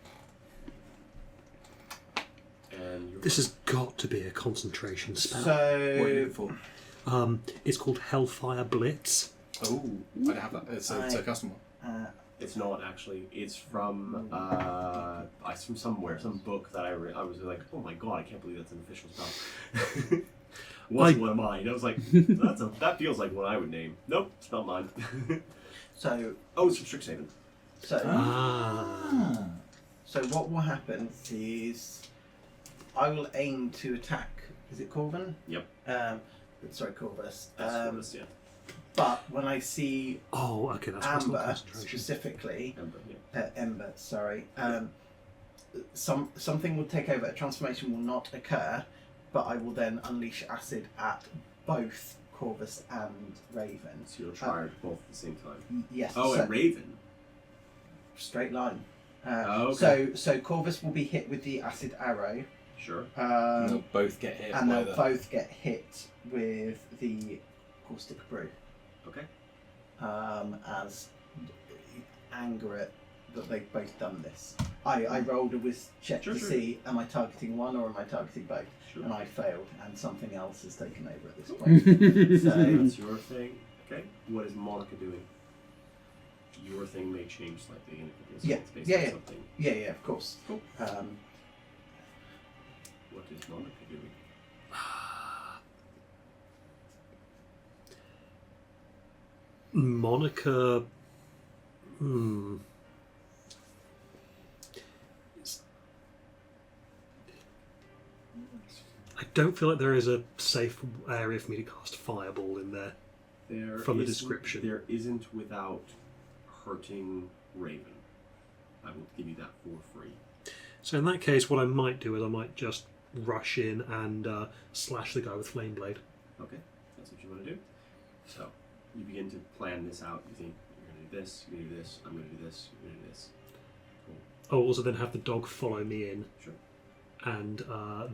And your This has got to be a concentration spell. What are you looking So, for? It's called Hellfire Blitz. Oh, I don't have that. It's a custom one. It's not actually. It's from it's from somewhere, some book that I read. I was like, oh my god, I can't believe that's an official spell. Wasn't one of mine. I was like, that feels like one I would name. Nope, it's not mine. so, Oh, it's from Strixhaven. So what will happen is I will aim to attack. Is it Corvin? Yep. Sorry, Corvus. That's Corvus, yeah. But when I see Oh, okay, that's personal Amber concentration. specifically, Ember, yeah. Ember, sorry, something will take over. A transformation will not occur, but I will then unleash acid at both Corvus and Raven. So you'll try both at the same time. Yes. Oh, so, and Raven. straight line. Okay. So Corvus will be hit with the acid arrow. Sure. And they'll both get hit And by they'll the... both get hit with the caustic brew. Okay. As anger it that they've both done this. I rolled a whiz check Sure, to sure. see am I targeting one or am I targeting both, Sure. and I failed, and something else has taken over at this point. So So that's your thing. Okay. What is Monica doing? Your thing may change slightly, and it Yeah, it's based yeah, on yeah. something. yeah, of course. Cool. What is Monica doing? Monica. I don't feel like there is a safe area for me to cast Fireball in there. There From the isn't- description. There isn't without hurting Raven. I will give you that for free. So in that case, what I might do is I might just rush in and slash the guy with Flame Blade. Okay, that's what you want to do. So you begin to plan this out. You think you're going to do this, you're going to do this, I'm going to do this, you're going to do this. I'll also then have the dog follow me in, Sure. and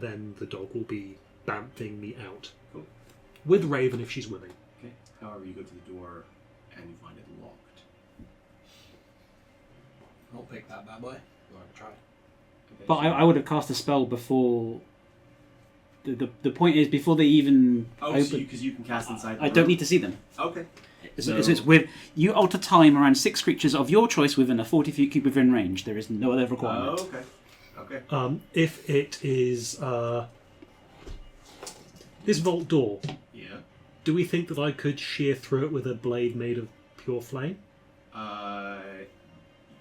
then the dog will be bamfing me out. Cool. With Raven if she's willing. Okay. However, you go to the door and you find it locked. I'll pick that bad boy. Go have a try. Okay, But so- I would have cast a spell before. The point is before they even Oh, open. because you can cast inside. I don't need to see them. Okay. It's with you alter time around 6 creatures of your choice within a 40-foot cube within range. There is no other requirement. Oh, okay. Okay. If it is this vault door, Yeah. do we think that I could shear through it with a blade made of pure flame?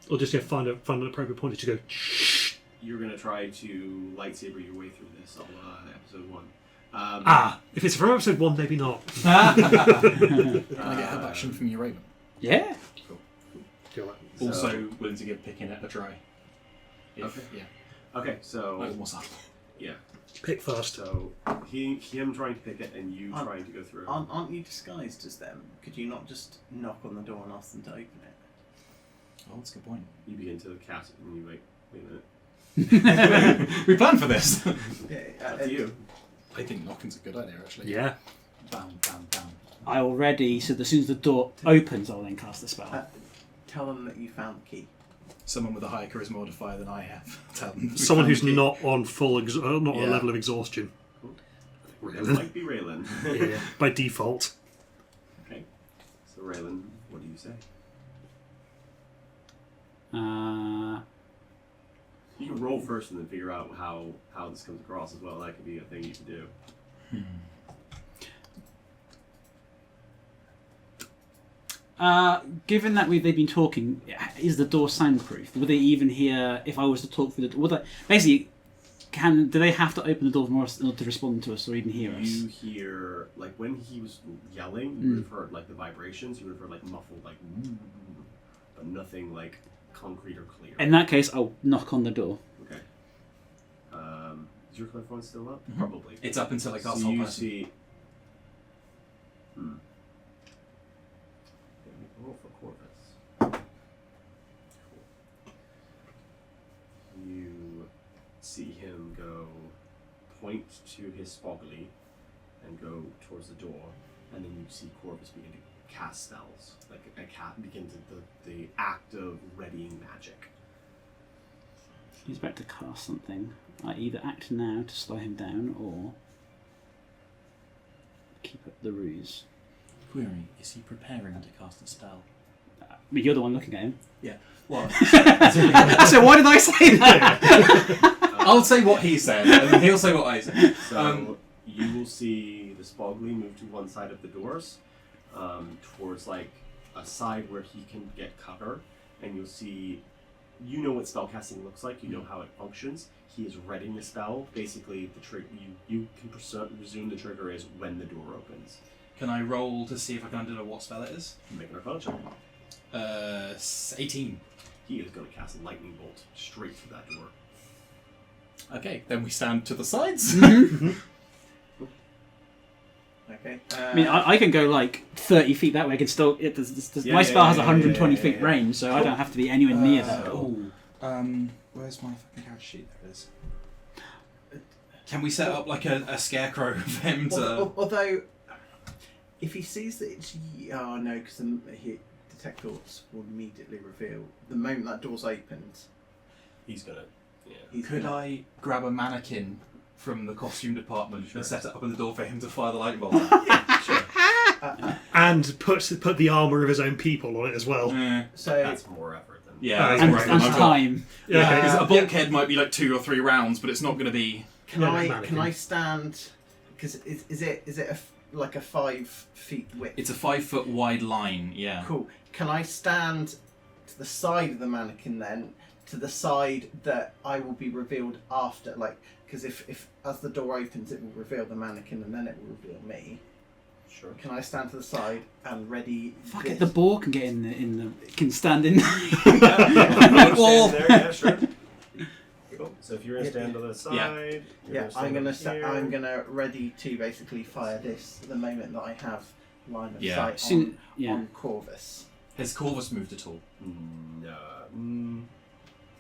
Or just find an appropriate point to go shh? You're gonna try to lightsaber your way through this on episode 1. If it's from episode 1, maybe not. Can I get help action from your Raven? Yeah. Feel like- Also willing to give picking it a try. If, Okay. Yeah. Okay, so That was more subtle. yeah, Pick first. so him trying to pick it and you trying to go through. Aren't you disguised as them? Could you not just knock on the door and ask them to open it? Oh, that's a good point. You begin to cast it and you wait a minute. We planned for this. Yeah, Up to you. I think knocking's a good idea, actually. Yeah. Bam, bam, bam. I already. So as soon as the door opens, I'll then cast the spell. Tell them that you found the key. Someone with a higher charisma modifier than I have. Tell them. Someone who's not on full, not on Yeah. a level of exhaustion. It Raylan. might be Raylan. Yeah, by default. Okay. So Raylan, what do you say? You can roll first and then figure out how this comes across as well. That could be a thing you can do. Given that they've been talking, is the door soundproof? Would they even hear if I was to talk through the door? Would they, basically, do they have to open the door for us in order to respond to us or even hear us? You hear, like, when he was yelling, you would have heard, like, the vibrations. You would have heard, like, muffled, like, but nothing, like, concrete or clear. In that case, I'll knock on the door. Okay. Is your clairvoyance still up? Mhm. Probably. It's up until I cast So whole you person. see... Roll for Corvus. You see him go, point to his spoggly, and go towards the door, and then you see Corvus begin to cast spells. Like a cat begins the act of readying magic. He's about to cast something. I either act now to slow him down or keep up the ruse. Query, is he preparing to cast a spell? But you're the one looking at him. What? So why did I say that? I'll say what he said, and then he'll say what I said. So you will see the spoggly move to one side of the doors, towards like a side where he can get cover, and you'll see, you know what spellcasting looks like, you know how it functions. He is readying the spell. Basically, the trigger you can resume the trigger is when the door opens. Can I roll to see if I can identify what spell it is? Make an arcana check. 18. He is going to cast a lightning bolt straight through that door. Okay, then we stand to the sides. Okay. I mean, I can go like 30 feet that way. I can still. My spell has 120 feet range, so I don't have to be anywhere near that door. Where's my fucking character sheet? There it is. Can we set up like a scarecrow for him to... Although, if he sees that it's... Oh no, because the detect thoughts will immediately reveal. The moment that door's opened, He's going to... Yeah. he's Could gonna- I grab a mannequin from the costume department and set it up at the door for him to fire the lightning bolt? Sure. And put the armour of his own people on it as well. So That's more effort than... Yeah, that's And, right. and time. Yeah, okay. Because a bulkhead might be like 2 or 3 rounds, but it's not going to be... can Yeah, I mannequin. can I stand? Because is it like a 5 feet width? It's a 5 foot wide line, yeah. Cool. Can I stand to the side of the mannequin then? To the side that I will be revealed after, like, because if as the door opens, it will reveal the mannequin and then it will reveal me. Sure. Can I stand to the side and ready? Fuck this? it, the boar can get in the can stand in. Wall. There, yeah, sure. Cool. So if you're going to stand to the side... you're Yeah, stand I'm up here. I'm gonna ready to basically fire this the moment that I have line of Yeah. sight Soon- yeah. on Corvus. Has Corvus moved at all?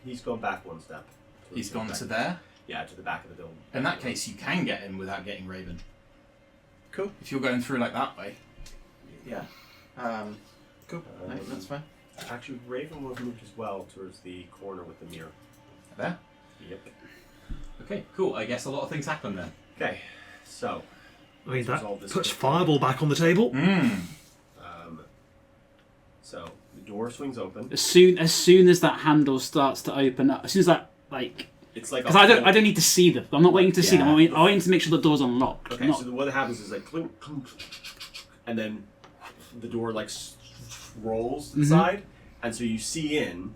He's gone back one step. He's gone back. to there? Yeah, to the back of the building. In that case, you can get in without getting Raven. Cool. If you're going through like that way. Yeah. Cool. No, that's fine. Actually, Raven will have moved as well towards the corner with the mirror. There? Yep. Okay, cool. I guess a lot of things happen then. Okay, so... I mean, that resolve this puts quickly. Fireball back on the table. So, the door swings open. As soon as that handle starts to open up, as soon as that like, It's like because I don't need to see them. I'm not waiting to see them. I'm Yeah. waiting to make sure the door's unlocked. Okay, not, so what happens is like clink, clink, and then the door like rolls to the side, and so you see in,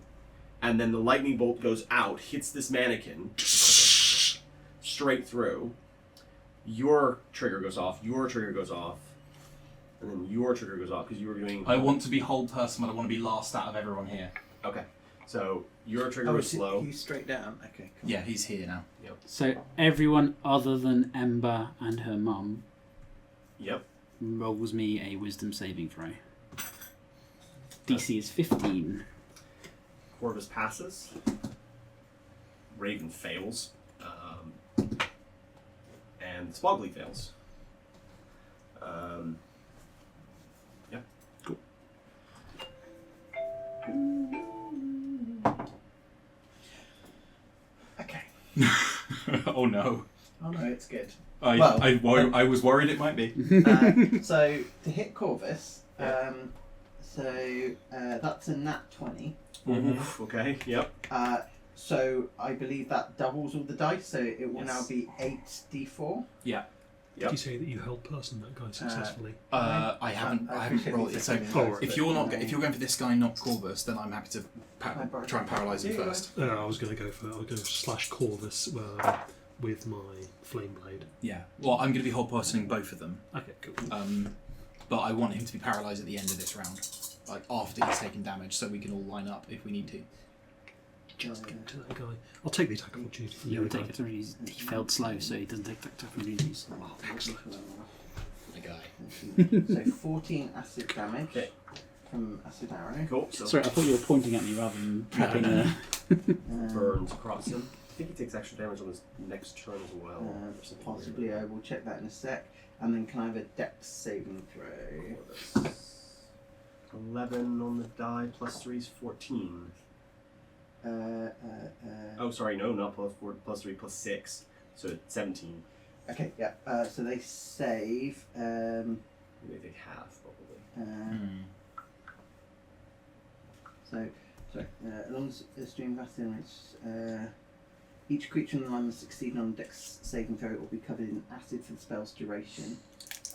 and then the lightning bolt goes out, hits this mannequin straight through. Your trigger goes off. Your trigger goes off, and then your trigger goes off because you were doing. I want to be whole person, but I want to be last out of everyone here. Okay, so your trigger Oh, was slow. he's straight down. Okay. Cool. Yeah, he's here now. so everyone other than Ember and her mum Yep. rolls me a wisdom saving throw. DC is 15. Corvus passes. Raven fails. And Spoggly fails. Yeah. Cool. Okay. Oh no. Oh no, it's good. I was worried it might be. So to hit Corvus, that's a nat 20. Oof, okay, yep. So I believe that doubles all the dice, so it will now Yes. be 8d4. Yeah. Did you say that you held person that guy successfully? I haven't appreciate rolled the it. So second Alright. if you're not, if you're going for this guy, not Corvus, then I'm happy to try and paralyse him first. I was going to go slash Corvus with my flame blade. Yeah. Well, I'm going to be whole personing both of them. Okay, cool. But I want him to be paralysed at the end of this round, like after he's taken damage, so we can all line up if we need to. Just get to that guy. I'll take the attack of opportunity from You the would other take guy. it. He failed slow, so he doesn't take that opportunities. Oh, excellent. The guy. So 14 acid damage from acid arrow. Cool. So Sorry, I thought you were pointing at me rather than prepping a. burns across him. I think he takes extra damage on his next turn as well. Possibly, I will check that in a sec. And then can I have a dex saving throw? 11 on the die, plus 3 is 14. Oh, sorry, no, not plus 4, plus 3, plus 6. So it's 17. Okay, yeah. So they save. Maybe they have, probably. So, sorry. As long as the stream of acid damage, each creature in the line must succeed on a dex saving throw. It will be covered in acid for the spell's duration.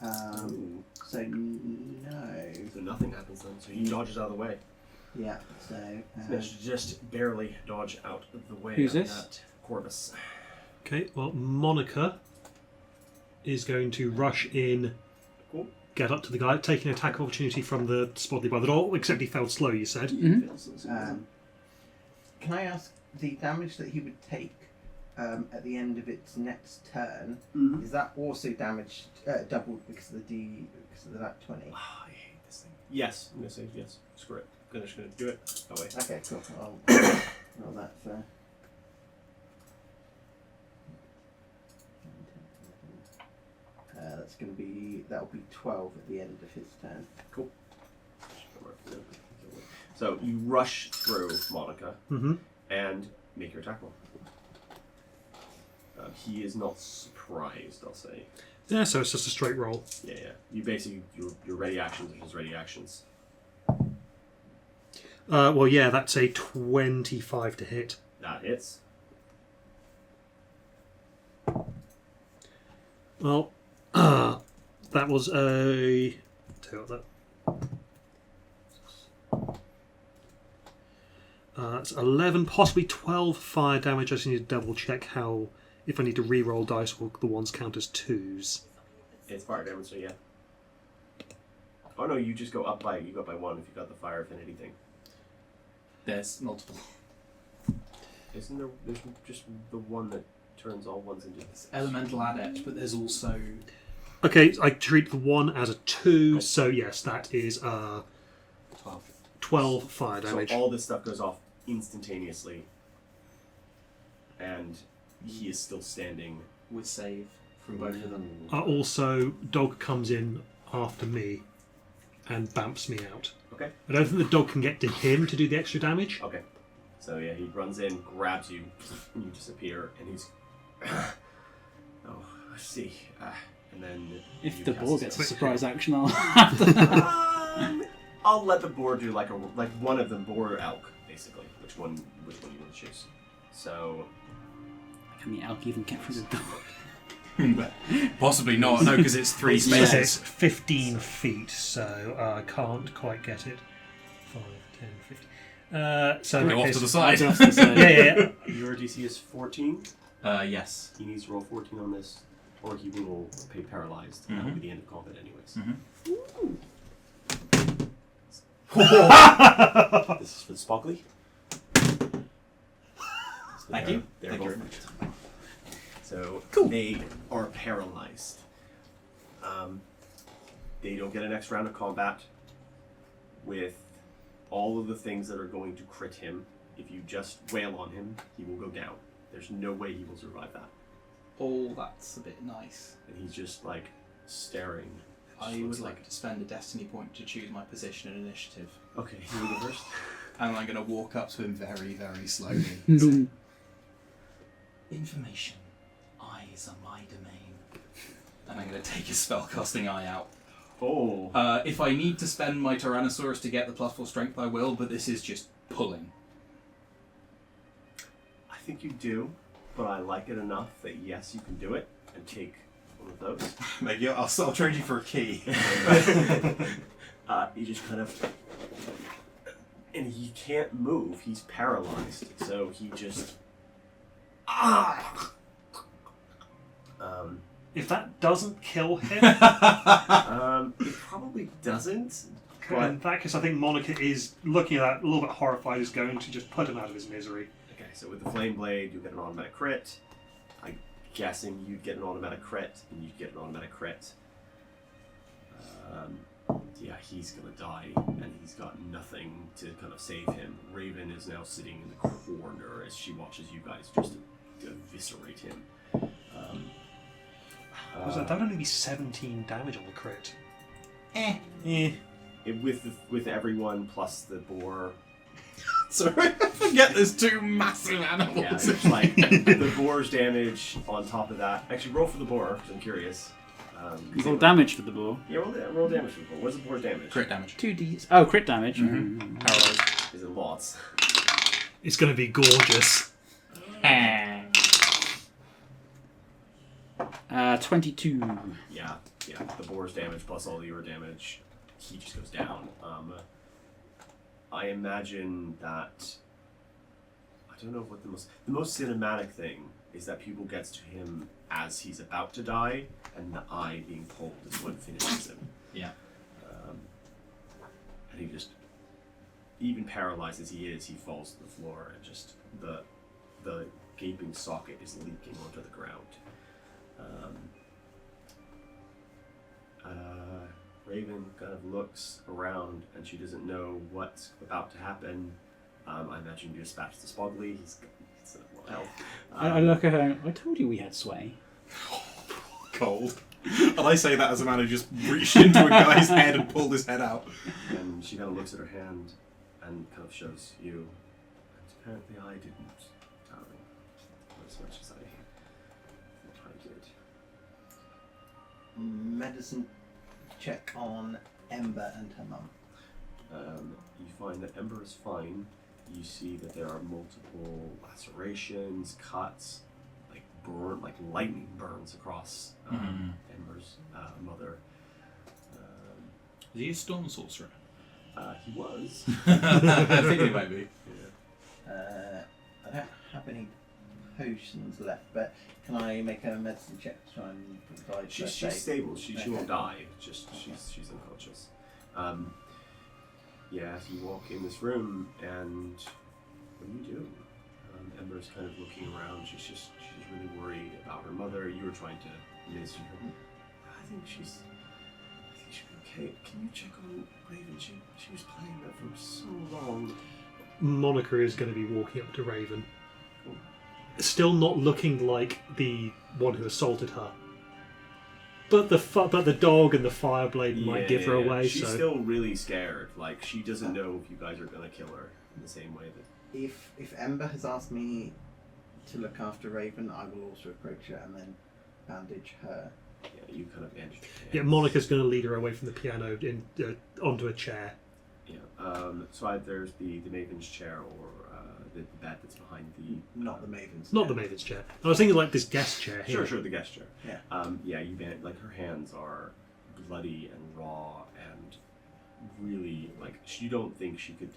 Ooh. So no. So nothing happens then. So he dodges out of the way. Yeah. So. He's managed to just barely dodge out of the way. Who's of this? That Corvus. Okay, well, Monica is going to rush in, Cool. get up to the guy, taking an attack of opportunity from the spotted by the door, except he failed slow, you said. Mhm. Can I ask the damage that he would take at the end of its next turn? Mhm. Is that also damaged doubled because of that 20? I hate this thing. Yes, I'm going to say yes. Screw it. I'm just going to do it. Oh, wait. Okay, cool. I'll roll that for. That's going to be. That'll be 12 at the end of his turn. Cool. So you rush through Monica Mm-hmm. and make your attack roll. He is not surprised, I'll say. Yeah, so it's just a straight roll. Yeah, yeah. You basically, your ready actions are his ready actions. Well, yeah, that's a 25 to hit. That hits. Well, that was a... Tell you what that's 11, possibly 12 fire damage. I just need to double check how... If I need to re-roll dice, will the ones count as 2s? It's fire damage, so yeah. Oh no, you just go up by 1 if you got the fire affinity thing. There's multiple. Isn't there? There's just the one that turns all ones into this. Elemental adept, but there's also... Okay, I treat the 1 as a 2, so yes, that is 12. 12 fire damage. So all this stuff goes off instantaneously, and he is still standing. With save from both of them. Also, dog comes in after me and bamps me out. Okay. I don't think the dog can get to him to do the extra damage. Okay. So yeah, he runs in, grabs you, and you disappear, and he's. Oh, I see. And then. If you the cast ball a gets a spell. surprise action, I'll have to. I'll let the boar do like one of them, boar or elk, basically. Which one you want to choose? So. Can the elk even get through the door? Possibly not, no, because it's 3 It spaces. says 15 feet, so I can't quite get it. 5, 10, 15. So in Go that off case- to the side. Just to say. yeah. Your DC is 14. Yes. He needs to roll 14 on this, or he will be paralyzed. And that will be the end of combat, anyways. This is for the Spogley. Thank you. They're Thank you both very much. So they are paralyzed. They don't get an next round of combat with all of the things that are going to crit him. If you just wail on him, he will go down. There's no way he will survive that. Oh, that's a bit nice. And he's just like staring. I would like to spend a destiny point to choose my position and initiative. Okay, you go first. And I'm going to walk up to him very, very slowly. Information. Eyes are my domain. And I'm going to take his spellcasting eye out. Oh. If I need to spend my Tyrannosaurus to get the +4 strength, I will, but this is just pulling. I think you do, but I like it enough that yes, you can do it and take one of those. Like, yeah, I'll trade you for a key. He just kind of, and he can't move. He's paralyzed, so he just If that doesn't kill him, it probably doesn't. in that case, I think Monica is looking at that a little bit horrified. Is going to just put him out of his misery. Okay, so with the flame blade, you'll get an automatic crit. I'm guessing you'd get an automatic crit, and you'd get an automatic crit. Yeah, he's gonna die, and he's got nothing to kind of save him. Raven is now sitting in the corner as she watches you guys just eviscerate him. That would only be 17 damage on the crit. With everyone plus the boar. Sorry, I forget there's two massive animals. Yeah, it's like the boar's damage on top of that. Actually, roll for the boar, because I'm curious. Roll damage for the boar. Yeah, roll damage for the boar. What's the boar's damage? Crit damage. 2d. Oh, crit damage. Paralyzed. Is it lots? It's going to be gorgeous. 22. Yeah. The boar's damage plus all your damage, he just goes down. I imagine that. I don't know what the most cinematic thing is that people gets to him as he's about to die, and the eye being pulled is what finishes him. Yeah. And he just, even paralyzed as he is, he falls to the floor, and just the gaping socket is leaking onto the ground. Raven kind of looks around, and she doesn't know what's about to happen. I imagine you dispatch the Spogley. He's a lot of health. I look at her. I told you we had sway. Cold. And I say that as a man who just reached into a guy's head and pulled his head out. And she kind of looks at her hand and kind of shows you. And apparently I didn't, darling, as much as I did. Medicine check on Ember and her mum. You find that Ember is fine. You see that there are multiple lacerations, cuts, like lightning burns across Ember's mother. Is he a storm sorcerer? He was. I think he might be. I don't have any potions left, but can I make a medicine check to try and provide She's first aid? stable. She Okay. won't die. Just she's unconscious. Yeah, you walk in this room, and what do you do? Ember's kind of looking around. She's really worried about her mother. You were trying to minister to her. I think she'll be okay. Can you check on Raven? She was playing that for so long. Monica is going to be walking up to Raven. Still not looking like the one who assaulted her. But the dog and the fireblade might give her away. She's so still really scared. Like, she doesn't know if you guys are gonna kill her in the same way that. If Ember has asked me to look after Raven, I will also approach her and then bandage her. Yeah, you kind of bandage her hands. yeah, Monica's going to lead her away from the piano onto a chair. Yeah. So there's the Maven's chair or the bed that's behind the. Not the Maven's. Not the Maven's chair. I was thinking like this guest chair here. Sure, the guest chair. Yeah. Yeah, you like her hands are bloody and raw and really like you don't think she could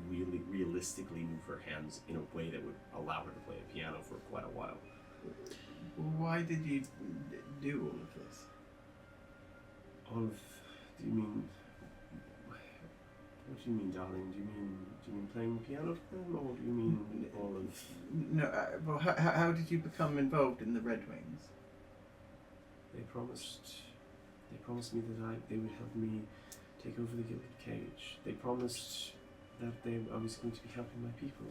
really realistically move her hands in a way that would allow her to play a piano for quite a while. Why did you do all of this? Do you mean? What do you mean, darling? Do you mean playing the piano for them, or do you mean all of? No. Well, how did you become involved in the Red Wings? They promised me that they would help me take over the Gilded Cage. They promised that I was going to be helping my people.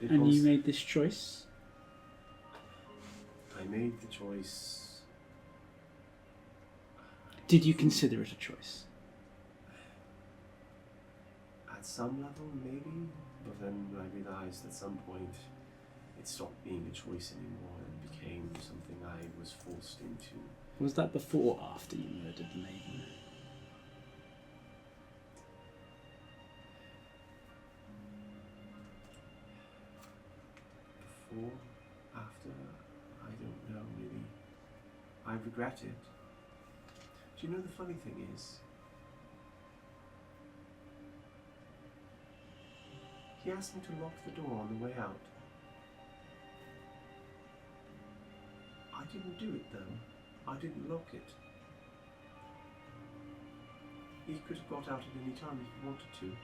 They And promised- you made this choice? I made the choice. Did you consider it a choice? At some level, maybe, but then I realized at some point it stopped being a choice anymore and became something I was forced into. Was that before or after you murdered the maiden? Before, after, I don't know, maybe I regret it. Do you know the funny thing is? He asked me to lock the door on the way out. I didn't do it though. I didn't lock it. He could have got out at any time if he wanted to.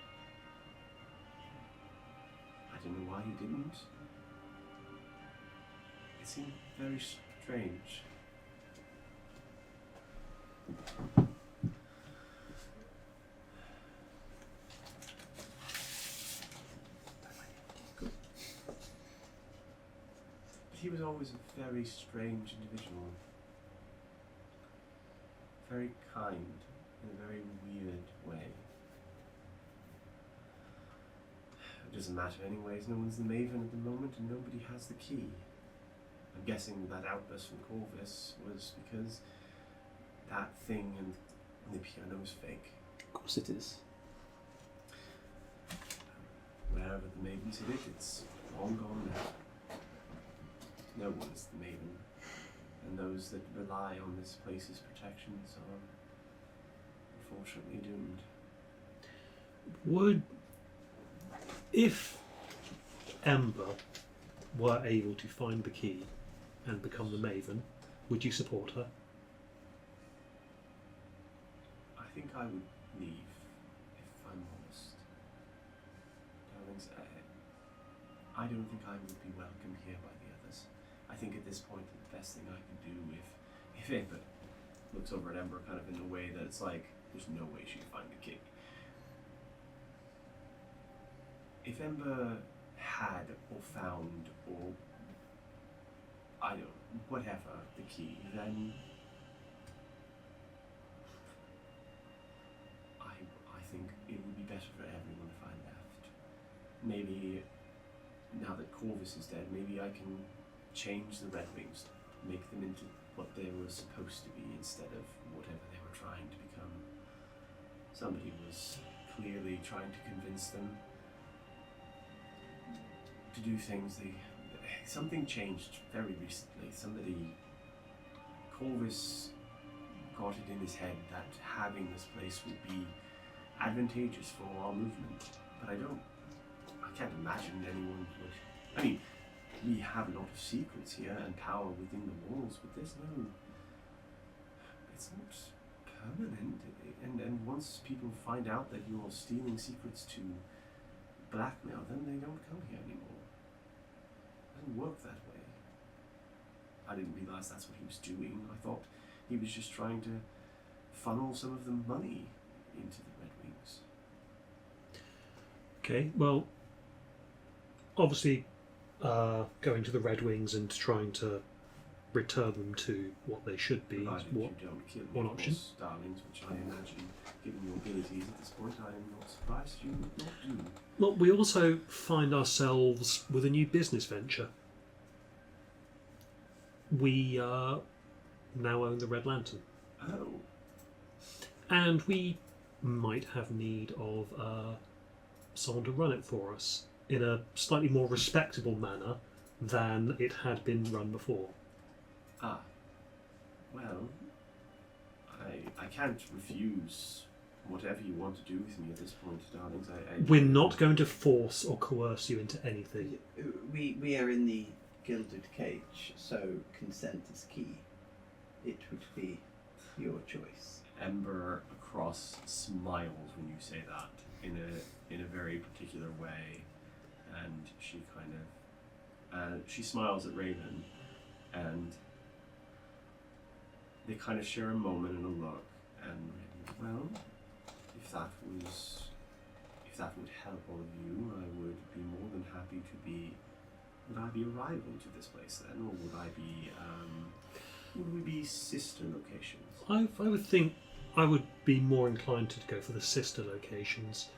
I don't know why he didn't. It seemed very strange. But he was always a very strange individual. Very kind in a very weird way. It doesn't matter anyways, no one's the Maven at the moment and nobody has the key. I'm guessing that outburst from Corvus was because that thing and the piano is fake. Of course it is. Wherever the Mavens hid it, it's long gone now. No one is the Maven. And those that rely on this place's protections are unfortunately doomed. If Ember were able to find the key and become the Maven, would you support her? I think I would leave, if I'm honest. Darlings, I don't think I would be welcome here by the others. I think at this point the best thing I can do if Ember looks over at Ember kind of in a way that it's like, there's no way she can find the key. If Ember had or found or whatever the key, then I think it would be better for everyone if I left. Maybe now that Corvus is dead, maybe I can change the Red Wings, make them into what they were supposed to be instead of whatever they were trying to become. Somebody was clearly trying to convince them to do things. Something changed very recently. Corvus got it in his head that having this place would be advantageous for our movement, but I can't imagine anyone would. I mean, we have a lot of secrets here and power within the walls, but it's not permanent. And once people find out that you're stealing secrets to blackmail them, they don't come here anymore. It doesn't work that way. I didn't realize that's what he was doing. I thought he was just trying to funnel some of the money into the Red Wings. Okay, well, obviously going to the Red Wings and trying to return them to what they should be Provided is you don't kill one of option. course, Darlings, which I imagine, given your abilities at this point, I am not surprised you would not do. Well, we also find ourselves with a new business venture. We now own the Red Lantern. Oh, And we might have need of someone to run it for us in a slightly more respectable manner than it had been run before. well, I can't refuse whatever you want to do with me at this point, Darlings. We're not going to force or coerce you into anything. We are in the gilded cage, so consent is key. It would be your choice. Ember across smiles when you say that in a very particular way, and she kind of she smiles at Raven, and they kind of share a moment and a look, and well, if that would help all of you, I would be more than happy to be. Would I be arriving to this place then, or would I be? Would we be sister locations? I would think I would be more inclined to go for the sister locations.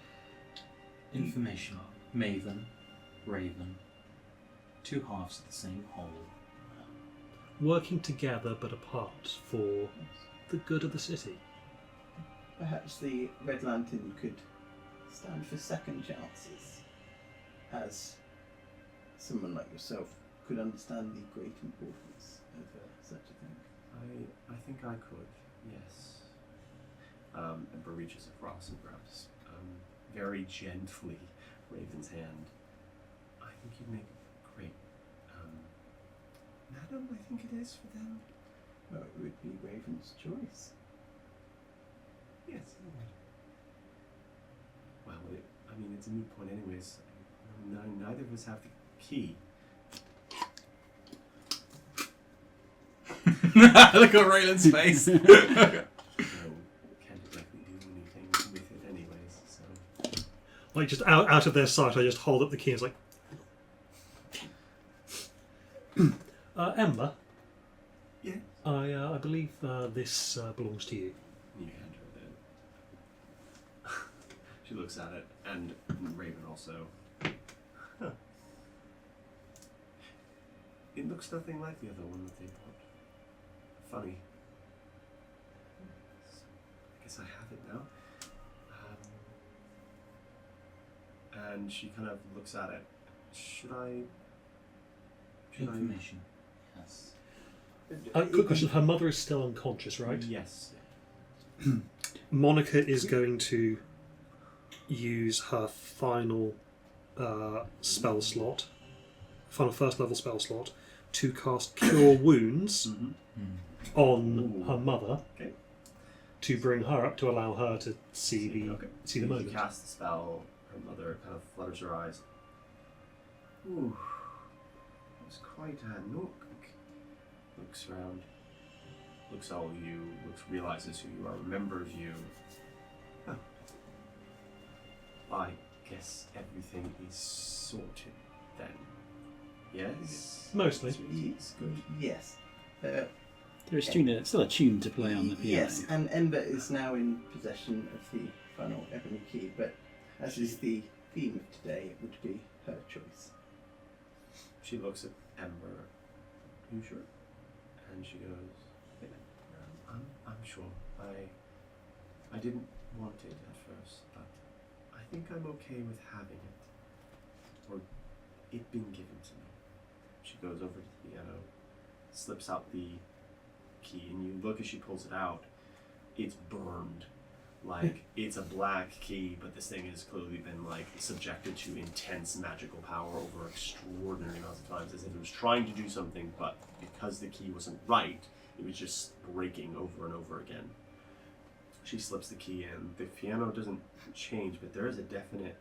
Information. Maven, Raven. Two halves of the same whole. Working together but apart for the good of the city. Perhaps the Red Lantern could stand for second chances, as someone like yourself could understand the great importance of such a thing. I I think I could, yes. Ember reaches across and grabs very gently Raven's hand. I think you'd make a great madam, I think it is for them. Well, it would be Raven's choice. Yes, it would. Well, I mean, it's a moot point anyways. Neither of us have the key. Look at Raylan's face. So, can't exactly do anything with it anyways, so... Like, just out of their sight, I just hold up the key and it's like... Ember, Yeah? I believe this belongs to you. You hand her the... She looks at it, and Raven also. Huh. It looks nothing like the other one that they bought. Funny. I guess I have it now. And she kind of looks at it. Should I... Information. Yes. Quick question, her mother is still unconscious, right? Yes. Monica is going to use her final spell slot, final first level spell slot, to cast Cure Wounds on her mother, Okay. to bring her up to allow her to see the You moment. cast the spell, her mother kind of flutters her eyes. Ooh. It was quite a nook. Looks around. Looks at all of you. Realizes who you are. Remembers you. Oh. I guess everything is sorted then. Yes? Mostly. Yes. There's still a tune to play on the piano. Yes, and Ember is now in possession of the final ebony key, but as is the theme of today, it would be her choice. She looks at Ember. Are you sure? And she goes, yeah, I'm sure. I didn't want it at first, but I think I'm okay with having it. Or it being given to me. She goes over to the piano, slips out the key, and you look as she pulls it out, it's burned. Like, it's a black key, but this thing has clearly been, like, subjected to intense magical power over extraordinary amounts of times, as if it was trying to do something, but because the key wasn't right, it was just breaking over and over again. She slips the key in. The piano doesn't change, but there is a definite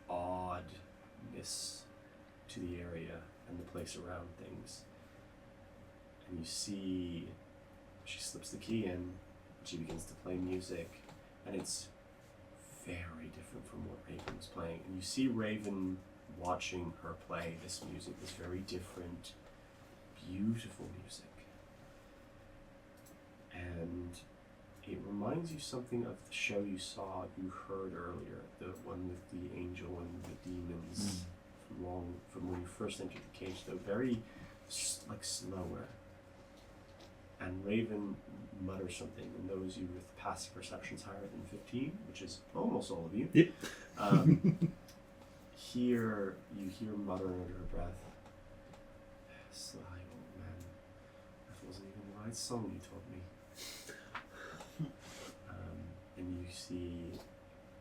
oddness to the area and the place around things. And you see, she slips the key in, she begins to play music, and it's very different from what Raven was playing. And you see Raven watching her play this music, this very different, beautiful music. And it reminds you something of the show you heard earlier, the one with the angel and the demons from when you first entered the cage, though very slower. And Raven mutters something, and those you with passive perceptions higher than 15, which is almost all of you, Yep. you hear muttering under her breath, "Sly old man, that wasn't even the right song you taught me." And you see...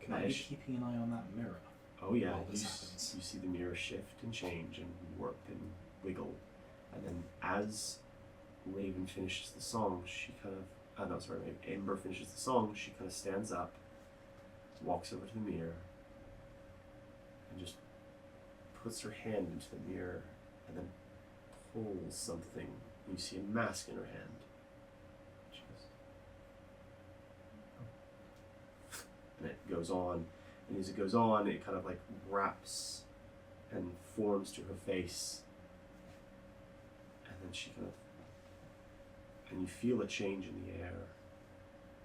Can I be keeping an eye on that mirror? Oh yeah, while you this happens? you see the mirror shift and change and warp and wiggle. And then as Raven finishes the song, she kind of... Amber finishes the song, she kind of stands up, walks over to the mirror, and just puts her hand into the mirror, and then pulls something. You see a mask in her hand. She goes, oh. And it goes on, and as it goes on, it kind of like wraps and forms to her face, and then she kind of... And you feel a change in the air.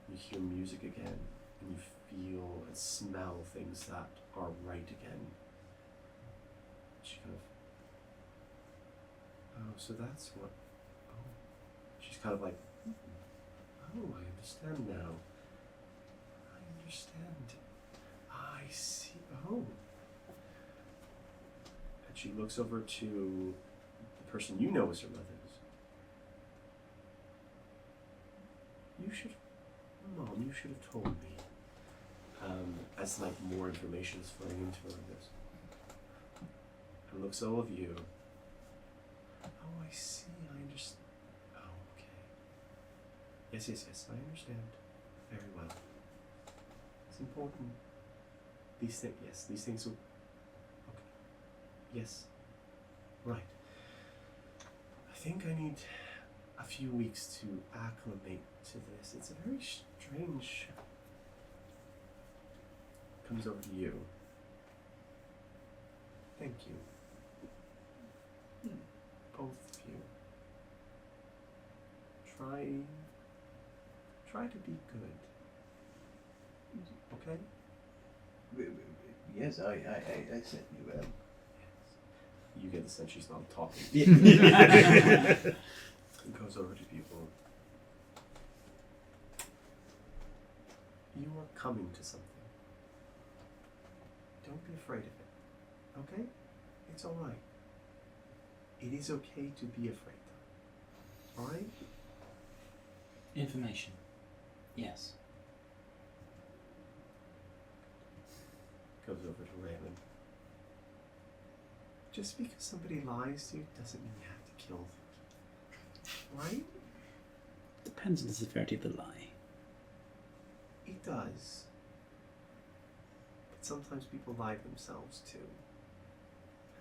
You hear music again, and you feel and smell things that are right again. She kind of... Oh, so that's what... Oh. She's kind of like... Oh, I understand now. I understand. I see. Oh. And she looks over to the person you know as her mother. Mom, you should have told me. As like more information is flowing into her, this. And looks at all of you. Oh, I see. I understand. Oh, okay. Yes. I understand very well. It's important. These things will. Okay. Yes. Right. I think I need a few weeks to acclimate to this. It's a very strange. Comes over to you. Thank you. Both of you. Try to be good. Okay? Yes, I certainly will. You get the sense she's not talking. Yeah. He goes over to people. You are coming to something. Don't be afraid of it. Okay? It's alright. It is okay to be afraid though. Alright? Information. Yes. Goes over to Raylan. Just because somebody lies to you doesn't mean you have to kill them. Right? Depends on the severity of the lie. It does. But sometimes people lie to themselves too.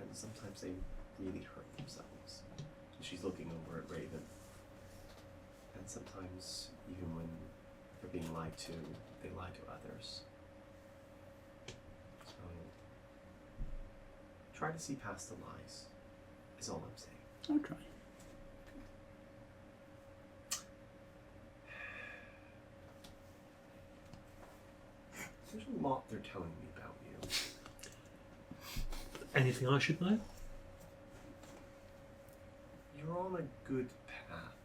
And sometimes they really hurt themselves. And she's looking over at Raven. And sometimes, even when they're being lied to, they lie to others. So, try to see past the lies, is all I'm saying. I'll try. There's a lot they're telling me about you. Anything I should know? You're on a good path.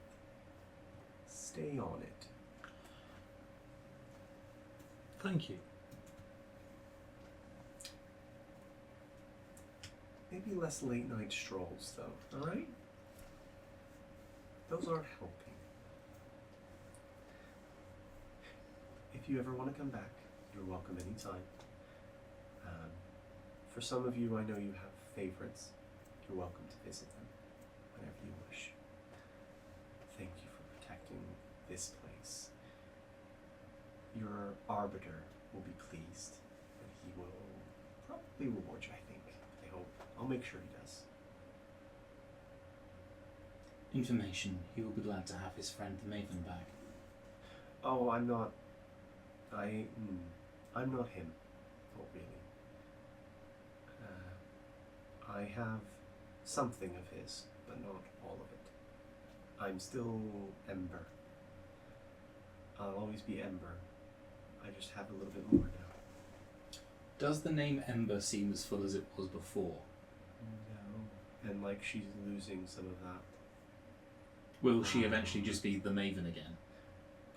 Stay on it. Thank you. Maybe less late night strolls, though, alright? Those aren't helping. If you ever want to come back, you're welcome anytime. For some of you, I know you have favorites. You're welcome to visit them whenever you wish. Thank you for protecting this place. Your arbiter will be pleased, and he will probably reward you, I think. I hope. I'll make sure he does. Information. He will be glad to have his friend the Maven back. Oh, I'm not him. Not really. I have something of his, but not all of it. I'm still Ember. I'll always be Ember. I just have a little bit more now. Does the name Ember seem as full as it was before? No. And like she's losing some of that. Will she eventually just be the Maven again?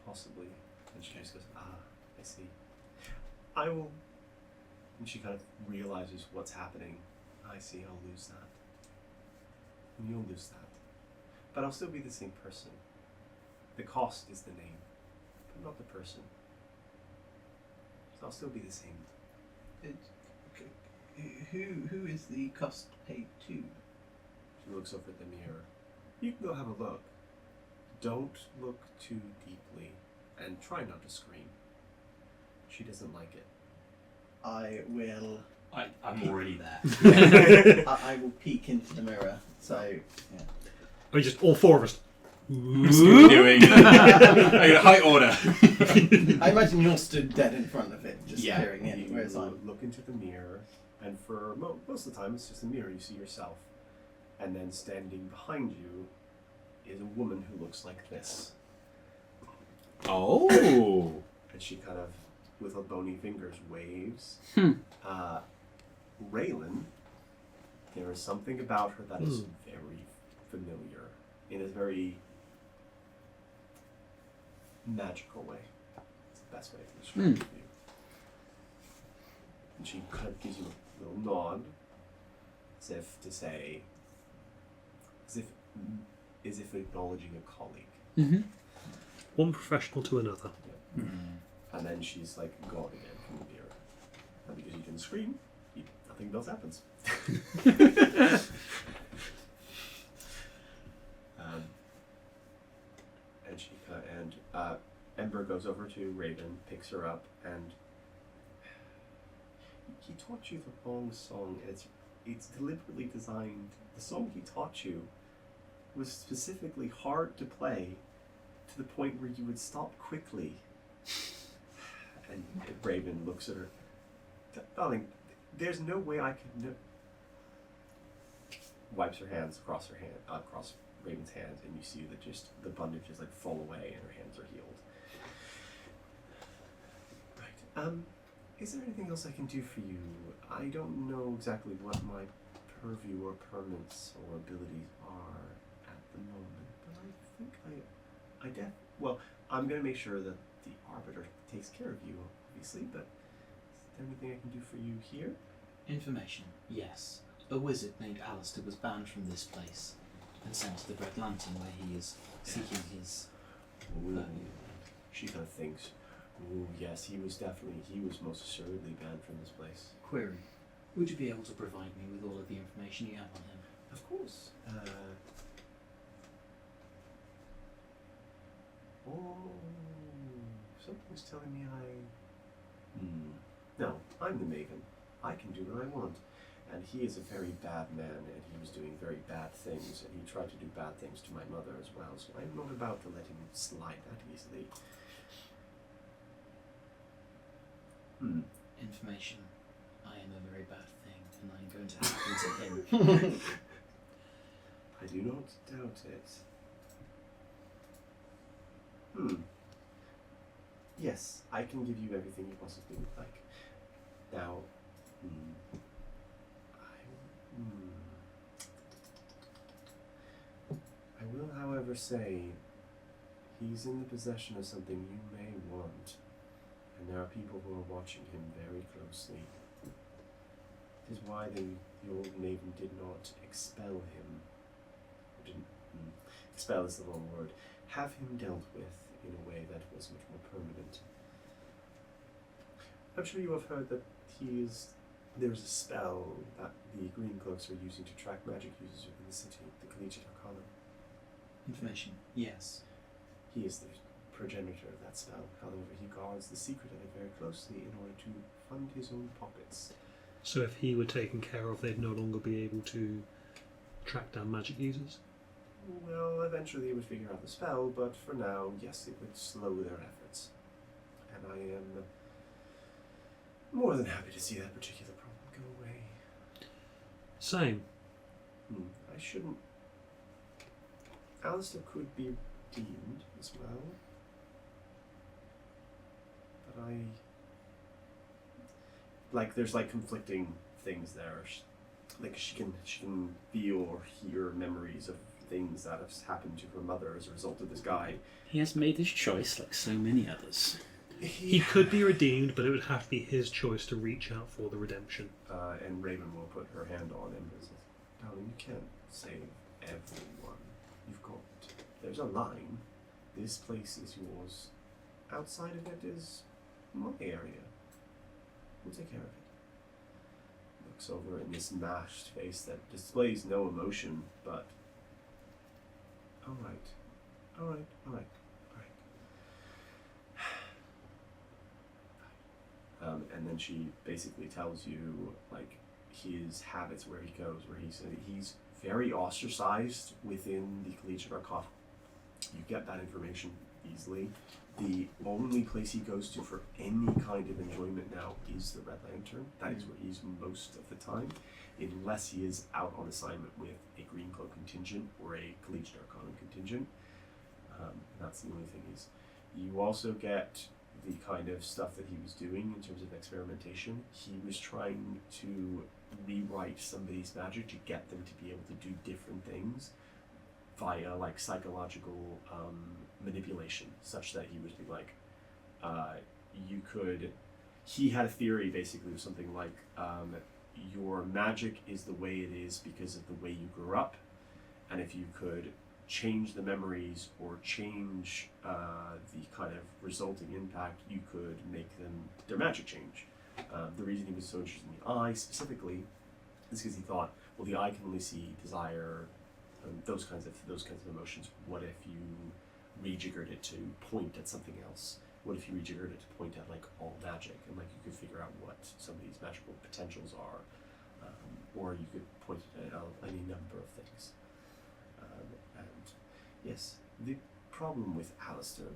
Possibly. And she just goes, I see. I will. And she kind of realizes what's happening. I see, I'll lose that. And you'll lose that. But I'll still be the same person. The cost is the name, but not the person. So I'll still be the same. Who is the cost paid to? She looks over at the mirror. You can go have a look. Don't look too deeply, and try not to scream. She doesn't like it. I will. I'm already there. I will peek into the mirror. So, yeah. I mean, just all four of us. Doing high order. I imagine you're stood dead in front of it, just Yeah. staring in. Whereas You I'm. look into the mirror, and for most of the time, it's just a mirror. You see yourself, and then standing behind you is a woman who looks like this. Oh. And she kind of, with her bony fingers, waves. Hmm. Raylan, there is something about her that is very familiar in a very magical way. It's the best way to describe it for you. And she kind of gives you a little nod, as if to say, as if acknowledging a colleague. Mm-hmm. One professional to another. And then she's like gone again from the mirror. And because you didn't scream, nothing else happens. And she Ember goes over to Raven, picks her up, and he taught you the wrong song. And it's deliberately designed. The song he taught you was specifically hard to play, to the point where you would stop quickly. And Raven looks at her. Darling, there's no way I could know. Wipes her hands across Raven's hands, and you see that just the bandages like fall away, and her hands are healed. Right. Is there anything else I can do for you? I don't know exactly what my purview or permanence or abilities are at the moment, but I think well, I'm going to make sure that the Arbiter takes care of you, obviously, but is there anything I can do for you here? Information, yes. A wizard named Alistair was banned from this place and sent to the Red Lantern, where he is seeking his purview. She kind of thinks, ooh, yes, he was most assuredly banned from this place. Query. Would you be able to provide me with all of the information you have on him? Of course. Something's telling me No, I'm the Maven. I can do what I want. And he is a very bad man, and he was doing very bad things, and he tried to do bad things to my mother as well, so I'm not about to let him slide that easily. Information. I am a very bad thing, and I'm going to happen to him. I do not doubt it. Yes, I can give you everything you possibly would like. Now, I will, however, say he's in the possession of something you may want, and there are people who are watching him very closely. It is why the old Maven did not expel him. Expel is the wrong word. Have him dealt with in a way that was much more permanent. I'm sure you have heard that there's a spell that the Green Cloaks are using to track magic users within the city, the Collegiate Arcana. Information, yes. He is the progenitor of that spell. However, he guards the secret of it very closely in order to fund his own pockets. So if he were taken care of, they'd no longer be able to track down magic users? Well, eventually they would figure out the spell, but for now, yes, it would slow their efforts. And I am more than happy to see that particular problem go away. Same. I shouldn't... Alistair could be redeemed as well. But there's conflicting things there. She can feel or hear memories of things that have happened to her mother as a result of this guy. He has made his choice like so many others. He could be redeemed, but it would have to be his choice to reach out for the redemption. And Raven will put her hand on him and says, darling, you can't save everyone. There's a line. This place is yours. Outside of it is my area. We'll take care of it. Looks over in this mashed face that displays no emotion, but all right. And then she basically tells you his habits, where he goes, where he's very ostracized within the Collegiate Arcana. You get that information easily. The only place he goes to for any kind of enjoyment now is the Red Lantern. That is where he's most of the time, unless he is out on assignment with a Green Cloak contingent or a Collegiate Arcana contingent. That's the only thing you also get the kind of stuff that he was doing in terms of experimentation. He was trying to rewrite somebody's magic to get them to be able to do different things via psychological manipulation, such that he was he had a theory basically of something like your magic is the way it is because of the way you grew up, and if you could change the memories or change the kind of resulting impact, you could make them their magic change. The reason he was so interested in the eye specifically is because he thought, well, the eye can only see desire, those kinds of emotions. What if you rejiggered it to point at something else? What if you rejiggered it to point at like all magic, and like you could figure out what somebody's magical potentials are, or you could point it at any number of things. And yes, the problem with Alistair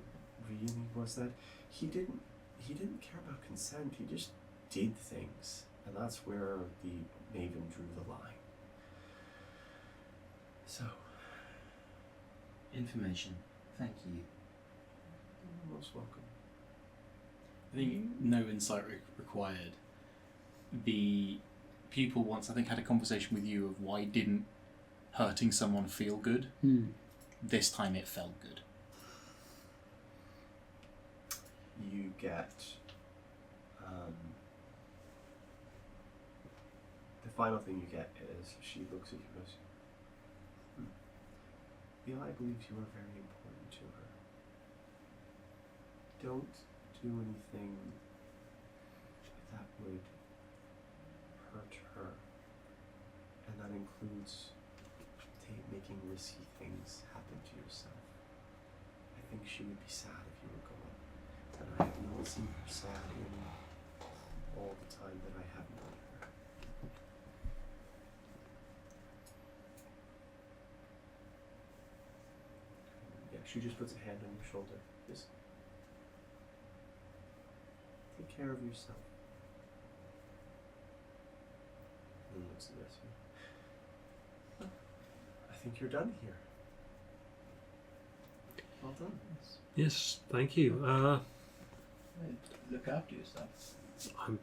really was that he didn't care about consent. He just did things, and that's where the Maven drew the line. So, Information. Thank you. you're most welcome. I think no insight required. The pupil once, I think, had a conversation with you of why didn't hurting someone feel good. This time it felt good. You get the final thing you get is she looks at you and goes, the eye believes you are very important to her. Don't do anything that would hurt her, and that includes making risky things happen to yourself. I think she would be sad if you were gone, and I have not seen her sad in all the time that I have known her. Yeah, she just puts a hand on your shoulder. Just take care of yourself. And looks at the rest of you. I think you're done here. Well done. Yes, thank you. Look after yourself. I'm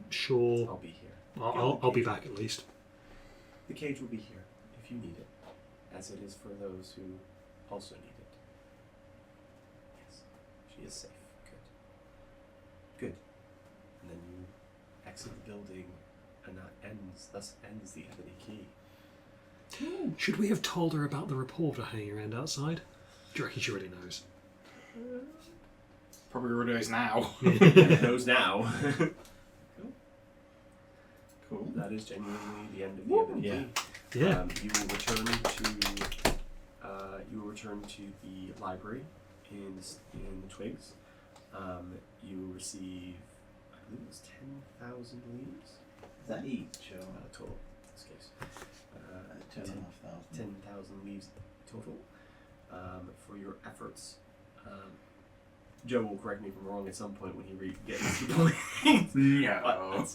sure I'll be here. I'll be back at least. The cage will be here if you need it, as it is for those who also need it. Yes, she is safe. Good. Good. And then you exit the building, and thus ends the Ebony Key. Should we have told her about the reporter hanging around outside? Do you reckon she already knows? Probably already knows now. Knows now. Cool. That is genuinely the end of the Ebony Yeah. Key. Yeah. You will return to the library in the Twigs. You will receive, I believe it was 10,000 leaves Is that each or total in this case. 2,500? 10,000 leaves total for your efforts. Joe will correct me if I'm wrong at some point when he gets to going. No.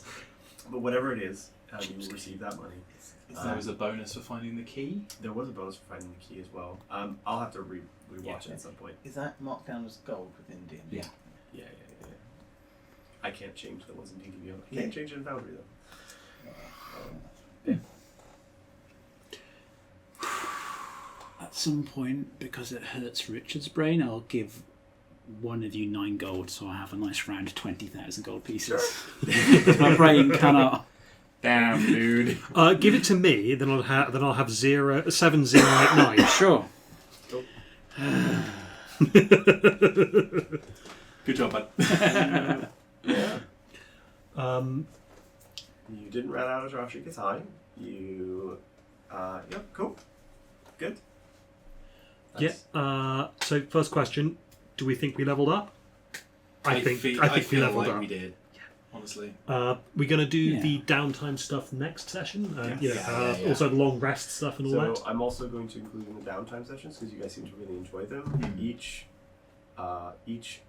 But whatever it is, you will receive that money. There was a bonus for finding the key. There was a bonus for finding the key as well. I'll have to rewatch it at some point. Is that marked down as gold within D&D? Yeah. Yeah. I can't change the ones in DDBO. I can't change it in Foundry though. At some point, because it hurts Richard's brain, I'll give one of you 9 gold, so I have a nice round 20,000 gold pieces. My brain cannot. Damn, dude. Give it to me, then I'll have 7089. Sure. Good job, bud. Yeah. You didn't run out of Rashika's high. You. Yep. Cool. Good. Yeah. So first question: do we think we leveled up? I think we feel leveled like up. we did. Honestly. We're gonna do the downtime stuff next session. Yes. Also the long rest stuff and all So that. I'm also going to include in the downtime sessions because you guys seem to really enjoy them. Each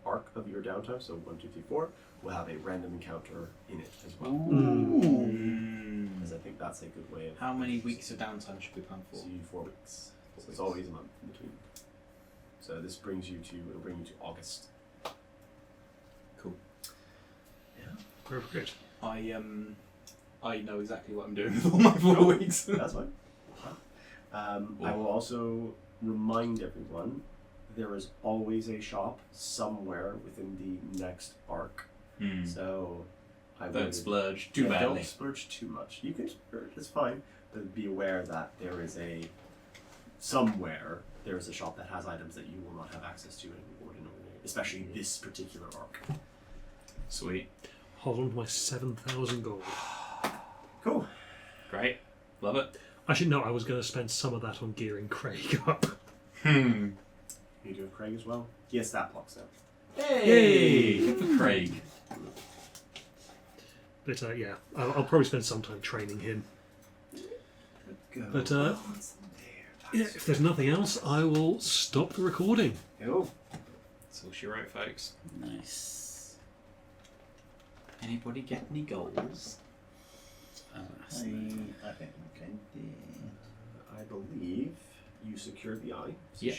arc of your downtime, so 1, 2, 3, 4, will have a random encounter in it as well. Because I think that's a good way of. How many weeks of downtime should we plan for? So you 4 weeks. So it's always a month in between. So this it'll bring you to August. Cool. Yeah. Very good. I know exactly what I'm doing with all my 4 weeks. That's fine. I will also remind everyone there is always a shop somewhere within the next arc. So I Don't splurge too badly. Don't splurge too much. You can splurge, it's fine, but be aware that there is a somewhere there is a shop that has items that you will not have access to in ordinary, especially this particular arc. Sweet. Hold on to my 7,000 gold. Cool. Great. Love it. Actually, no, I was going to spend some of that on gearing Craig up. You doing Craig as well? Yes, that blocks out. Hey! Good for Craig. But yeah, I'll probably spend some time training him. Go. But What's there? yeah, if there's nothing else, I will stop the recording. Cool. That's all she wrote, folks. Nice. Anybody get any goals? I think we can do. I believe you secured the eye. So Yeah.